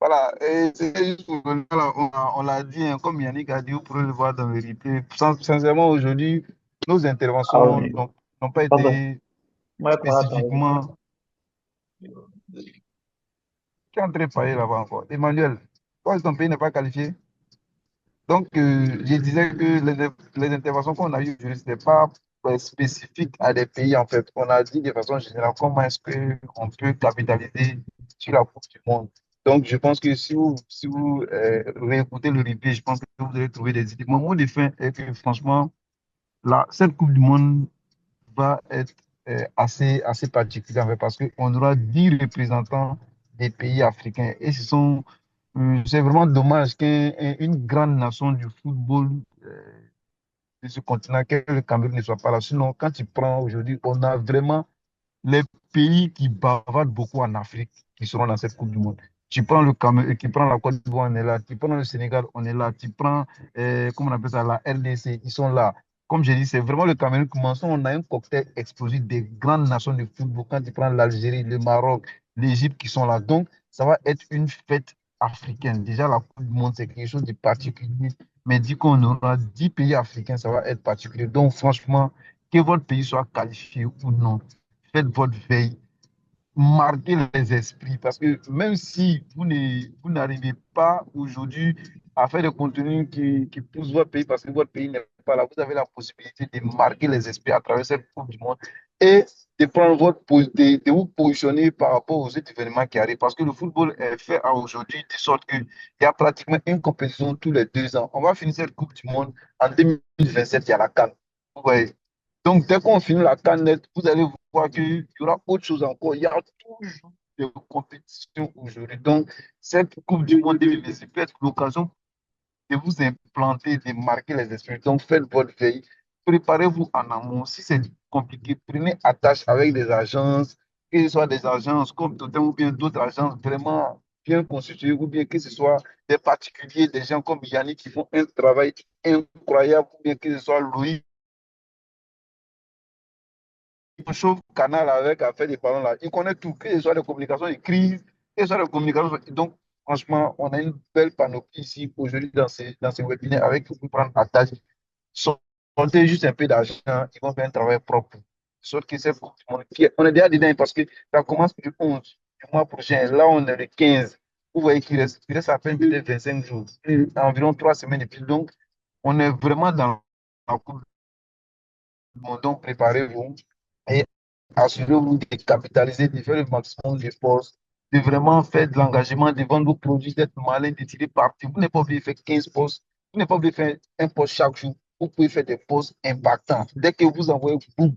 Voilà. Et c'est juste voilà, on l'a dit, hein, comme Yannick a dit, vous pourrez le voir dans le replay. Sincèrement, aujourd'hui, nos Ah interventions oui, n'ont pas pardon. été Moi, par rapport. spécifiquement. Qui est en train de parler là-bas encore? Emmanuel, toi, ton pays n'est pas qualifié. Donc, je disais que les interventions qu'on a eues aujourd'hui, ce n'était pas spécifique à des pays, en fait. On a dit de façon générale comment est-ce qu'on peut capitaliser sur la Coupe du Monde. Donc, je pense que si vous réécoutez le replay, je pense que vous allez trouver des idées. Mon mot de fin est que, franchement, là, cette Coupe du Monde va être assez particulière, en fait, parce qu'on aura 10 représentants des pays africains. Et c'est vraiment dommage qu'une grande nation du football de ce continent, que le Cameroun ne soit pas là. Sinon, quand tu prends aujourd'hui, on a vraiment les pays qui bavardent beaucoup en Afrique qui seront dans cette Coupe du Monde. Tu prends le Cameroun, tu prends la Côte d'Ivoire, on est là. Tu prends le Sénégal, on est là. Tu prends, comment on appelle ça, la RDC, ils sont là. Comme j'ai dit, c'est vraiment le Cameroun qui commence. On a un cocktail explosif des grandes nations de football. Quand tu prends l'Algérie, le Maroc, l'Égypte qui sont là. Donc, ça va être une fête africaine. Déjà, la Coupe du Monde, c'est quelque chose de particulier. Mais dit qu'on aura 10 pays africains, ça va être particulier. Donc, franchement, que votre pays soit qualifié ou non, faites votre veille, marquez les esprits. Parce que même si vous n'arrivez pas aujourd'hui à faire des contenus qui poussent votre pays, parce que votre pays n'est pas là, vous avez la possibilité de marquer les esprits à travers cette Coupe du Monde et de prendre de vous positionner par rapport aux autres événements qui arrivent. Parce que le football est fait à aujourd'hui de sorte qu'il y a pratiquement une compétition tous les 2 ans. On va finir cette Coupe du Monde en 2027, il y a la CAN. Vous voyez. Donc, dès qu'on finit la canette, vous allez voir qu'il y aura autre chose encore. Il y a toujours des compétitions aujourd'hui. Donc, cette Coupe du Monde 2026 peut être l'occasion de vous implanter, de marquer les esprits. Donc, faites votre veille. Préparez-vous en amont. Si c'est compliqué, prenez attache avec des agences, que ce soit des agences comme Totem ou bien d'autres agences vraiment bien constituées, ou bien que ce soit des particuliers, des gens comme Yannick qui font un travail incroyable, ou bien que ce soit Louis chauffe canal avec affaire des parents là. Il connaît tout, que ce soit des communications écrites, que ce soit des communications. Donc, franchement, on a une belle panoplie ici aujourd'hui dans ces webinaires avec qui vous prendre à tâche. Sortez juste un peu d'argent, ils vont faire un travail propre. Sauf que c'est on est déjà dedans parce que ça commence du 11 du mois prochain. Là, on est le 15. Vous voyez qu'il reste à peine peut-être 25 jours, environ 3 semaines et puis donc, on est vraiment dans la courbe. Donc, préparez-vous et assurez-vous de capitaliser, de faire le maximum de force, de vraiment faire de l'engagement, de vendre vos produits, d'être malin, de tirer parti. Vous n'êtes pas obligé de faire 15 postes, vous n'êtes pas obligé de faire un poste chaque jour. Vous pouvez faire des postes impactants. Dès que vous envoyez boum,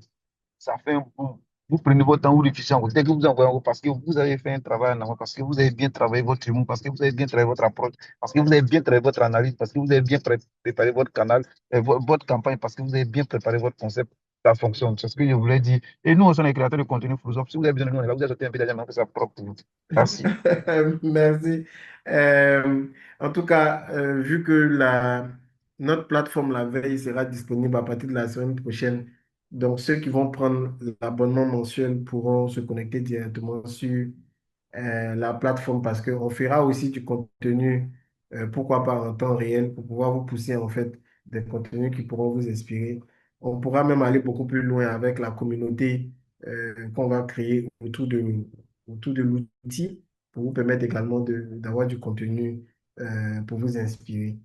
ça fait un boom. Vous prenez votre temps, vous réfléchissez en gros. Dès que vous envoyez en gros, parce que vous avez fait un travail en amont, parce que vous avez bien travaillé votre humour, parce que vous avez bien travaillé votre approche, parce que vous avez bien travaillé votre analyse, parce que vous avez bien préparé votre canal, votre campagne, parce que vous avez bien préparé votre concept, ça fonctionne. C'est ce que je voulais dire. Et nous, on est les créateurs de contenu philosophe. Si vous avez besoin de nous, on est là, vous ajoutez un peu d'argent, ça propre pour vous. Merci. Merci. En tout cas, vu que notre plateforme La Veille sera disponible à partir de la semaine prochaine, donc ceux qui vont prendre l'abonnement mensuel pourront se connecter directement sur la plateforme parce qu'on fera aussi du contenu, pourquoi pas en temps réel, pour pouvoir vous pousser en fait des contenus qui pourront vous inspirer. On pourra même aller beaucoup plus loin avec la communauté qu'on va créer autour de l'outil pour vous permettre également d'avoir du contenu pour vous inspirer.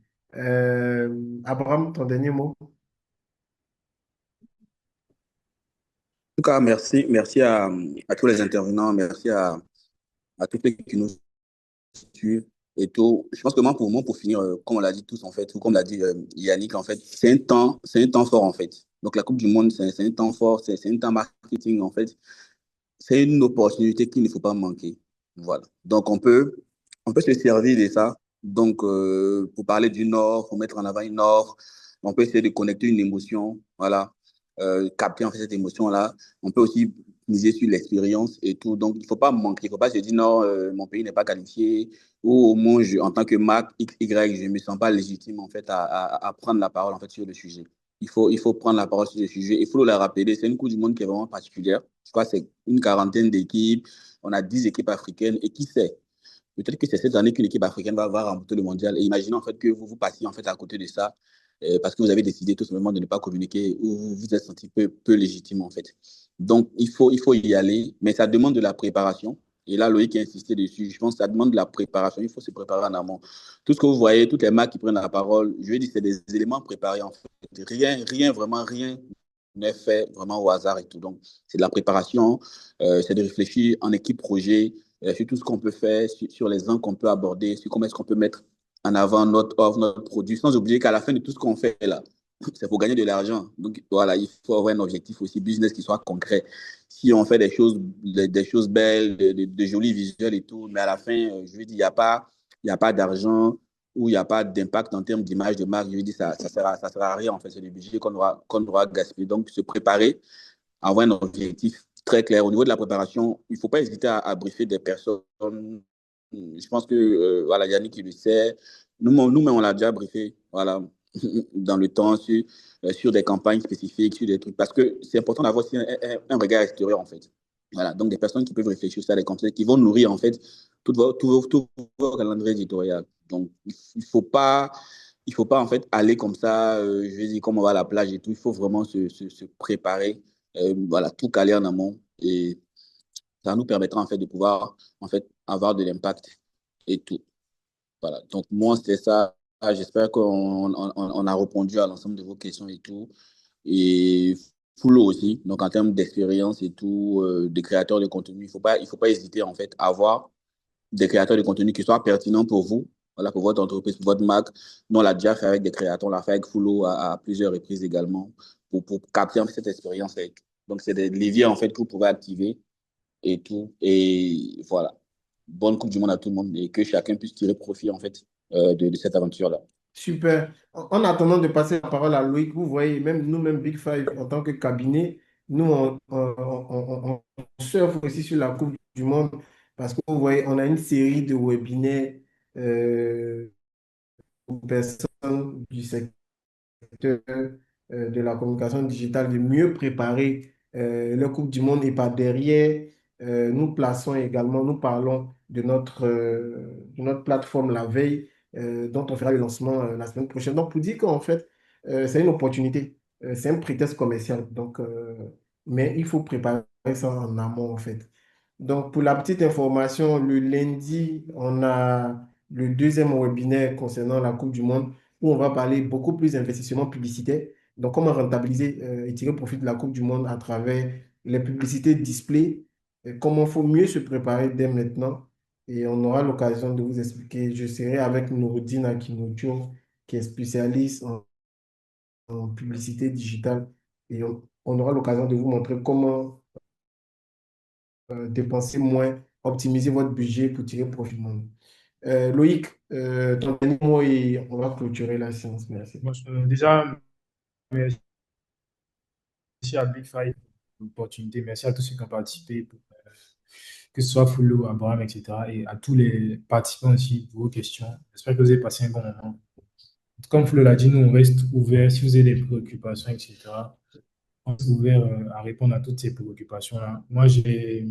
Abraham, ton dernier mot? En tout cas, merci à tous les intervenants, merci à tous ceux qui nous suivent et tout. Je pense que moi, pour finir, comme on l'a dit tous, en fait, ou comme l'a dit Yannick, en fait, c'est un temps fort, en fait. Donc, la Coupe du Monde, c'est un temps fort, c'est un temps marketing, en fait. C'est une opportunité qu'il ne faut pas manquer. Voilà. Donc, on peut se servir de ça. Donc, pour parler du Nord, pour mettre en avant une Nord, on peut essayer de connecter une émotion, voilà, capter en fait cette émotion-là. On peut aussi miser sur l'expérience et tout. Donc, il ne faut pas manquer. Il ne faut pas se dire non, mon pays n'est pas qualifié ou au moins, en tant que marque X, Y, je ne me sens pas légitime en fait à prendre la parole en fait sur le sujet. Il faut prendre la parole sur le sujet. Il faut le rappeler. C'est une Coupe du Monde qui est vraiment particulière. Je crois que c'est une quarantaine d'équipes. On a 10 équipes africaines. Et qui sait, peut-être que c'est cette année qu'une équipe africaine va remporter le mondial. Et imaginez en fait que vous passiez en fait à côté de ça parce que vous avez décidé tout simplement de ne pas communiquer ou vous vous êtes senti peu légitime en fait. Donc il faut y aller, mais ça demande de la préparation. Et là, Loïc a insisté dessus. Je pense que ça demande de la préparation. Il faut se préparer en amont. Tout ce que vous voyez, toutes les marques qui prennent la parole, je vais dire, c'est des éléments préparés en fait. Vraiment rien n'est fait vraiment au hasard et tout. Donc, c'est de la préparation, c'est de réfléchir en équipe projet sur tout ce qu'on peut faire, sur les angles qu'on peut aborder, sur comment est-ce qu'on peut mettre en avant notre offre, notre produit, sans oublier qu'à la fin de tout ce qu'on fait là, c'est pour gagner de l'argent. Donc voilà, il faut avoir un objectif aussi business qui soit concret. Si on fait des choses belles, de jolis visuels et tout, mais à la fin, je veux dire, il y a pas d'argent ou il n'y a pas d'impact en termes d'image de marque, je veux dire, ça sert à rien en fait, c'est le budget qu'on aura gaspillé. Donc se préparer, avoir un objectif très clair. Au niveau de la préparation, il ne faut pas hésiter à briefer des personnes. Je pense que voilà, Yannick, il le sait. Nous-mêmes, on l'a déjà briefé voilà, dans le temps sur des campagnes spécifiques, sur des trucs. Parce que c'est important d'avoir aussi un regard extérieur, en fait. Voilà, donc des personnes qui peuvent réfléchir sur des concepts, qui vont nourrir, en fait, tout vos calendriers éditorial. Donc, il faut pas, en fait, aller comme ça, je vais dire, comme on va à la plage et tout. Il faut vraiment se préparer, voilà, tout caler en amont. Et ça nous permettra, en fait, de pouvoir, en fait, avoir de l'impact et tout. Voilà. Donc, moi, c'était ça. J'espère qu'on a répondu à l'ensemble de vos questions et tout. Et Full aussi. Donc, en termes d'expérience et tout, des créateurs de contenu, il faut pas hésiter, en fait, à avoir des créateurs de contenu qui soient pertinents pour vous, voilà, pour votre entreprise, pour votre marque. Nous, on l'a déjà fait avec des créateurs, on l'a fait avec Fullo à plusieurs reprises également pour capter en fait, cette expérience. Donc, c'est des leviers, en fait, que vous pouvez activer et tout. Et voilà. Bonne Coupe du Monde à tout le monde et que chacun puisse tirer profit, en fait, de cette aventure-là. Super. En attendant de passer la parole à Loïc, vous voyez, même nous-mêmes, Big Five, en tant que cabinet, nous, on surfe aussi sur la Coupe du Monde parce que vous voyez, on a une série de webinaires euh, pour personnes du secteur de la communication digitale, de mieux préparer la Coupe du Monde. Et par derrière, nous plaçons également, nous parlons de notre plateforme La Veille, dont on fera le lancement la semaine prochaine. Donc, pour dire qu'en fait, c'est une opportunité, c'est un prétexte commercial. Donc, mais il faut préparer ça en amont, en fait. Donc, pour la petite information, le lundi, on a le deuxième webinaire concernant la Coupe du Monde où on va parler beaucoup plus d'investissement publicitaire. Donc, comment rentabiliser et tirer profit de la Coupe du Monde à travers les publicités display, et comment il faut mieux se préparer dès maintenant. Et on aura l'occasion de vous expliquer. Je serai avec Nouroudine Akinocho, qui est spécialiste en publicité digitale. Et on aura l'occasion de vous montrer comment dépenser moins, optimiser votre budget pour tirer profit de monde. Loïc, ton dernier mot et on va clôturer la séance. Merci. Moi, déjà, merci à Big Five pour l'opportunité. Merci à tous ceux qui ont participé, que ce soit Foulou, Abraham, etc. Et à tous les participants aussi pour vos questions. J'espère que vous avez passé un bon moment. Comme Foulou l'a dit, nous, on reste ouvert. Si vous avez des préoccupations, etc., on est ouvert à répondre à toutes ces préoccupations-là. Moi, j'ai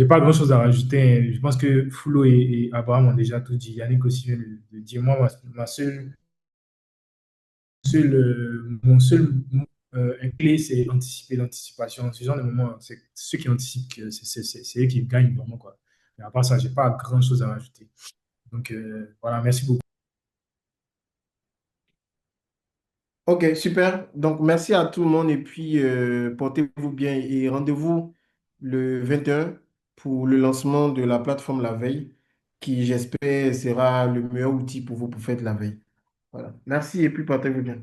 pas grand-chose à rajouter. Je pense que Foulou et Abraham ont déjà tout dit. Yannick aussi vient de dire. Moi, mon seul clé, c'est anticiper l'anticipation. Ce genre de moment, c'est ceux qui anticipent, c'est eux qui gagnent vraiment, quoi. Mais à part ça, j'ai pas grand-chose à rajouter. Donc, voilà, merci beaucoup. Ok, super. Donc, merci à tout le monde et puis portez-vous bien et rendez-vous le 21 pour le lancement de la plateforme La Veille, qui j'espère sera le meilleur outil pour vous pour faire de la veille. Voilà. Merci et puis portez-vous bien.